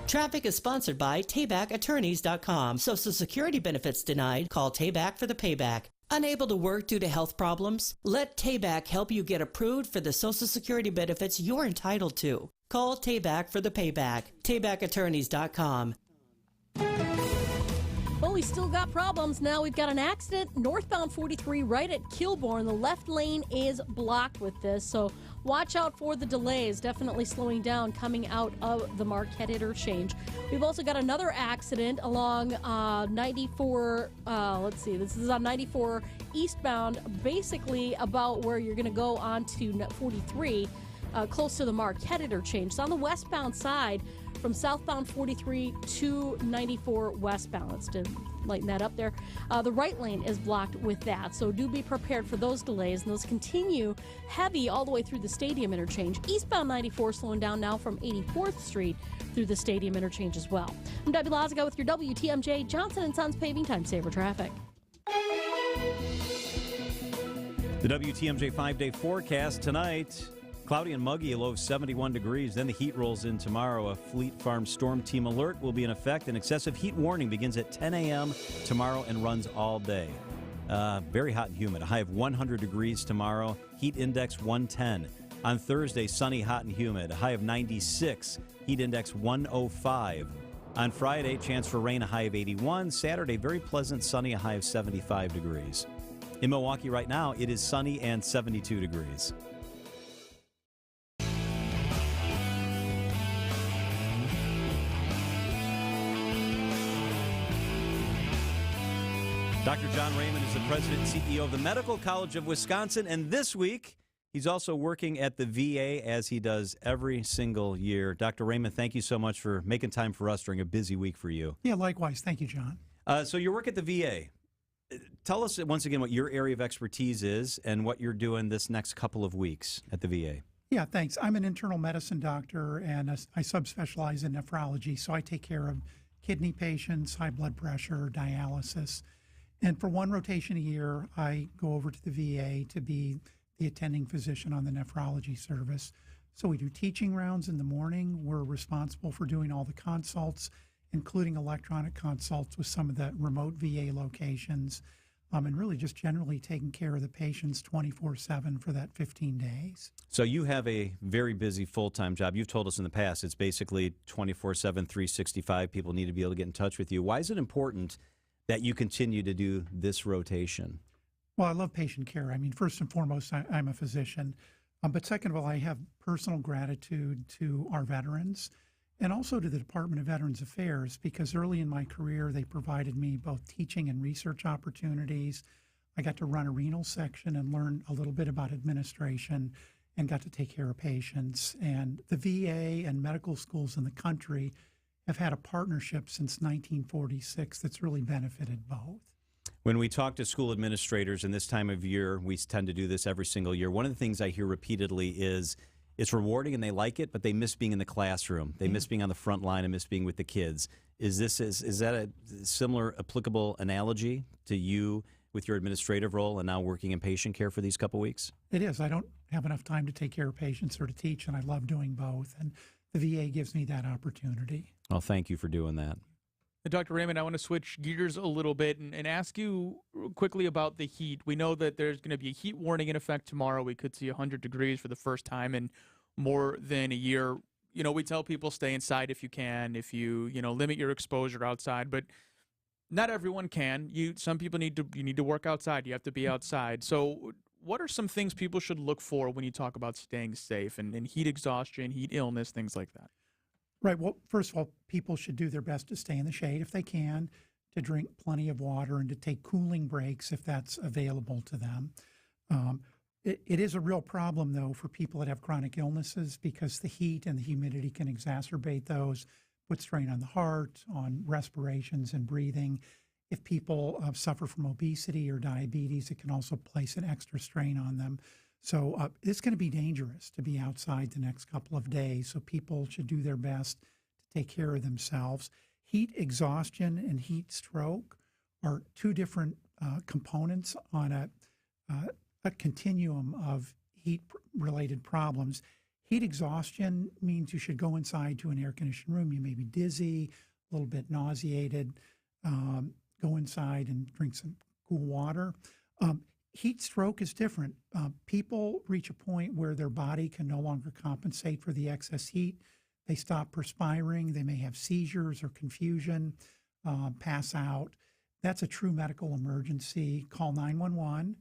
S8: Traffic is sponsored by TaybackAttorneys.com. Social Security benefits denied? Call Tayback for the payback. Unable to work due to health problems? Let Tayback help you get approved for the Social Security benefits you're entitled to. Call Tayback for the payback. TaybackAttorneys.com.
S9: Well, we still got problems. Now we've got an accident northbound 43 right at Kilbourne. The left lane is blocked with this, so watch out for the delays. Definitely slowing down coming out of the Marquette interchange. We've also got another accident along 94. This is on 94 eastbound, basically about where you're going to go on to 43, close to the Marquette interchange. It's on the westbound side, from southbound 43 to 94 westbound. Let's lighten that up there. The right lane is blocked with that, so do be prepared for those delays, and those continue heavy all the way through the Stadium interchange. Eastbound 94 slowing down now from 84th Street through the Stadium interchange as well. I'm Debbie Laziga with your WTMJ Johnson & Sons Paving Time Saver Traffic.
S1: The WTMJ 5-day forecast tonight. Cloudy and muggy, a low of 71 degrees. Then the heat rolls in tomorrow. A Fleet Farm storm team alert will be in effect. An excessive heat warning begins at 10 a.m. tomorrow and runs all day. Very hot and humid. A high of 100 degrees tomorrow. Heat index 110. On Thursday, sunny, hot, and humid. A high of 96. Heat index 105. On Friday, chance for rain, a high of 81. Saturday, very pleasant, sunny, a high of 75 degrees. In Milwaukee right now, it is sunny and 72 degrees. Dr. John Raymond is the president and CEO of the Medical College of Wisconsin, and this week he's also working at the VA as he does every single year. Dr. Raymond, thank you so much for making time for us during a busy week for you.
S10: Yeah, likewise. Thank you, John.
S1: So you work at the VA. Tell us once again what your area of expertise is and what you're doing this next couple of weeks at the VA.
S10: Yeah, thanks. I'm an internal medicine doctor, and I subspecialize in nephrology, so I take care of kidney patients, high blood pressure, dialysis. And for one rotation a year, I go over to the VA to be the attending physician on the nephrology service. So we do teaching rounds in the morning. We're responsible for doing all the consults, including electronic consults with some of the remote VA locations, and really just generally taking care of the patients 24/7 for that 15 days.
S1: So you have a very busy full-time job. You've told us in the past it's basically 24/7, 365. People need to be able to get in touch with you. Why is it important that you continue to do this rotation?
S10: Well, I love patient care. I mean, first and foremost, I'm a physician. But second of all, I have personal gratitude to our veterans and also to the Department of Veterans Affairs, because early in my career, they provided me both teaching and research opportunities. I got to run a renal section and learn a little bit about administration and got to take care of patients. And the VA and medical schools in the country have had a partnership since 1946 that's really benefited both.
S1: When we talk to school administrators in this time of year, we tend to do this every single year. One of the things I hear repeatedly is it's rewarding and they like it, but they miss being in the classroom. They miss being on the front line and miss being with the kids. Is that a similar applicable analogy to you with your administrative role and now working in patient care for these couple weeks?
S10: It is. I don't have enough time to take care of patients or to teach, and I love doing both. And the VA gives me that opportunity.
S1: Well, thank you for doing that.
S3: Dr. Raymond, I want to switch gears a little bit and ask you quickly about the heat. We know that there's going to be a heat warning in effect tomorrow. We could see 100 degrees for the first time in more than a year. We tell people stay inside if you can, if you limit your exposure outside, but not everyone can. Some people need to work outside. You have to be outside. So what are some things people should look for when you talk about staying safe and heat exhaustion, heat illness, things like that?
S10: Right. Well, first of all, people should do their best to stay in the shade if they can, to drink plenty of water, and to take cooling breaks if that's available to them. It is a real problem, though, for people that have chronic illnesses, because the heat and the humidity can exacerbate those, put strain on the heart, on respirations and breathing. If people suffer from obesity or diabetes, it can also place an extra strain on them. So it's going to be dangerous to be outside the next couple of days, so people should do their best to take care of themselves. Heat exhaustion and heat stroke are two different components on a continuum of heat-related problems. Heat exhaustion means you should go inside to an air-conditioned room. You may be dizzy, a little bit nauseated. Go inside and drink some cool water. Heat stroke is different. People reach a point where their body can no longer compensate for the excess heat. They stop perspiring. They may have seizures or confusion, pass out. That's a true medical emergency. Call 911.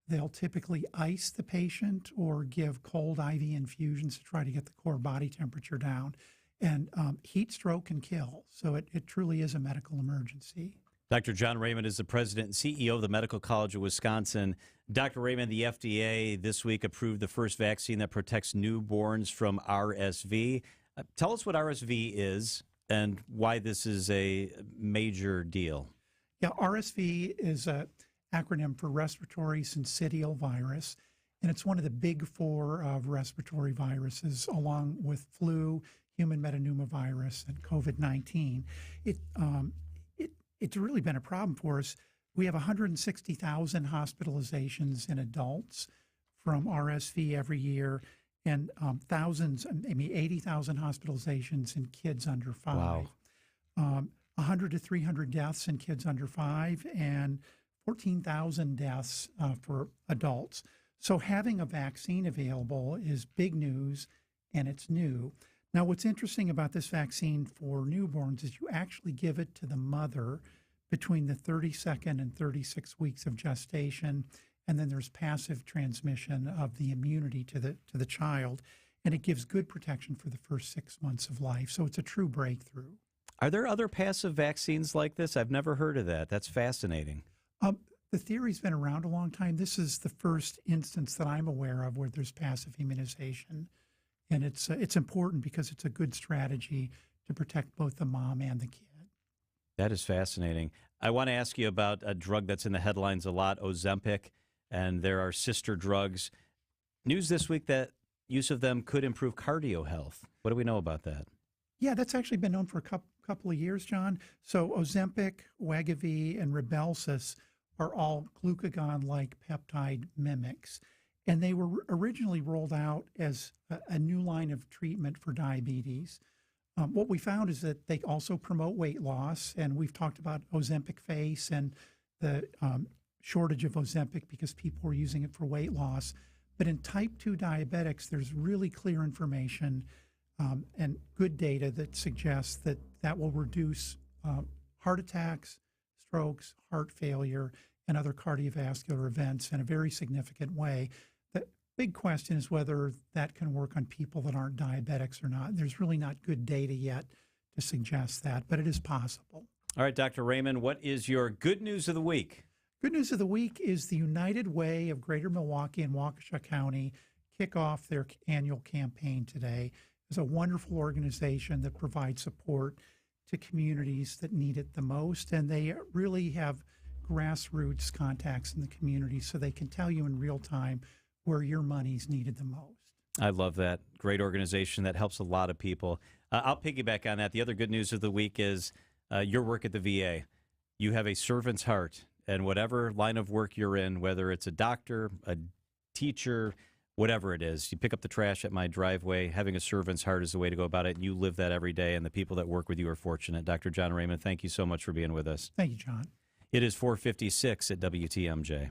S10: They'll typically ice the patient or give cold IV infusions to try to get the core body temperature down. And heat stroke can kill. So it truly is a medical emergency.
S1: Dr. John Raymond is the president and CEO of the Medical College of Wisconsin. Dr. Raymond, the FDA this week approved the first vaccine that protects newborns from RSV. Tell us what RSV is and why this is a major deal.
S10: Yeah, RSV is an acronym for respiratory syncytial virus, and it's one of the big four of respiratory viruses, along with flu, human metapneumovirus, and COVID-19. It's really been a problem for us. We have 160,000 hospitalizations in adults from RSV every year, and thousands, maybe 80,000 hospitalizations in kids under 5.
S1: Wow.
S10: 100 to 300 deaths in kids under 5, and 14,000 deaths for adults. So having a vaccine available is big news, and it's new. Now, what's interesting about this vaccine for newborns is you actually give it to the mother between the 32nd and 36 weeks of gestation, and then there's passive transmission of the immunity to the child, and it gives good protection for the first 6 months of life. So it's a true breakthrough.
S1: Are there other passive vaccines like this? I've never heard of that. That's fascinating.
S10: The theory's been around a long time. This is the first instance that I'm aware of where there's passive immunization. And it's important because it's a good strategy to protect both the mom and the kid.
S1: That is fascinating. I want to ask you about a drug that's in the headlines a lot, Ozempic, and there are sister drugs. News this week that use of them could improve cardio health. What do we know about that?
S10: Yeah, that's actually been known for a couple of years, John. So Ozempic, Wegovy, and Rybelsus are all glucagon-like peptide mimics. And they were originally rolled out as a new line of treatment for diabetes. What we found is that they also promote weight loss, and we've talked about Ozempic face and the shortage of Ozempic because people were using it for weight loss. But in type 2 diabetics, there's really clear information and good data that suggests that will reduce heart attacks, strokes, heart failure, and other cardiovascular events in a very significant way. The big question is whether that can work on people that aren't diabetics or not. There's really not good data yet to suggest that, but it is possible.
S1: All right, Dr. Raymond, what is your good news of the week?
S10: Good news of the week is the United Way of Greater Milwaukee and Waukesha County kick off their annual campaign today. It's a wonderful organization that provides support to communities that need it the most, and they really have grassroots contacts in the community so they can tell you in real time where your money's needed the most.
S1: I love that. Great organization that helps a lot of people. I'll piggyback on that. The other good news of the week is your work at the VA. You have a servant's heart, And whatever line of work you're in, whether it's a doctor, a teacher, whatever it is, you pick up the trash at my driveway. Having a servant's heart is the way to go about it, and you live that every day, and the people that work with you are fortunate. Dr. John Raymond, thank you so much for being with us.
S10: Thank you, John.
S1: It is 4:56 at WTMJ.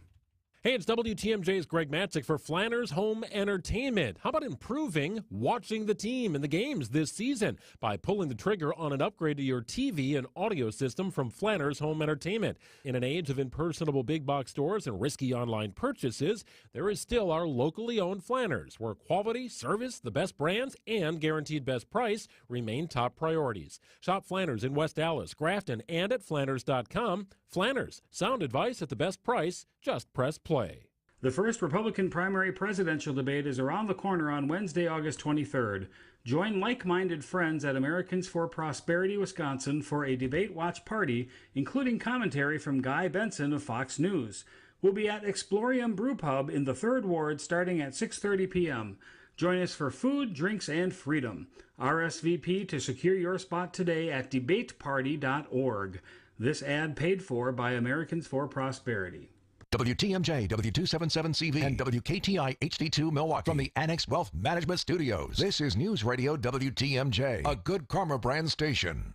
S12: Hey, it's WTMJ's Greg Matzik for Flanners Home Entertainment. How about improving watching the team and the games this season by pulling the trigger on an upgrade to your TV and audio system from Flanners Home Entertainment? In an age of impersonable big box stores and risky online purchases, there is still our locally owned Flanners, where quality, service, the best brands, and guaranteed best price remain top priorities. Shop Flanners in West Allis, Grafton, and at Flanners.com. Flanners, sound advice at the best price. Just press play.
S13: The first Republican primary presidential debate is around the corner on Wednesday, August 23rd. Join like-minded friends at Americans for Prosperity, Wisconsin for a debate watch party, including commentary from Guy Benson of Fox News. We'll be at Explorium Brew Pub in the 3rd Ward starting at 6:30 p.m. Join us for food, drinks, and freedom. RSVP to secure your spot today at debateparty.org. This ad paid for by Americans for Prosperity.
S5: WTMJ, W277CV, and WKTI HD2 Milwaukee from the Annex Wealth Management Studios. This is News Radio WTMJ, a Good Karma brand station.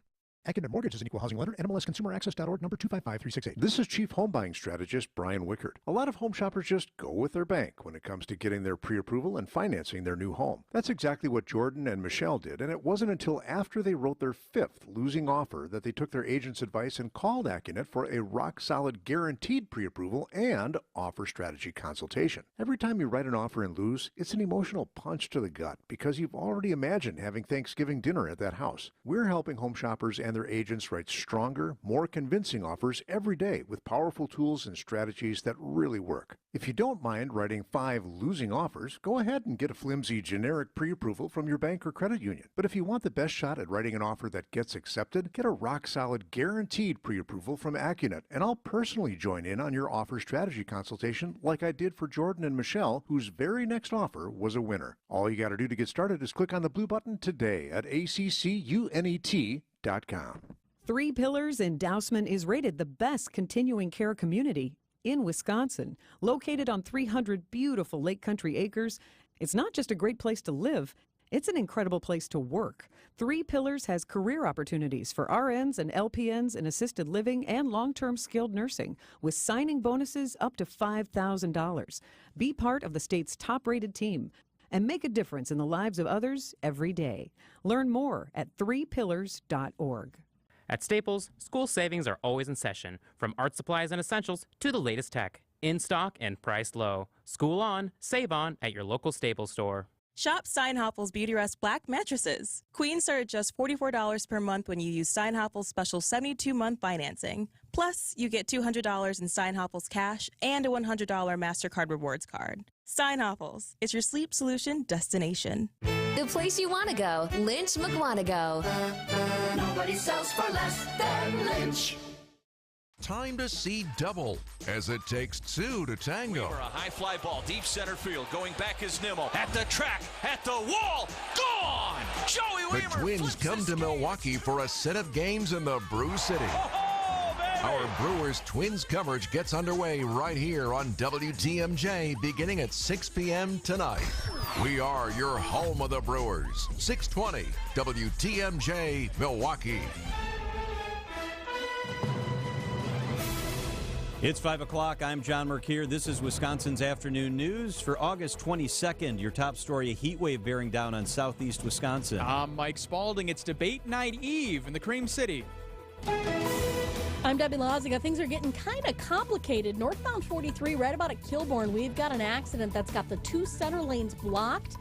S14: Accident Mortgage is an equal housing lender. NMLSConsumerAccess.org, number 255368. This is Chief Home Buying Strategist Brian Wickert. A lot of home shoppers just go with their bank when it comes to getting their pre-approval and financing their new home. That's exactly what Jordan and Michelle did, and it wasn't until after they wrote their 5th losing offer that they took their agent's advice and called Accunet for a rock-solid guaranteed pre-approval and offer strategy consultation. Every time you write an offer and lose, it's an emotional punch to the gut because you've already imagined having Thanksgiving dinner at that house. We're helping home shoppers and their agents write stronger, more convincing offers every day with powerful tools and strategies that really work. If you don't mind writing 5 losing offers, go ahead and get a flimsy generic pre-approval from your bank or credit union. But if you want the best shot at writing an offer that gets accepted, get a rock-solid guaranteed pre-approval from Accunet, and I'll personally join in on your offer strategy consultation like I did for Jordan and Michelle, whose very next offer was a winner. All you got to do to get started is click on the blue button today at accunet.com.
S17: 3 Pillars in Dousman is rated the best continuing care community in Wisconsin. Located on 300 beautiful Lake Country acres, it's not just a great place to live, it's an incredible place to work. 3 Pillars has career opportunities for RNs and LPNs in assisted living and long-term skilled nursing, with signing bonuses up to $5,000. Be part of the state's top-rated team and make a difference in the lives of others every day. Learn more at 3pillars.org.
S19: At Staples, school savings are always in session, from art supplies and essentials to the latest tech. In stock and priced low. School on, save on at your local Staples store.
S20: Shop Steinhaffel's Beautyrest Black Mattresses. Queens start at just $44 per month when you use Steinhaffel's special 72-month financing. Plus, you get $200 in Steinhaffel's cash and a $100 MasterCard Rewards card. Steinhaffel's, it's your sleep solution destination.
S21: The place you want to go, Lynch McWanago.
S5: Nobody sells for less than Lynch. Time to see double, as it takes 2 to tango.
S22: For a high fly ball, deep center field, going back is Nimmo. At the track, at the wall, gone! Joey
S5: The
S22: Weaver
S5: Twins come to Milwaukee for a set of games in the Brew City. Our Brewers Twins coverage gets underway right here on WTMJ beginning at 6 p.m. tonight. We are your home of the Brewers. 620 WTMJ Milwaukee.
S1: It's 5 o'clock. I'm John Mercure. This is Wisconsin's Afternoon News for August 22nd. Your top story, a heat wave bearing down on southeast Wisconsin.
S3: I'm Mike Spalding. It's debate night eve in the Cream City.
S9: I'm Debbie Loziga. Things are getting kind of complicated. Northbound 43, right about at Kilbourne, we've got an accident that's got the 2 center lanes blocked.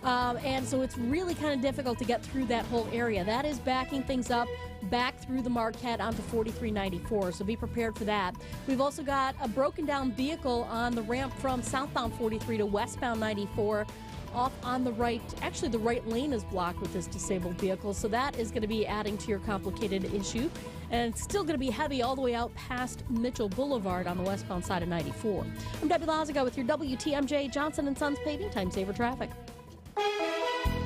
S9: And so it's really kind of difficult to get through that whole area. That is backing things up back through the Marquette onto 4394, so be prepared for that. We've also got a broken down vehicle on the ramp from southbound 43 to westbound 94. Off on the right, actually the right lane is blocked with this disabled vehicle, so that is going to be adding to your complicated issue. And it's still going to be heavy all the way out past Mitchell Boulevard on the westbound side of 94. I'm Debbie Loziga with your WTMJ Johnson & Sons Paving Time Saver Traffic.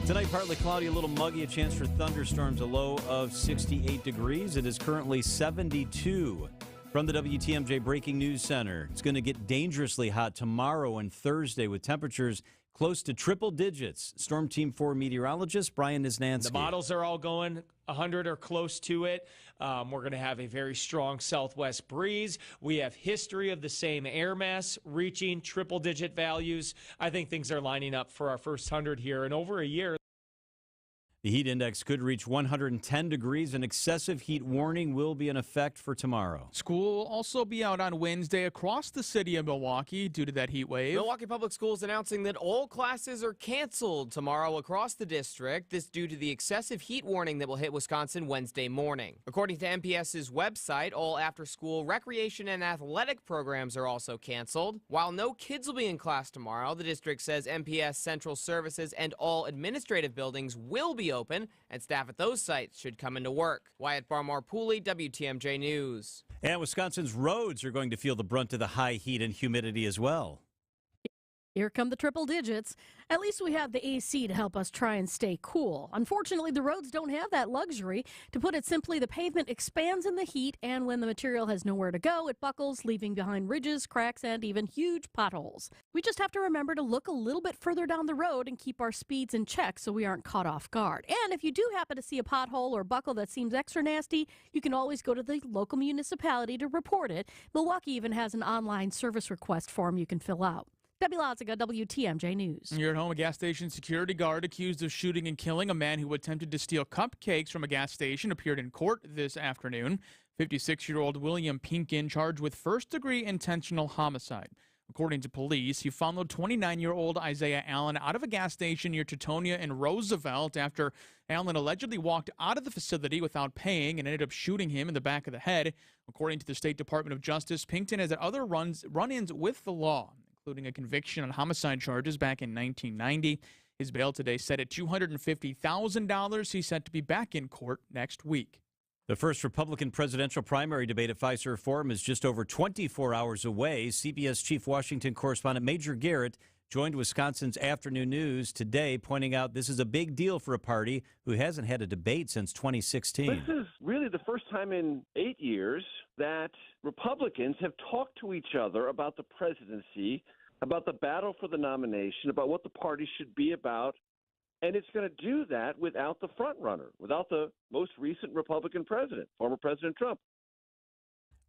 S1: Tonight, partly cloudy, a little muggy, a chance for thunderstorms, a low of 68 degrees. It is currently 72 From the WTMJ Breaking News Center, it's going to get dangerously hot tomorrow and Thursday with temperatures close to triple digits. Storm Team 4 meteorologist Brian Niznansky.
S11: The models are all going 100 or close to it. We're going to have a very strong southwest breeze. We have history of the same air mass reaching triple-digit values. I think things are lining up for our first 100 here in over a year.
S1: The heat index could reach 110 degrees. An excessive heat warning will be in effect for tomorrow.
S3: School will also be out on Wednesday across the city of Milwaukee due to that heat wave.
S15: Milwaukee Public Schools announcing that all classes are canceled tomorrow across the district. This due to the excessive heat warning that will hit Wisconsin Wednesday morning. According to MPS's website, all after-school recreation and athletic programs are also canceled. While no kids will be in class tomorrow, the district says MPS central services and all administrative buildings will be open, and staff at those sites should come into work. Wyatt Barmore-Pooley, WTMJ News.
S1: And Wisconsin's roads are going to feel the brunt of the high heat and humidity as well.
S9: Here come the triple digits. At least we have the AC to help us try and stay cool. Unfortunately, the roads don't have that luxury. To put it simply, the pavement expands in the heat, and when the material has nowhere to go, it buckles, leaving behind ridges, cracks, and even huge potholes. We just have to remember to look a little bit further down the road and keep our speeds in check so we aren't caught off guard. And if you do happen to see a pothole or buckle that seems extra nasty, you can always go to the local municipality to report it. Milwaukee even has an online service request form you can fill out. Debbie Loziga, WTMJ News.
S3: You're at home. A gas station security guard accused of shooting and killing a man who attempted to steal cupcakes from a gas station appeared in court this afternoon. 56-year-old William Pinkin charged with first-degree intentional homicide. According to police, he followed 29-year-old Isaiah Allen out of a gas station near Teutonia and Roosevelt after Allen allegedly walked out of the facility without paying and ended up shooting him in the back of the head. According to the State Department of Justice, Pinkin has had other run-ins with the law, including a conviction on homicide charges back in 1990. His bail today set at $250,000. He's set to be back in court next week.
S1: The first Republican presidential primary debate at Fiserv Forum is just over 24 hours away. CBS Chief Washington correspondent Major Garrett joined Wisconsin's Afternoon News today, pointing out this is a big deal for a party who hasn't had a debate since 2016.
S16: This is really the first time in 8 years that Republicans have talked to each other about the presidency, about the battle for the nomination, about what the party should be about. And it's going to do that without the front runner, without the most recent Republican president, former President Trump.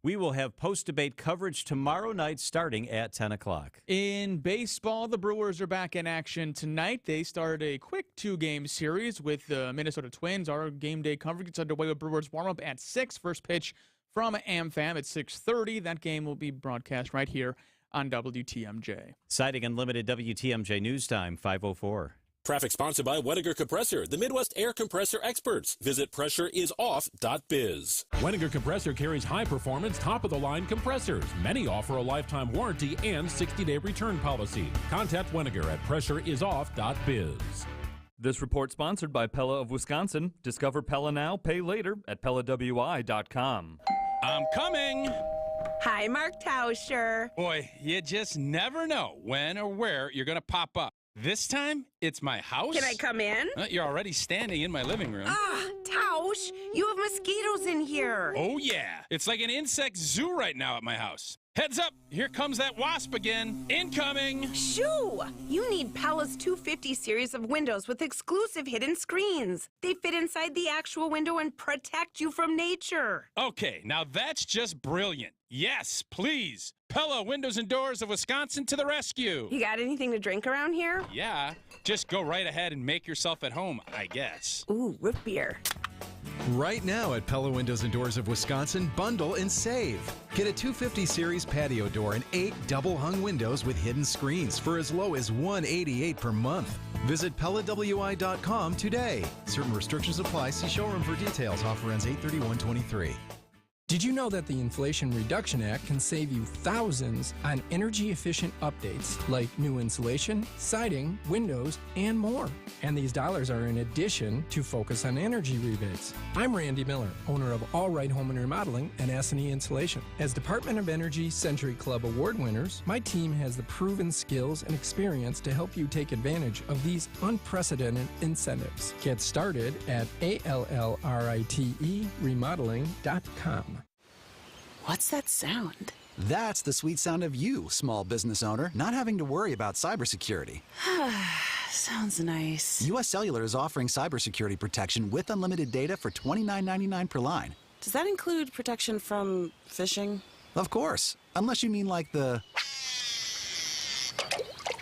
S1: We will have post-debate coverage tomorrow night starting at 10 o'clock.
S3: In baseball, the Brewers are back in action tonight. They started a quick two-game series with the Minnesota Twins. Our game day coverage gets underway with Brewers warm-up at 6. First pitch from AmFam at 6:30. That game will be broadcast right here on WTMJ.
S1: Citing Unlimited WTMJ News Time, 5:04.
S18: Traffic sponsored by Weniger Compressor, the Midwest air compressor experts. Visit pressureisoff.biz.
S12: Weniger Compressor carries high-performance, top-of-the-line compressors. Many offer a lifetime warranty and 60-day return policy. Contact Weniger at pressureisoff.biz.
S23: This report sponsored by Pella of Wisconsin. Discover Pella now, pay later at PellaWI.com.
S24: I'm coming.
S25: Hi, Mark Tauscher.
S24: Boy, you just never know when or where you're going to pop up. This time, it's my house.
S25: Can I come in?
S24: You're already standing in my living room.
S25: Ah, Tausch, you have mosquitoes in here.
S24: Oh, yeah. It's like an insect zoo right now at my house. Heads up, here comes that wasp again. Incoming.
S25: Shoo! You need Pella's 250 series of windows with exclusive hidden screens. They fit inside the actual window and protect you from nature.
S24: Okay, now that's just brilliant. Yes, please. Pella Windows and Doors of Wisconsin to the rescue.
S25: You got anything to drink around here?
S24: Yeah, just go right ahead and make yourself at home, I guess.
S25: Ooh, root beer.
S26: Right now at Pella Windows and Doors of Wisconsin, bundle and save. Get a 250 series patio door and 8 double-hung windows with hidden screens for as low as $188 per month. Visit PellaWI.com today. Certain restrictions apply. See showroom for details. Offer ends 8/31/23.
S27: Did you know that the Inflation Reduction Act can save you thousands on energy-efficient updates like new insulation, siding, windows, and more? And these dollars are in addition to Focus on Energy rebates. I'm Randy Miller, owner of All Right Home and Remodeling and S&E Insulation. As Department of Energy Century Club Award winners, my team has the proven skills and experience to help you take advantage of these unprecedented incentives. Get started at ALLRITE remodeling.com.
S2: What's that sound?
S4: That's the sweet sound of you, small business owner, not having to worry about cybersecurity.
S2: Sounds nice.
S4: U.S. Cellular is offering cybersecurity protection with unlimited data for $29.99 per line.
S2: Does that include protection from phishing?
S4: Of course, unless you mean like the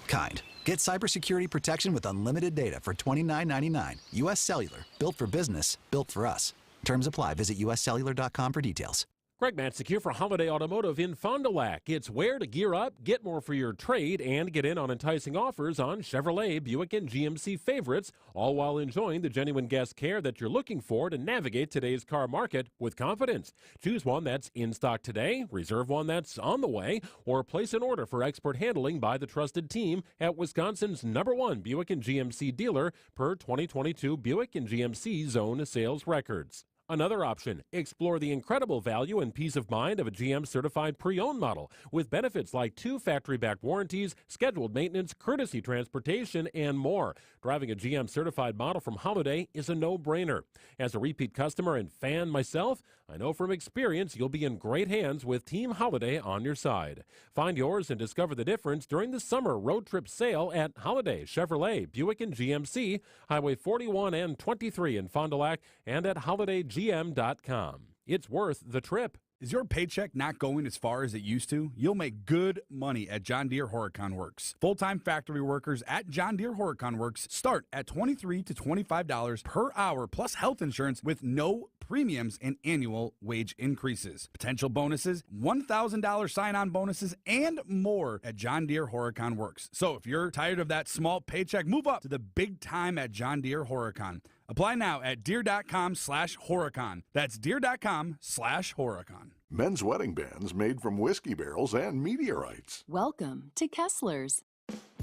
S4: kind. Get cybersecurity protection with unlimited data for $29.99. U.S. Cellular, built for business, built for us. Terms apply. Visit uscellular.com for details.
S12: Greg Matzik here for Holiday Automotive in Fond du Lac. It's where to gear up, get more for your trade, and get in on enticing offers on Chevrolet, Buick, and GMC favorites, all while enjoying the genuine guest care that you're looking for to navigate today's car market with confidence. Choose one that's in stock today, reserve one that's on the way, or place an order for expert handling by the trusted team at Wisconsin's #1 Buick and GMC dealer per 2022 Buick and GMC zone sales records. Another option, explore the incredible value and peace of mind of a GM certified pre-owned model with benefits like 2 factory-backed warranties, scheduled maintenance, courtesy transportation, and more. Driving a GM certified model from Holiday is a no-brainer. As a repeat customer and fan myself, I know from experience you'll be in great hands with Team Holiday on your side. Find yours and discover the difference during the summer road trip sale at Holiday, Chevrolet, Buick, and GMC, Highway 41 and 23 in Fond du Lac, and at HolidayGM.com. It's worth the trip.
S6: Is your paycheck not going as far as it used to? You'll make good money at John Deere Horicon Works. Full-time factory workers at John Deere Horicon Works start at $23 to $25 per hour plus health insurance with no premiums and annual wage increases. Potential bonuses, $1,000 sign-on bonuses, and more at John Deere Horicon Works. So if you're tired of that small paycheck, move up to the big time at John Deere Horicon. Apply now at Deere.com/Horicon. That's Deere.com/Horicon.
S7: Men's wedding bands made from whiskey barrels and meteorites.
S8: Welcome to Kessler's.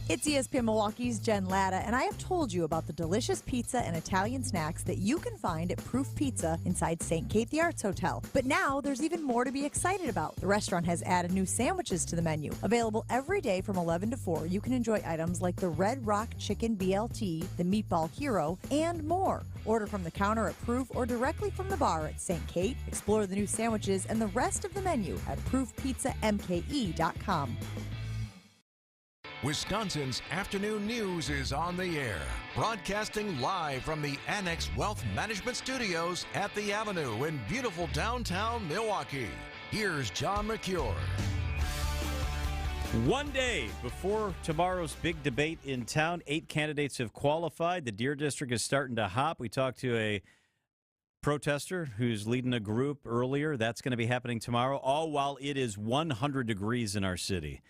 S10: It's ESPN Milwaukee's Jen Latta, and I have told you about the delicious pizza and Italian snacks that you can find at Proof Pizza inside St. Kate the Arts Hotel. But now there's even more to be excited about. The restaurant has added new sandwiches to the menu. Available every day from 11 to 4, you can enjoy items like the Red Rock Chicken BLT, the Meatball Hero, and more. Order from the counter at Proof or directly from the bar at St. Kate. Explore the new sandwiches and the rest of the menu at proofpizzamke.com.
S5: Wisconsin's afternoon news is on the air, broadcasting live from the Annex Wealth Management Studios at the Avenue in beautiful downtown Milwaukee. Here's John McCure.
S1: One day before tomorrow's big debate in town, 8 candidates have qualified. The Deer District is starting to hop. We talked to a protester who's leading a group earlier. That's going to be happening tomorrow, all while it is 100 degrees in our city.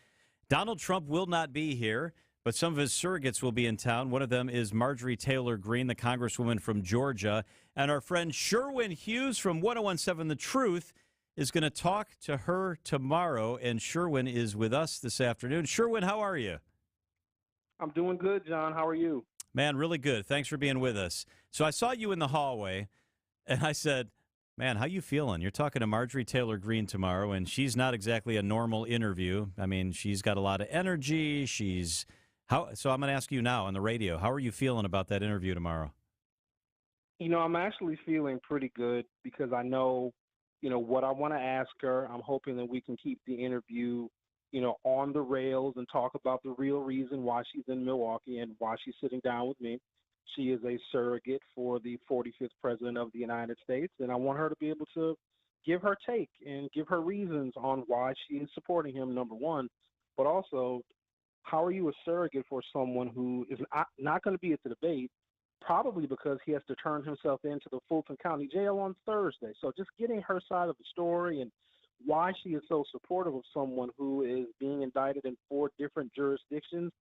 S1: Donald Trump will not be here, but some of his surrogates will be in town. One of them is Marjorie Taylor Greene, the congresswoman from Georgia. And our friend Sherwin Hughes from 1017 The Truth is going to talk to her tomorrow. And Sherwin is with us this afternoon. Sherwin, how are you?
S13: I'm doing good, John. How are you?
S1: Man, really good. Thanks for being with us. So I saw you in the hallway, and I said, man, how you feeling? You're talking to Marjorie Taylor Greene tomorrow, and she's not exactly a normal interview. I mean, she's got a lot of energy. So I'm going to ask you now on the radio, how are you feeling about that interview tomorrow?
S13: You know, I'm actually feeling pretty good because I know, what I want to ask her. I'm hoping that we can keep the interview, on the rails and talk about the real reason why she's in Milwaukee and why she's sitting down with me. She is a surrogate for the 45th president of the United States, and I want her to be able to give her take and give her reasons on why she is supporting him, number one, but also how are you a surrogate for someone who is not going to be at the debate, probably because he has to turn himself into the Fulton County Jail on Thursday. So just getting her side of the story and why she is so supportive of someone who is being indicted in 4 different jurisdictions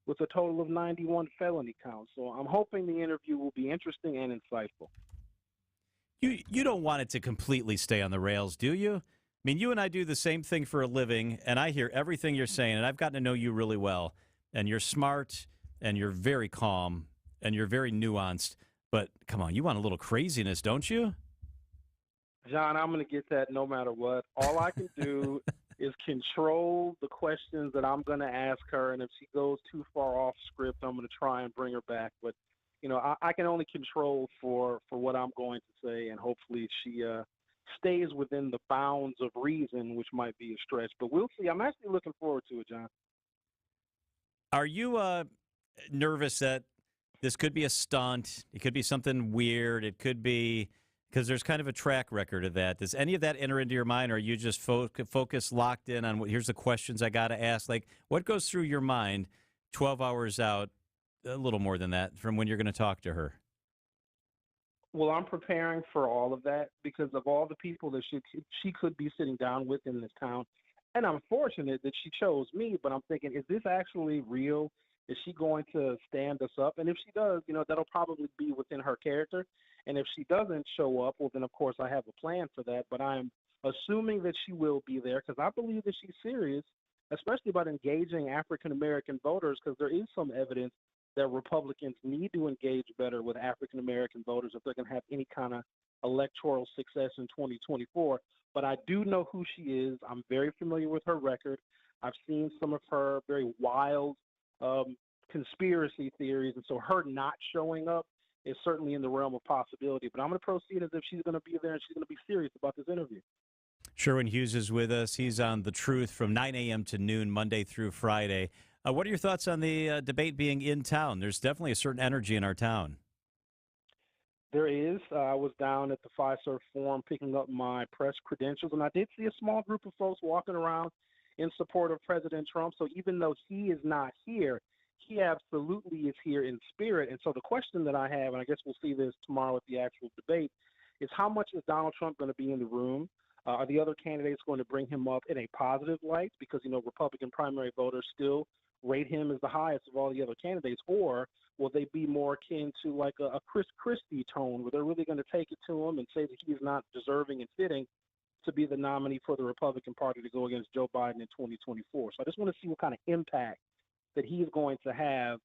S13: with a total of 91 felony counts. So I'm hoping the interview will be interesting and insightful.
S1: You don't want it to completely stay on the rails, do you? I mean, you and I do the same thing for a living, and I hear everything you're saying, and I've gotten to know you really well. And you're smart, and you're very calm, and you're very nuanced. But come on, you want a little craziness, don't you?
S13: John, I'm going to get that no matter what. All I can do is control the questions that I'm going to ask her, and if she goes too far off script, I'm going to try and bring her back. But, I can only control for what I'm going to say, and hopefully she stays within the bounds of reason, which might be a stretch. But we'll see. I'm actually looking forward to it, John.
S1: Are you nervous that this could be a stunt? It could be something weird. It could be because there's kind of a track record of that. Does any of that enter into your mind, or are you just focused, locked in on here's the questions I got to ask? Like, what goes through your mind 12 hours out, a little more than that, from when you're going to talk to her?
S13: Well, I'm preparing for all of that because of all the people that she could be sitting down with in this town. And I'm fortunate that she chose me, but I'm thinking, is this actually real? Is she going to stand us up? And if she does, that'll probably be within her character. And if she doesn't show up, well, then, of course, I have a plan for that. But I'm assuming that she will be there because I believe that she's serious, especially about engaging African-American voters, because there is some evidence that Republicans need to engage better with African-American voters if they're going to have any kind of electoral success in 2024. But I do know who she is. I'm very familiar with her record. I've seen some of her very wild conspiracy theories, and so her not showing up is certainly in the realm of possibility. But I'm going to proceed as if she's going to be there and she's going to be serious about this interview.
S1: Sherwin Hughes is with us. He's on The Truth from 9 a.m. to noon, Monday through Friday. What are your thoughts on the debate being in town? There's definitely a certain energy in our town.
S13: There is. I was down at the Fiserv Forum picking up my press credentials, and I did see a small group of folks walking around in support of President Trump. So even though he is not here, he absolutely is here in spirit. And so the question that I have, and I guess we'll see this tomorrow at the actual debate, is how much is Donald Trump going to be in the room? Are the other candidates going to bring him up in a positive light? Because, Republican primary voters still rate him as the highest of all the other candidates. Or will they be more akin to like a Chris Christie tone, where they're really going to take it to him and say that he's not deserving and fitting to be the nominee for the Republican Party to go against Joe Biden in 2024. So I just want to see what kind of impact that he's going to have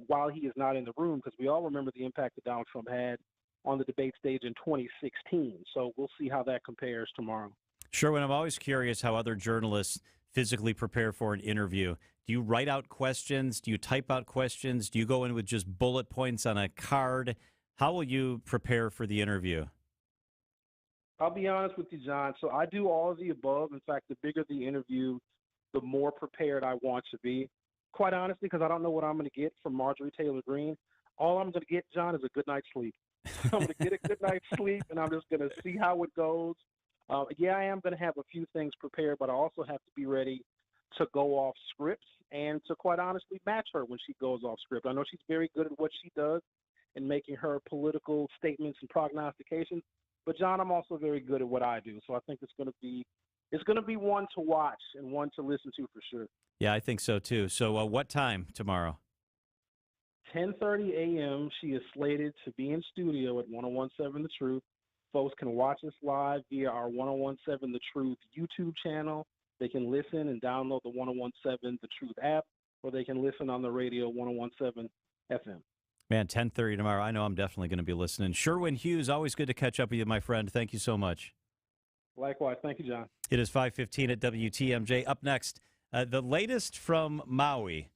S13: while he is not in the room, because we all remember the impact that Donald Trump had on the debate stage in 2016. So we'll see how that compares tomorrow.
S1: Sherwin, I'm always curious how other journalists physically prepare for an interview. Do you write out questions? Do you type out questions? Do you go in with just bullet points on a card? How will you prepare for the interview?
S13: I'll be honest with you, John. So I do all of the above. In fact, the bigger the interview, the more prepared I want to be. Quite honestly, because I don't know what I'm going to get from Marjorie Taylor Greene. All I'm going to get, John, is a good night's sleep. I'm going to get a good night's sleep, and I'm just going to see how it goes. I am going to have a few things prepared, but I also have to be ready to go off script and to, quite honestly, match her when she goes off script. I know she's very good at what she does in making her political statements and prognostications, but, John, I'm also very good at what I do. So I think it's going to be one to watch and one to listen to for sure.
S1: Yeah, I think so, too. So what time tomorrow?
S13: 10:30 a.m. She is slated to be in studio at 1017 The Truth. Folks can watch us live via our 1017 The Truth YouTube channel. They can listen and download the 1017 The Truth app, or they can listen on the radio 1017 FM.
S1: Man, 10:30 tomorrow. I know I'm definitely going to be listening. Sherwin Hughes, always good to catch up with you, my friend. Thank you so much.
S13: Likewise. Thank you, John.
S1: It is 5:15 at WTMJ. Up next, the latest from Maui.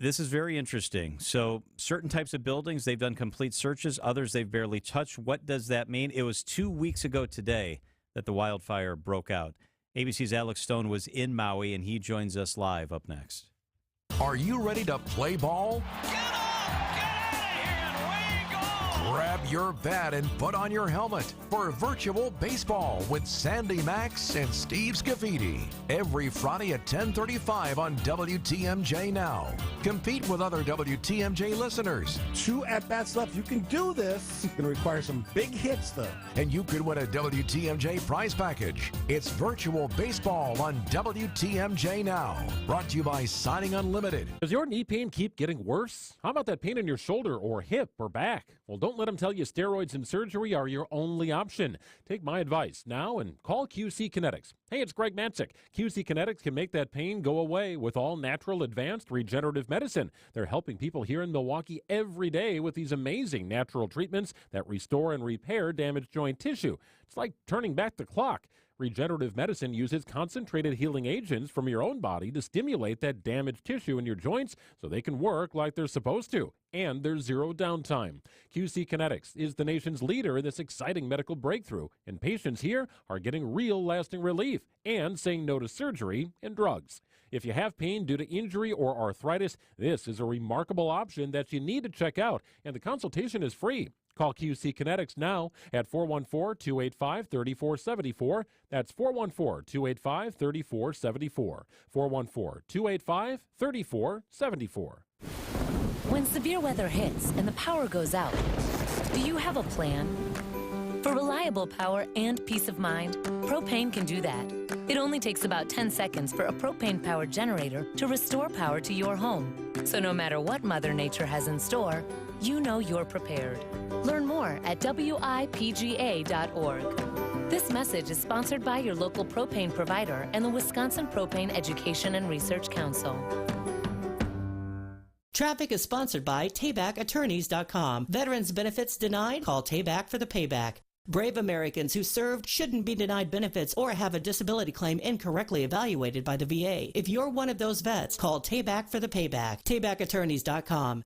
S1: This is very interesting. So certain types of buildings, they've done complete searches. Others they've barely touched. What does that mean? It was 2 weeks ago today that the wildfire broke out. ABC's Alex Stone was in Maui, and he joins us live up next.
S5: Are you ready to play ball? Grab your bat and put on your helmet for virtual baseball with Sandy Max and Steve Scafidi every Friday at 10:35 on WTMJ Now. Compete with other WTMJ listeners.
S11: 2 at-bats left. You can do this. It's going to require some big hits, though.
S5: And you could win a WTMJ prize package. It's virtual baseball on WTMJ Now. Brought to you by Signing Unlimited.
S12: Does your knee pain keep getting worse? How about that pain in your shoulder or hip or back? Well, don't let them tell you steroids and surgery are your only option. Take my advice now and call QC Kinetics. Hey, it's Greg Matzik. QC Kinetics can make that pain go away with all natural advanced regenerative medicine. They're helping people here in Milwaukee every day with these amazing natural treatments that restore and repair damaged joint tissue. It's like turning back the clock. Regenerative medicine uses concentrated healing agents from your own body to stimulate that damaged tissue in your joints so they can work like they're supposed to. And there's zero downtime. QC Kinetics is the nation's leader in this exciting medical breakthrough, and patients here are getting real lasting relief and saying no to surgery and drugs. If you have pain due to injury or arthritis, this is a remarkable option that you need to check out, and the consultation is free. Call QC Kinetics now at 414-285-3474. That's 414-285-3474. 414-285-3474.
S14: When severe weather hits and the power goes out, do you have a plan? For reliable power and peace of mind, propane can do that. It only takes about 10 seconds for a propane-powered generator to restore power to your home. So no matter what Mother Nature has in store, you know you're prepared. Learn more at WIPGA.org. This message is sponsored by your local propane provider and the Wisconsin Propane Education and Research Council.
S15: Traffic is sponsored by TaybackAttorneys.com. Veterans benefits denied? Call Tayback for the payback. Brave Americans who served shouldn't be denied benefits or have a disability claim incorrectly evaluated by the VA. If you're one of those vets, call Tayback for the payback. TaybackAttorneys.com.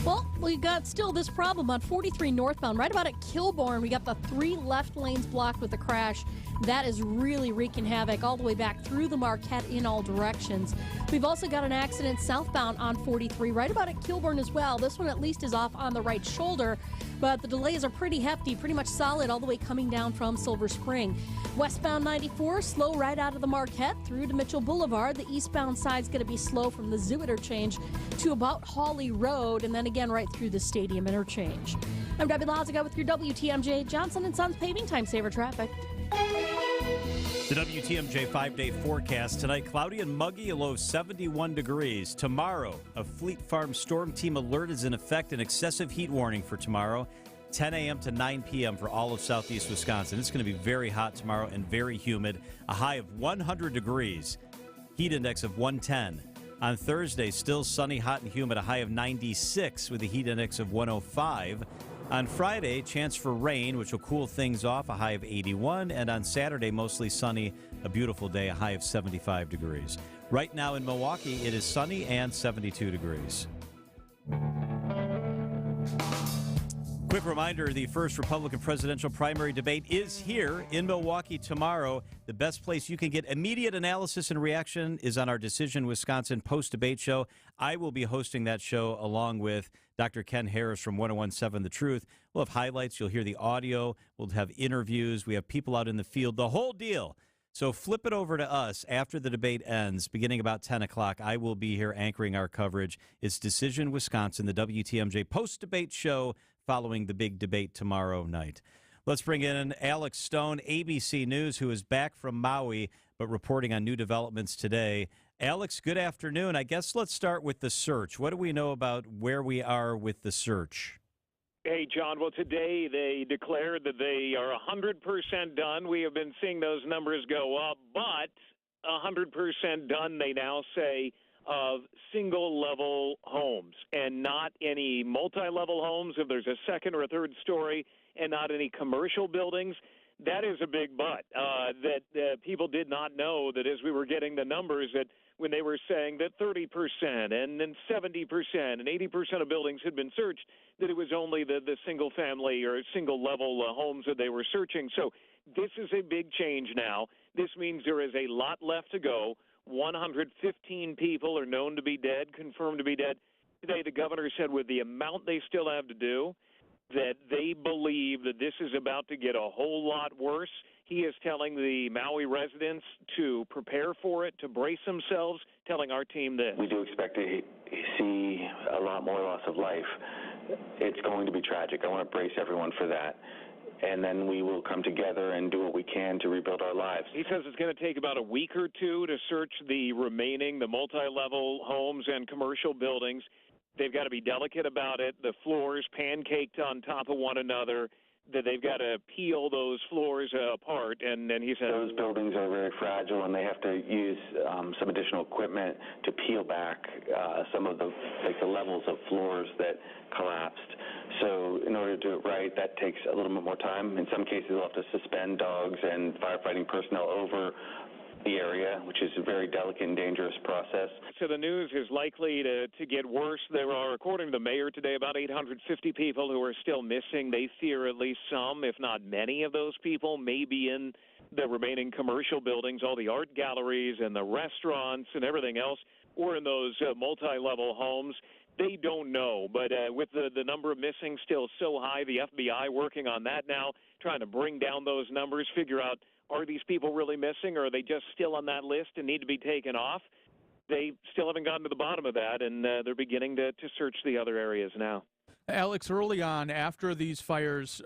S9: Well, we got still this problem on 43 northbound, right about at Kilbourne. We got the 3 left lanes blocked with the crash. That is really wreaking havoc all the way back through the Marquette in all directions. We've also got an accident southbound on 43, right about at Kilbourne as well. This one at least is off on the right shoulder, but the delays are pretty hefty, pretty much solid all the way coming down from Silver Spring. Westbound 94, slow right out of the Marquette through to Mitchell Boulevard. The eastbound side's going to be slow from the Zoo Interchange to about Hawley Road, and then again right through the Stadium Interchange. I'm Debbie Laziga with your WTMJ Johnson & Sons Paving Time Saver traffic.
S1: The WTMJ 5-day forecast tonight, cloudy and muggy, a low of 71 degrees. Tomorrow, a Fleet Farm storm team alert is in effect, an excessive heat warning for tomorrow, 10 a.m. to 9 p.m. for all of southeast Wisconsin. It's going to be very hot tomorrow and very humid, a high of 100 degrees, heat index of 110. On Thursday, still sunny, hot, and humid, a high of 96 with a heat index of 105. On Friday, chance for rain, which will cool things off, a high of 81. And on Saturday, mostly sunny, a beautiful day, a high of 75 degrees. Right now in Milwaukee, it is sunny and 72 degrees. Quick reminder, the first Republican presidential primary debate is here in Milwaukee tomorrow. The best place you can get immediate analysis and reaction is on our Decision Wisconsin post-debate show. I will be hosting that show along with Dr. Ken Harris from 101.7 The Truth. We'll have highlights. You'll hear the audio. We'll have interviews. We have people out in the field, the whole deal. So flip it over to us after the debate ends, beginning about 10 o'clock. I will be here anchoring our coverage. It's Decision Wisconsin, the WTMJ post-debate show following the big debate tomorrow night. Let's bring in Alex Stone, ABC News, who is back from Maui, but reporting on new developments today. Alex, good afternoon. I guess let's start with the search. What do we know about where we are with the search?
S17: Hey, John. Well, today they declared that they are 100% done. We have been seeing those numbers go up, but 100% done, they now say, of single-level homes and not any multi-level homes if there's a second or a third story, and not any commercial buildings. That is a big but that people did not know that as we were getting the numbers that when they were saying that 30% and then 70% and 80% of buildings had been searched, that it was only the single-family or single-level homes that they were searching. So this is a big change now. This means there is a lot left to go. 115 people are known to be dead, confirmed to be dead. Today, the governor said with the amount they still have to do, that they believe that this is about to get a whole lot worse. He is telling the Maui residents to prepare for it, to brace themselves, telling our team this.
S19: We do expect to see a lot more loss of life. It's going to be tragic. I want to brace everyone for that. And then we will come together and do what we can to rebuild our lives.
S17: He says it's going to take about a week or two to search the multi-level homes and commercial buildings. They've got to be delicate about it. The floors pancaked on top of one another. that they've got to peel those floors apart. And he said
S19: those buildings are very fragile, and they have to use some additional equipment to peel back some of the levels of floors that collapsed. So in order to do it right, that takes a little bit more time. In some cases, they'll have to suspend dogs and firefighting personnel over the area, which is a very delicate and dangerous process.
S17: So the news is likely to get worse. There are, according to the mayor today, about 850 people who are still missing. They fear at least some, if not many of those people may be in the remaining commercial buildings, all the art galleries and the restaurants and everything else, or in those multi-level homes. They don't know, but with the number of missing still so high, the FBI working on that now, trying to bring down those numbers, figure out, are these people really missing, or are they just still on that list and need to be taken off? They still haven't gotten to the bottom of that, and they're beginning to search the other areas now.
S3: Alex, early on, after these fires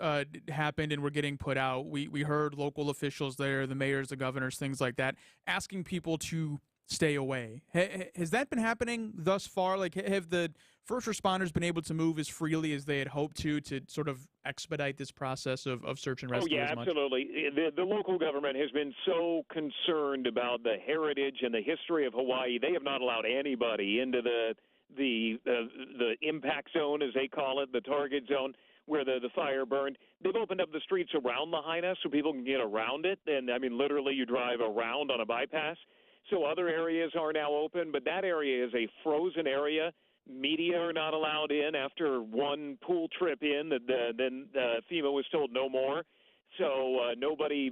S3: happened and were getting put out, we heard local officials there, the mayors, the governors, things like that, asking people to stay away. Has that been happening thus far? Like, have the first responders been able to move as freely as they had hoped to sort of expedite this process of search and rescue as much?
S17: Absolutely. The local government has been so concerned about the heritage and the history of Hawaii. They have not allowed anybody into the impact zone, as they call it, the target zone, where the fire burned. They've opened up the streets around Lahaina so people can get around it. And, I mean, literally you drive around on a bypass. So other areas are now open, but that area is a frozen area. Media are not allowed in after one pool trip in. Then FEMA was told no more. So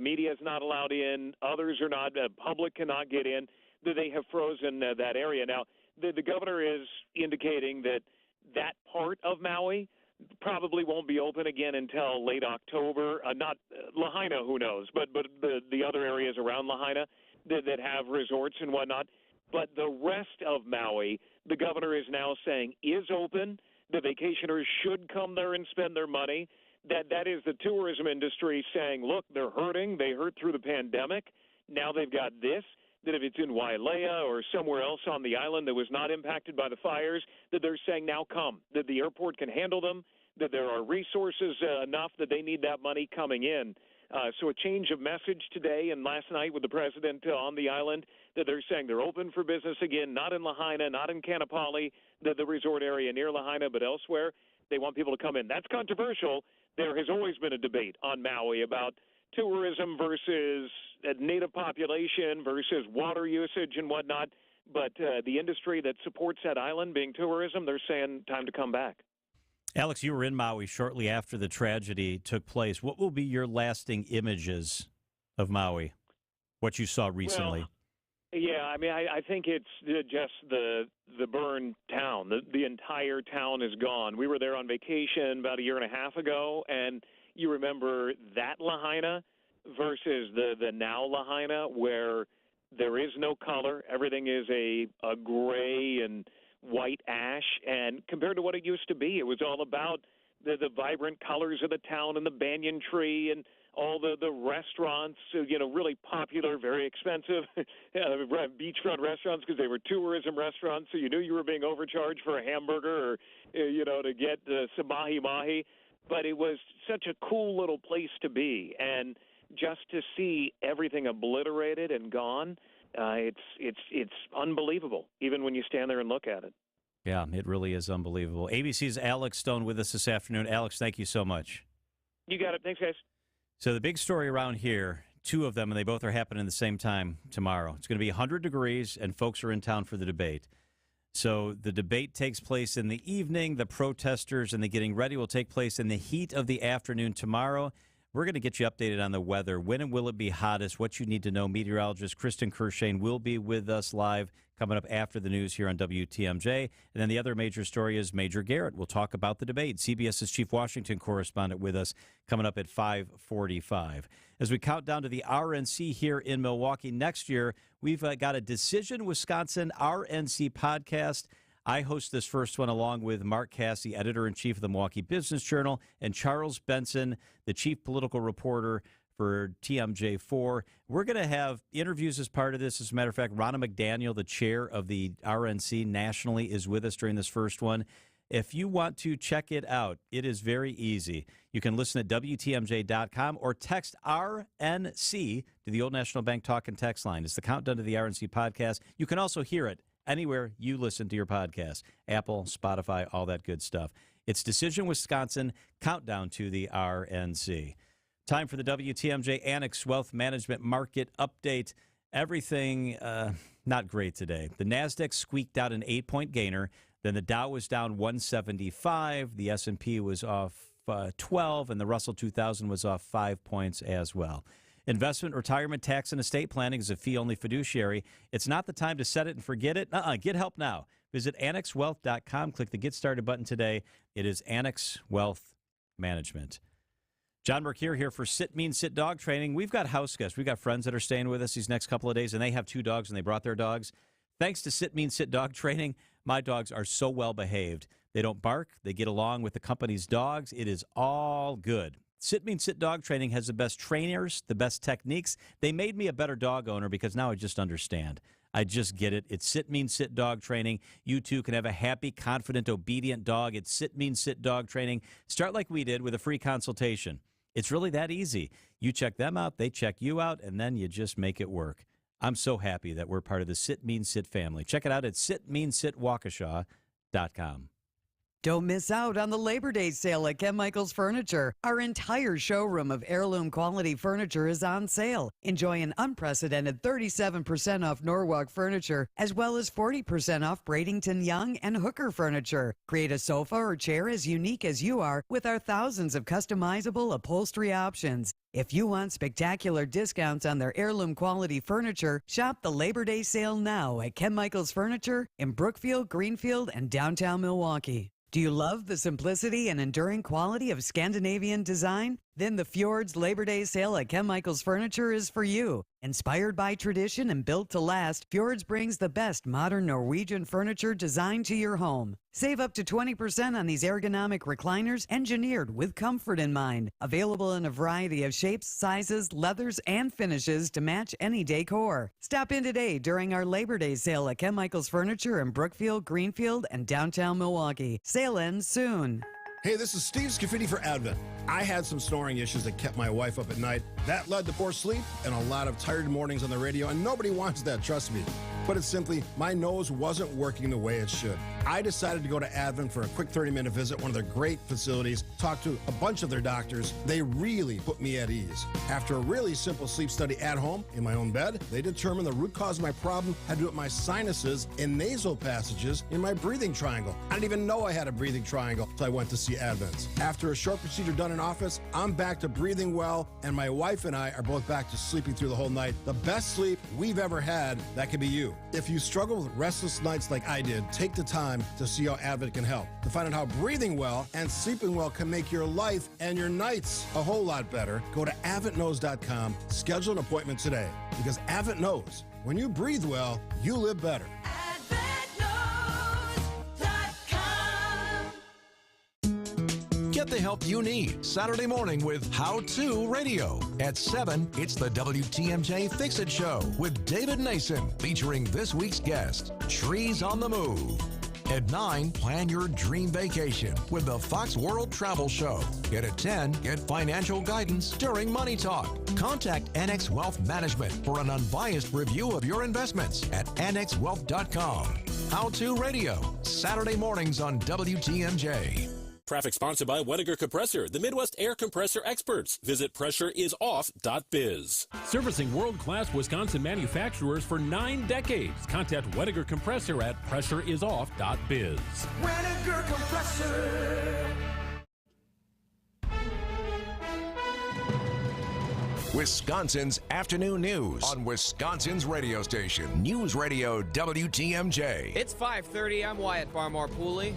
S17: media is not allowed in. Others are not. Public cannot get in. They have frozen that area. Now, the governor is indicating that part of Maui probably won't be open again until late October. Not Lahaina, who knows, but the other areas around Lahaina that have resorts and whatnot. But the rest of Maui, the governor is now saying, is open. The vacationers should come there and spend their money. That is the tourism industry saying, look, they're hurting. They hurt through the pandemic. Now they've got this, that if it's in Wailea or somewhere else on the island that was not impacted by the fires, that they're saying now come, that the airport can handle them, that there are resources enough that they need that money coming in. So a change of message today and last night with the president on the island, that they're saying they're open for business again, not in Lahaina, not in Kanapali, the resort area near Lahaina, but elsewhere. They want people to come in. That's controversial. There has always been a debate on Maui about tourism versus native population versus water usage and whatnot. But the industry that supports that island being tourism, they're saying time to come back.
S1: Alex, you were in Maui shortly after the tragedy took place. What will be your lasting images of Maui, what you saw recently?
S17: Well, yeah, I mean, I think it's just the burned town. The entire town is gone. We were there on vacation about a year and a half ago, and you remember that Lahaina versus the now Lahaina, where there is no color. Everything is a gray and white ash, and compared to what it used to be, it was all about the vibrant colors of the town and the banyan tree and all the restaurants, really popular, very expensive beachfront restaurants because they were tourism restaurants, so you knew you were being overcharged for a hamburger or, to get some mahi-mahi. But it was such a cool little place to be, and just to see everything obliterated and gone, it's unbelievable, even when you stand there and look at it.
S1: Yeah, it really is unbelievable. ABC's Alex Stone with us this afternoon. Alex, thank you so much.
S17: You got it. Thanks, guys.
S1: So the big story around here, two of them, and they both are happening at the same time tomorrow. It's going to be 100 degrees, and folks are in town for the debate. So the debate takes place in the evening. The protesters and the getting ready will take place in the heat of the afternoon tomorrow. We're going to get you updated on the weather. When and will it be hottest? What you need to know. Meteorologist Kristen Kershane will be with us live coming up after the news here on WTMJ. And then the other major story is Major Garrett. We'll talk about the debate. CBS's Chief Washington correspondent with us coming up at 5:45. As we count down to the RNC here in Milwaukee next year, we've got a Decision Wisconsin RNC podcast. I host this first one along with Mark Cassie, editor-in-chief of the Milwaukee Business Journal, and Charles Benson, the chief political reporter for TMJ4. We're going to have interviews as part of this. As a matter of fact, Ronna McDaniel, the chair of the RNC nationally, is with us during this first one. If you want to check it out, it is very easy. You can listen at WTMJ.com or text RNC to the Old National Bank Talk and Text line. It's the countdown to the RNC podcast. You can also hear it anywhere you listen to your podcast, Apple, Spotify, all that good stuff. It's Decision Wisconsin, countdown to the RNC. Time for the WTMJ Annex Wealth Management Market Update. Everything not great today. The NASDAQ squeaked out an 8-point gainer. Then the Dow was down 175. The S&P was off 12, and the Russell 2000 was off 5 points as well. Investment, retirement, tax, and estate planning is a fee-only fiduciary. It's not the time to set it and forget it. Get help now. Visit AnnexWealth.com. Click the Get Started button today. It is Annex Wealth Management. John Mercure here for Sit Mean Sit Dog Training. We've got house guests. We've got friends that are staying with us these next couple of days, and they have 2 dogs, and they brought their dogs. Thanks to Sit Mean Sit Dog Training, my dogs are so well behaved. They don't bark. They get along with the company's dogs. It is all good. Sit Mean Sit Dog Training has the best trainers, the best techniques. They made me a better dog owner because now I just understand. I just get it. It's Sit Mean Sit Dog Training. You too can have a happy, confident, obedient dog. It's Sit Mean Sit Dog Training. Start like we did with a free consultation. It's really that easy. You check them out, they check you out, and then you just make it work. I'm so happy that we're part of the Sit Mean Sit family. Check it out at sitmeansitwaukesha.com.
S16: Don't miss out on the Labor Day sale at Ken Michaels Furniture. Our entire showroom of heirloom quality furniture is on sale. Enjoy an unprecedented 37% off Norwalk furniture, as well as 40% off Bradenton Young and Hooker furniture. Create a sofa or chair as unique as you are with our thousands of customizable upholstery options. If you want spectacular discounts on their heirloom quality furniture, shop the Labor Day sale now at Ken Michaels Furniture in Brookfield, Greenfield, and downtown Milwaukee. Do you love the simplicity and enduring quality of Scandinavian design? Then the Fjords Labor Day sale at Ken Michaels Furniture is for you. Inspired by tradition and built to last, Fjords brings the best modern Norwegian furniture designed to your home. Save up to 20% on these ergonomic recliners engineered with comfort in mind. Available in a variety of shapes, sizes, leathers, and finishes to match any decor. Stop in today during our Labor Day sale at Ken Michaels Furniture in Brookfield, Greenfield, and downtown Milwaukee. Sale ends soon.
S11: Hey, this is Steve Scafidi for Advent. I had some snoring issues that kept my wife up at night. That led to poor sleep and a lot of tired mornings on the radio, and nobody wants that, trust me. But it's simply, my nose wasn't working the way it should. I decided to go to Advent for a quick 30-minute visit, one of their great facilities, talk to a bunch of their doctors. They really put me at ease. After a really simple sleep study at home, in my own bed, they determined the root cause of my problem had to do with my sinuses and nasal passages in my breathing triangle. I didn't even know I had a breathing triangle until I went to see Advent. After a short procedure done in office, I'm back to breathing well, and my wife and I are both back to sleeping through the whole night. The best sleep we've ever had, that could be you. If you struggle with restless nights like I did, take the time to see how Advent can help. To find out how breathing well and sleeping well can make your life and your nights a whole lot better, go to AdventKnows.com, schedule an appointment today. Because Advent knows, when you breathe well, you live better.
S5: Get the help you need Saturday morning with How To Radio. At 7, it's the WTMJ Fix It Show with David Nason, featuring this week's guest, Trees on the Move. At 9, plan your dream vacation with the Fox World Travel Show. At 10, get financial guidance during Money Talk. Contact Annex Wealth Management for an unbiased review of your investments at annexwealth.com. How To Radio, Saturday mornings on WTMJ.
S12: Traffic sponsored by Weniger Compressor, the Midwest air compressor experts. Visit pressureisoff.biz. Servicing world-class Wisconsin manufacturers for 9 decades. Contact Weniger Compressor at pressureisoff.biz.
S18: Weniger Compressor.
S5: Wisconsin's afternoon news on Wisconsin's radio station, News Radio WTMJ.
S20: It's 5:30. I'm Wyatt Barmore-Pooley.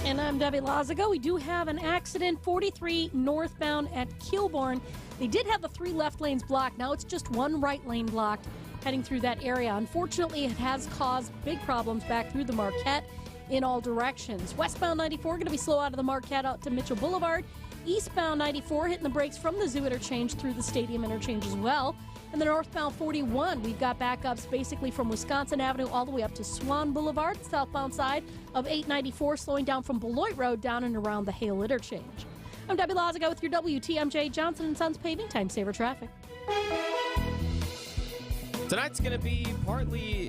S9: And I'm Debbie Lazago. We do have an accident, 43 northbound at Kilbourne. They did have the 3 left lanes blocked. Now it's just 1 right lane blocked heading through that area. Unfortunately, it has caused big problems back through the Marquette in all directions. Westbound 94 going to be slow out of the Marquette out to Mitchell Boulevard. Eastbound 94 hitting the brakes from the Zoo interchange through the Stadium interchange as well. And the northbound 41, we've got backups basically from Wisconsin Avenue all the way up to Swan Boulevard, southbound side of 894, slowing down from Beloit Road down and around the Hale interchange. I'm Debbie Lazaga with your WTMJ Johnson & Sons Paving Time Saver Traffic.
S20: Tonight's going to be partly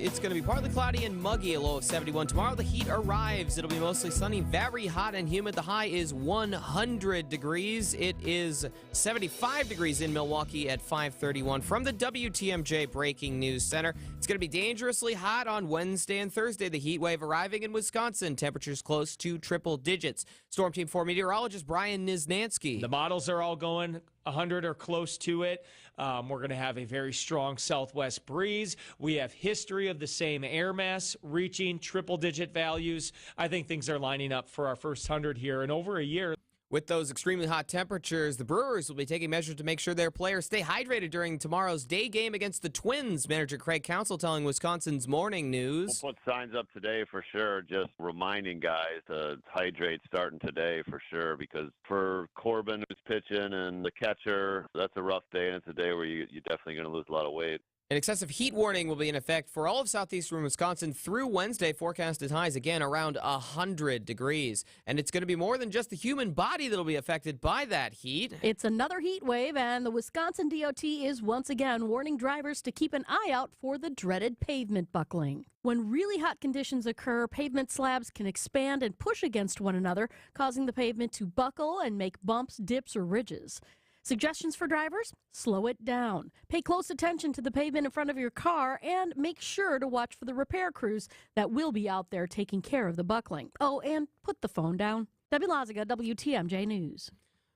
S20: cloudy and muggy, a low of 71. Tomorrow the heat arrives. It'll be mostly sunny, very hot and humid. The high is 100 degrees. It is 75 degrees in Milwaukee at 5:31. From the WTMJ Breaking News Center, it's going to be dangerously hot on Wednesday and Thursday. The heat wave arriving in Wisconsin. Temperatures close to triple digits. Storm Team 4 meteorologist Brian Niznansky.
S21: The models are all going 100 or close to it. We're going to have a very strong southwest breeze. We have history of the same air mass reaching triple-digit values. I think things are lining up for our first 100 here in over a year.
S20: With those extremely hot temperatures, the Brewers will be taking measures to make sure their players stay hydrated during tomorrow's day game against the Twins. Manager Craig Counsell telling Wisconsin's Morning News.
S22: We'll put signs up today for sure, just reminding guys to hydrate starting today for sure, because for Corbin, who's pitching, and the catcher, that's a rough day, and it's a day where you're definitely going to lose a lot of weight.
S20: An excessive heat warning will be in effect for all of southeastern Wisconsin through Wednesday. Forecasted highs again around 100 degrees. And it's going to be more than just the human body that will be affected by that heat.
S9: It's another heat wave, and the Wisconsin DOT is once again warning drivers to keep an eye out for the dreaded pavement buckling. When really hot conditions occur, pavement slabs can expand and push against one another, causing the pavement to buckle and make bumps, dips, or ridges. Suggestions for drivers? Slow it down. Pay close attention to the pavement in front of your car and make sure to watch for the repair crews that will be out there taking care of the buckling. Oh, and put the phone down. Debbie Lazaga, WTMJ News.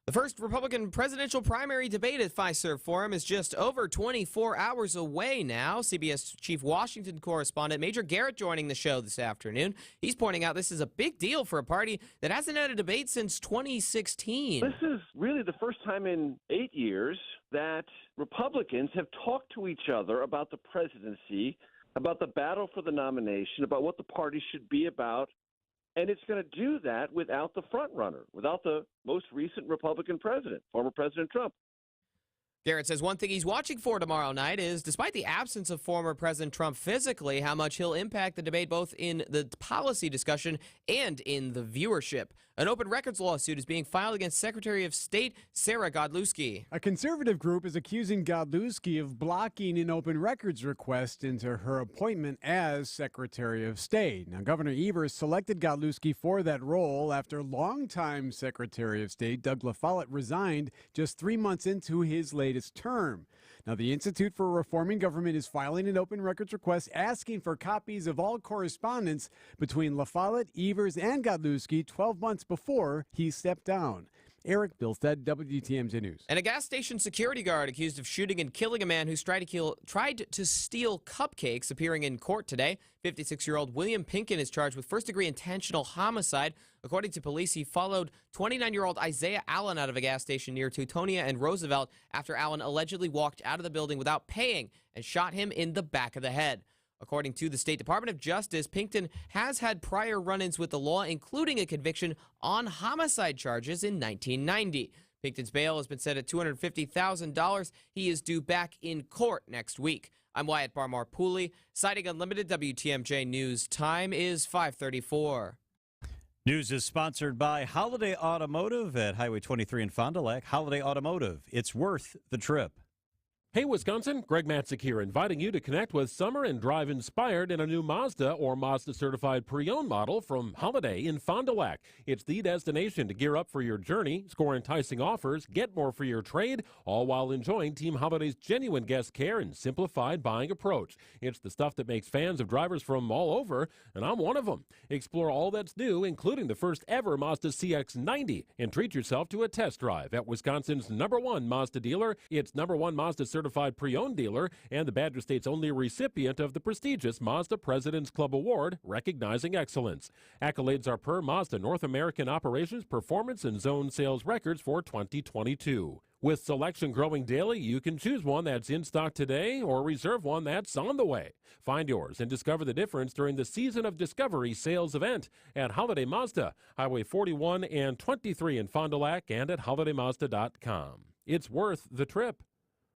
S20: The first Republican presidential primary debate at Fiserv Forum is just over 24 hours away now. CBS Chief Washington correspondent Major Garrett joining the show this afternoon. He's pointing out this is a big deal for a party that hasn't had a debate since 2016.
S23: This is really the first time in 8 years that Republicans have talked to each other about the presidency, about the battle for the nomination, about what the party should be about. And it's going to do that without the front runner, without the most recent Republican president, former President Trump.
S20: Garrett says one thing he's watching for tomorrow night is, despite the absence of former President Trump physically, how much he'll impact the debate both in the policy discussion and in the viewership. An open records lawsuit is being filed against Secretary of State Sarah Godlewski.
S24: A conservative group is accusing Godlewski of blocking an open records request into her appointment as Secretary of State. Now, Governor Evers selected Godlewski for that role after longtime Secretary of State Doug LaFollette resigned just 3 months into his latest term. Now, the Institute for Reforming Government is filing an open records request asking for copies of all correspondence between LaFollette, Evers, and Godlewski 12 months before he stepped down. Eric Bilstead, WTMJ News.
S20: And a gas station security guard accused of shooting and killing a man who's tried to steal cupcakes appearing in court today. 56-year-old William Pinkin is charged with first-degree intentional homicide. According to police, he followed 29-year-old Isaiah Allen out of a gas station near Teutonia and Roosevelt after Allen allegedly walked out of the building without paying and shot him in the back of the head. According to the State Department of Justice, Pinkin has had prior run-ins with the law, including a conviction on homicide charges in 1990. Pinkin's bail has been set at $250,000. He is due back in court next week. I'm Wyatt Barmore Pooley, citing Unlimited WTMJ News. Time is 5:34.
S1: News is sponsored by Holiday Automotive at Highway 23 in Fond du Lac. Holiday Automotive, it's worth the trip.
S12: Hey, Wisconsin, Greg Matzik here, inviting you to connect with summer and drive inspired in a new Mazda or Mazda-certified pre-owned model from Holiday in Fond du Lac. It's the destination to gear up for your journey, score enticing offers, get more for your trade, all while enjoying Team Holiday's genuine guest care and simplified buying approach. It's the stuff that makes fans of drivers from all over, and I'm one of them. Explore all that's new, including the first ever Mazda CX-90, and treat yourself to a test drive at Wisconsin's #1 Mazda dealer. It's #1 Mazda certified pre-owned dealer and the Badger State's only recipient of the prestigious Mazda President's Club Award, recognizing excellence. Accolades are per Mazda North American Operations Performance and Zone Sales Records for 2022. With selection growing daily, you can choose one that's in stock today or reserve one that's on the way. Find yours and discover the difference during the Season of Discovery sales event at Holiday Mazda, Highway 41 and 23 in Fond du Lac, and at holidaymazda.com. It's worth the trip.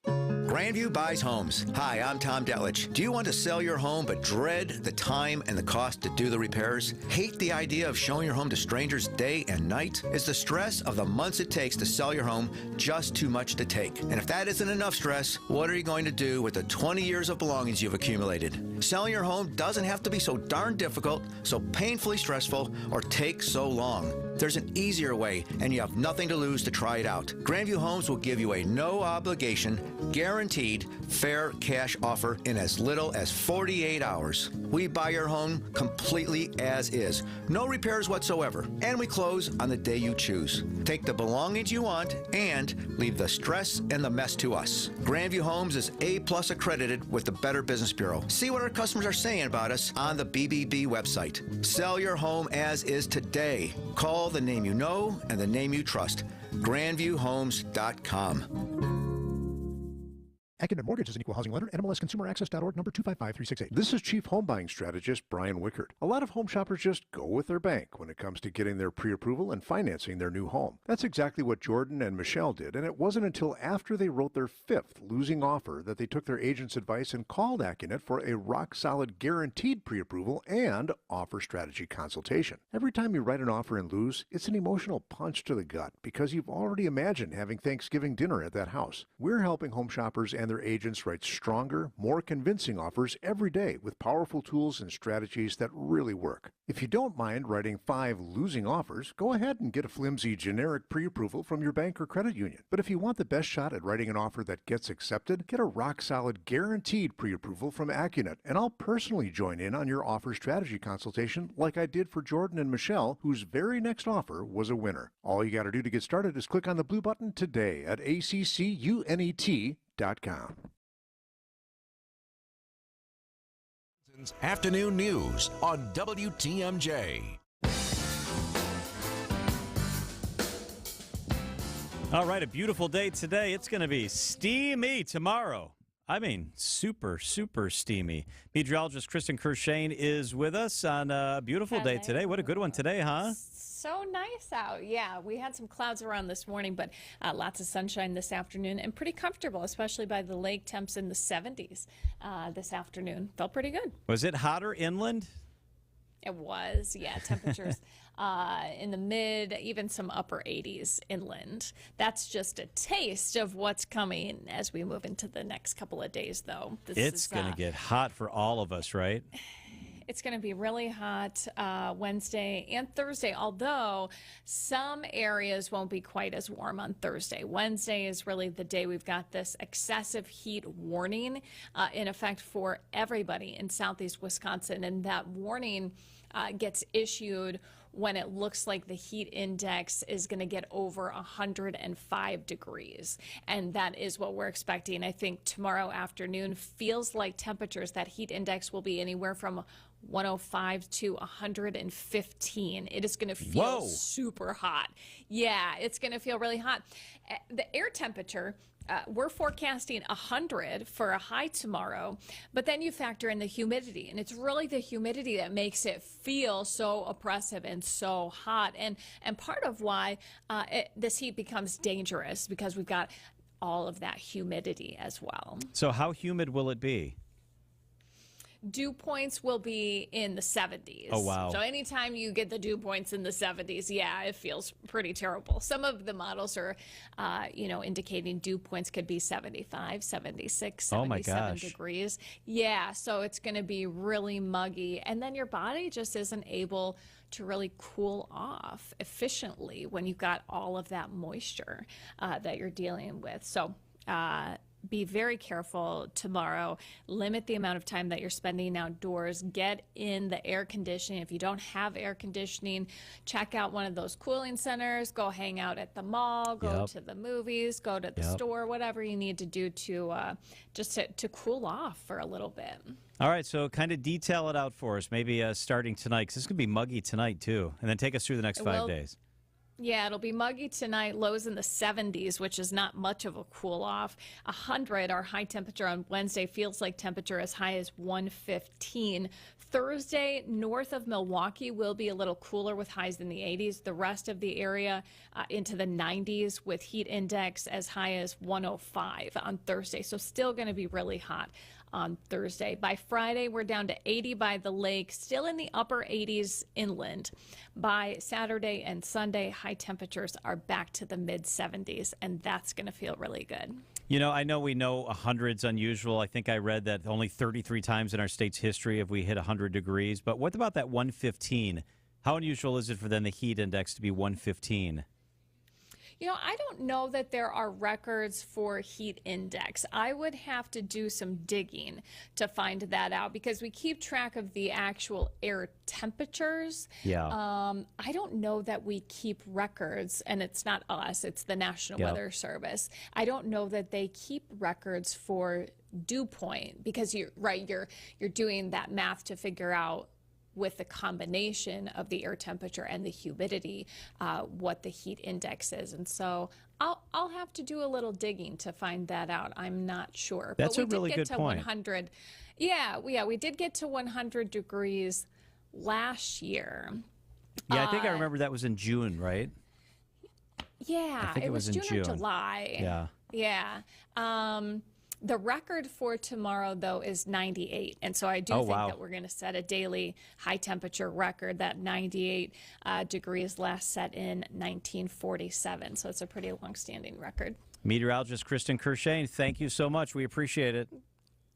S2: Grandview buys homes. Hi, I'm Tom Delich. Do you want to sell your home but dread the time and the cost to do the repairs? Hate the idea of showing your home to strangers day and night? Is the stress of the months it takes to sell your home just too much to take? And if that isn't enough stress, what are you going to do with the 20 years of belongings you've accumulated? Selling your home doesn't have to be so darn difficult, so painfully stressful, or take so long. There's an easier way, and you have nothing to lose to try it out. Grandview Homes will give you a no-obligation, guaranteed, fair cash offer in as little as 48 hours. We buy your home completely as is. No repairs whatsoever. And we close on the day you choose. Take the belongings you want and leave the stress and the mess to us. Grandview Homes is A+ accredited with the Better Business Bureau. See what our customers are saying about us on the BBB website. Sell your home as is today. Call the name you know and the name you trust. GrandviewHomes.com.
S4: Accunet Mortgage is an equal housing lender. NMLSConsumerAccess.org, number 255368. This is Chief Home Buying Strategist Brian Wickert. A lot of home shoppers just go with their bank when it comes to getting their pre-approval and financing their new home. That's exactly what Jordan and Michelle did, and it wasn't until after they wrote their 5th losing offer that they took their agent's advice and called Accunet for a rock-solid guaranteed pre-approval and offer strategy consultation. Every time you write an offer and lose, it's an emotional punch to the gut because you've already imagined having Thanksgiving dinner at that house. We're helping home shoppers and their agents write stronger, more convincing offers every day with powerful tools and strategies that really work. If you don't mind writing 5 losing offers, go ahead and get a flimsy generic pre-approval from your bank or credit union. But if you want the best shot at writing an offer that gets accepted, get a rock-solid guaranteed pre-approval from Accunet, and I'll personally join in on your offer strategy consultation like I did for Jordan and Michelle, whose very next offer was a winner. All you got to do to get started is click on the blue button today at ACCUNET.com.
S5: Afternoon news on WTMJ.
S1: All right, a beautiful day today. It's going to be steamy tomorrow. I mean, super, super steamy. Meteorologist Kristen Kershane is with us on a beautiful day today. What a good one today, huh?
S6: So nice out. Yeah, we had some clouds around this morning, but lots of sunshine this afternoon and pretty comfortable, especially by the lake. Temps in the 70s this afternoon. Felt pretty good.
S1: Was it hotter inland?
S6: It was, yeah. Temperatures in the mid, even some upper 80s inland. That's just a taste of what's coming as we move into the next couple of days, though.
S1: It's going to get hot for all of us, right?
S6: It's going to be really hot Wednesday and Thursday, although some areas won't be quite as warm on Thursday. Wednesday is really the day we've got this excessive heat warning in effect for everybody in southeast Wisconsin, and that warning gets issued when it looks like the heat index is going to get over 105 degrees. And that is what we're expecting. I think tomorrow afternoon feels like temperatures, that heat index will be anywhere from 105 to 115. It is going to feel super hot. Yeah, it's going to feel really hot. The air temperature, we're forecasting 100 for a high tomorrow, but then you factor in the humidity, and it's really the humidity that makes it feel so oppressive and so hot. And part of why this heat becomes dangerous, because we've got all of that humidity as well.
S1: So how humid will it be?
S6: Dew points will be in the 70s.
S1: Oh, wow.
S6: So anytime you get the dew points in the 70s, yeah, it feels pretty terrible. Some of the models are, indicating dew points could be 75, 76, 77 degrees. Yeah, so it's going to be really muggy. And then your body just isn't able to really cool off efficiently when you've got all of that moisture that you're dealing with. So, be very careful tomorrow. Limit the amount of time that you're spending outdoors. Get in the air conditioning. If you don't have air conditioning, check out one of those cooling centers. Go hang out at the mall. Go to the movies. Go to the store. Whatever you need to do to just to cool off for a little bit.
S1: All right, so kind of detail it out for us, maybe starting tonight, because it's going to be muggy tonight, too. And then take us through the next 5 days.
S6: Yeah, it'll be muggy tonight, lows in the 70s, which is not much of a cool off. 100, our high temperature on Wednesday, feels like temperature as high as 115. Thursday, north of Milwaukee, will be a little cooler with highs in the 80s. The rest of the area into the 90s with heat index as high as 105 on Thursday. So still going to be really hot on Thursday. By Friday, we're down to 80 by the lake, still in the upper 80s inland. By Saturday and Sunday, high temperatures are back to the mid 70s, and that's going to feel really good.
S1: You know, I know we know 100's unusual. I think I read that only 33 times in our state's history have we hit 100 degrees. But what about that 115? How unusual is it for then the heat index to be 115?
S6: You know, I don't know that there are records for heat index. I would have to do some digging to find that out because we keep track of the actual air temperatures.
S1: Yeah.
S6: I don't know that we keep records, and it's not us, it's the National Weather Service. I don't know that they keep records for dew point because you're doing that math to figure out with the combination of the air temperature and the humidity, what the heat index is. And so I'll have to do a little digging to find that out. I'm not sure.
S1: That's
S6: but we
S1: a really
S6: did
S1: good
S6: get to
S1: point.
S6: 100. Yeah, we did get to 100 degrees last year.
S1: Yeah, I think I remember that was in June, right?
S6: Yeah,
S1: I think it was in
S6: June or
S1: June.
S6: July. Yeah. The record for tomorrow, though, is 98. And so I do think that we're going to set a daily high temperature record. That 98 degrees last set in 1947. So it's a pretty long-standing record.
S1: Meteorologist Kristen Kershane, thank you so much. We appreciate it.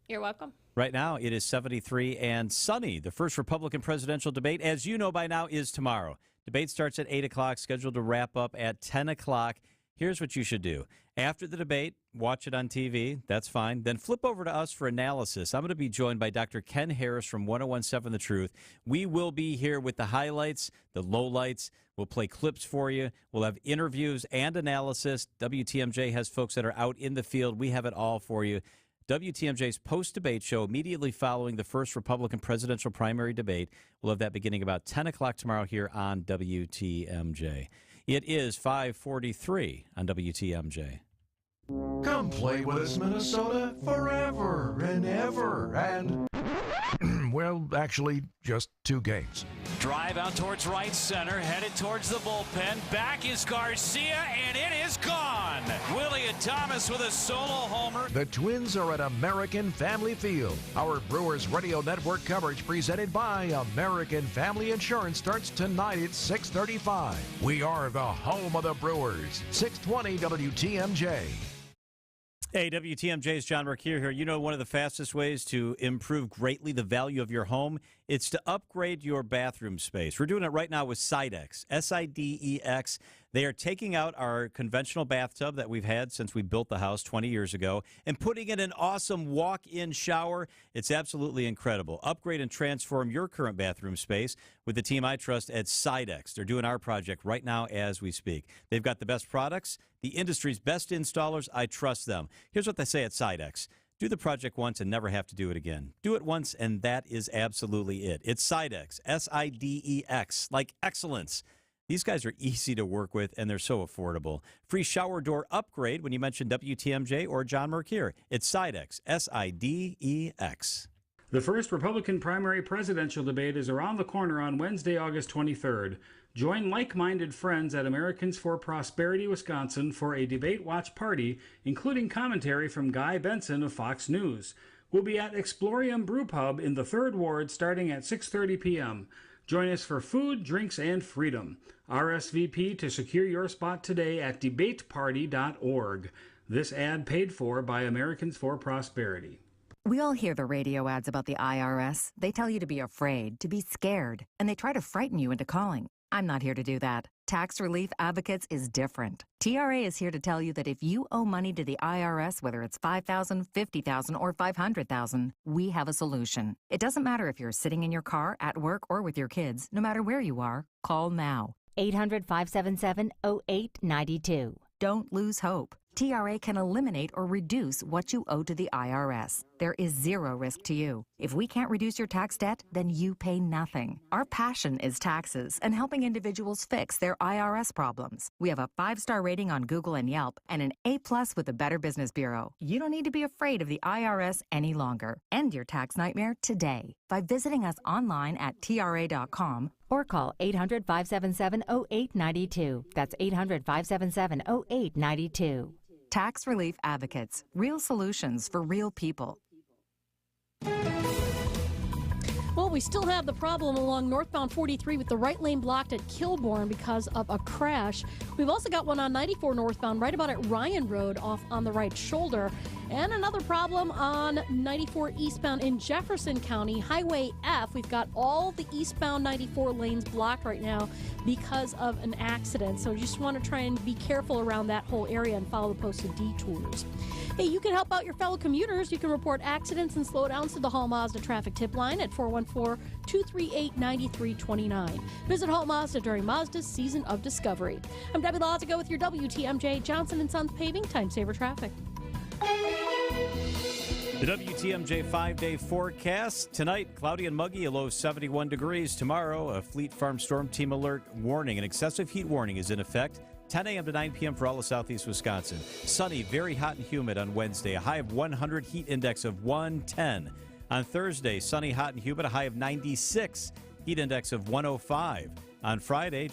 S6: You're welcome.
S1: Right now, it is 73 and sunny. The first Republican presidential debate, as you know by now, is tomorrow. Debate starts at 8 o'clock, scheduled to wrap up at 10 o'clock. Here's what you should do. After the debate, watch it on TV. That's fine. Then flip over to us for analysis. I'm going to be joined by Dr. Ken Harris from 1017 The Truth. We will be here with the highlights, the lowlights. We'll play clips for you. We'll have interviews and analysis. WTMJ has folks that are out in the field. We have it all for you. WTMJ's post-debate show immediately following the first Republican presidential primary debate. We'll have that beginning about 10 o'clock tomorrow here on WTMJ. It is 5:43 on WTMJ.
S5: Come play with us, Minnesota, forever and ever. And, well, actually, just 2 games.
S7: Drive out towards right center, headed towards the bullpen. Back is Garcia, and it is gone. Willie Thomas with a solo homer.
S5: The Twins are at American Family Field. Our Brewers Radio Network coverage presented by American Family Insurance starts tonight at 6:35. We are the home of the Brewers. 620 WTMJ.
S1: Hey, WTMJ's John Mercure here. You know, one of the fastest ways to improve greatly the value of your home, it's to upgrade your bathroom space. We're doing it right now with Sidex, S-I-D-E-X. They are taking out our conventional bathtub that we've had since we built the house 20 years ago and putting in an awesome walk-in shower. It's absolutely incredible. Upgrade and transform your current bathroom space with the team I trust at Sidex. They're doing our project right now as we speak. They've got the best products, the industry's best installers. I trust them. Here's what they say at Sidex. Do the project once and never have to do it again. Do it once, and that is absolutely it. It's Sidex, S-I-D-E-X, like excellence. These guys are easy to work with, and they're so affordable. Free shower door upgrade when you mention WTMJ or John Mercure. It's Sidex, S-I-D-E-X.
S8: The first Republican primary presidential debate is around the corner on Wednesday, August 23rd. Join like-minded friends at Americans for Prosperity, Wisconsin for a debate watch party, including commentary from Guy Benson of Fox News. We'll be at Explorium Brew Pub in the 3rd Ward starting at 6:30 p.m. Join us for food, drinks, and freedom. RSVP to secure your spot today at debateparty.org. This ad paid for by Americans for Prosperity.
S10: We all hear the radio ads about the IRS. They tell you to be afraid, to be scared, and they try to frighten you into calling. I'm not here to do that. Tax Relief Advocates is different. TRA is here to tell you that if you owe money to the IRS, whether it's $5,000, $50,000, or $500,000, we have a solution. It doesn't matter if you're sitting in your car, at work, or with your kids. No matter where you are, call now.
S13: 800-577-0892.
S10: Don't lose hope. TRA can eliminate or reduce what you owe to the IRS. there is zero risk to you. If we can't reduce your tax debt, then you pay nothing. Our passion is taxes and helping individuals fix their IRS problems. We have a 5-star rating on Google and Yelp and an A+ with the Better Business Bureau. You don't need to be afraid of the IRS any longer. End your tax nightmare today by visiting us online at TRA.com
S13: or call 800-577-0892. That's 800-577-0892.
S10: Tax Relief Advocates. Real solutions for real people.
S9: Well, we still have the problem along northbound 43 with the right lane blocked at Kilbourne because of a crash. We've also got one on 94 northbound right about at Ryan Road off on the right shoulder. And another problem on 94 eastbound in Jefferson County, Highway F. We've got all the eastbound 94 lanes blocked right now because of an accident. So you just want to try and be careful around that whole area and follow the posted detours. Hey, you can help out your fellow commuters. You can report accidents and slowdowns to the Hall Mazda traffic tip line at 414-238-9329. Visit Hall Mazda during Mazda's season of discovery. I'm Debbie Lazago with your WTMJ Johnson & Sons Paving Time Saver Traffic.
S1: The WTMJ 5-day forecast. Tonight, cloudy and muggy, a low of 71 degrees. Tomorrow, a Fleet Farm Storm Team Alert warning. An excessive heat warning is in effect. 10 a.m. to 9 p.m. for all of southeast Wisconsin. Sunny, very hot and humid on Wednesday. A high of 100, heat index of 110. On Thursday, sunny, hot and humid, a high of 96. Heat index of 105. On Friday,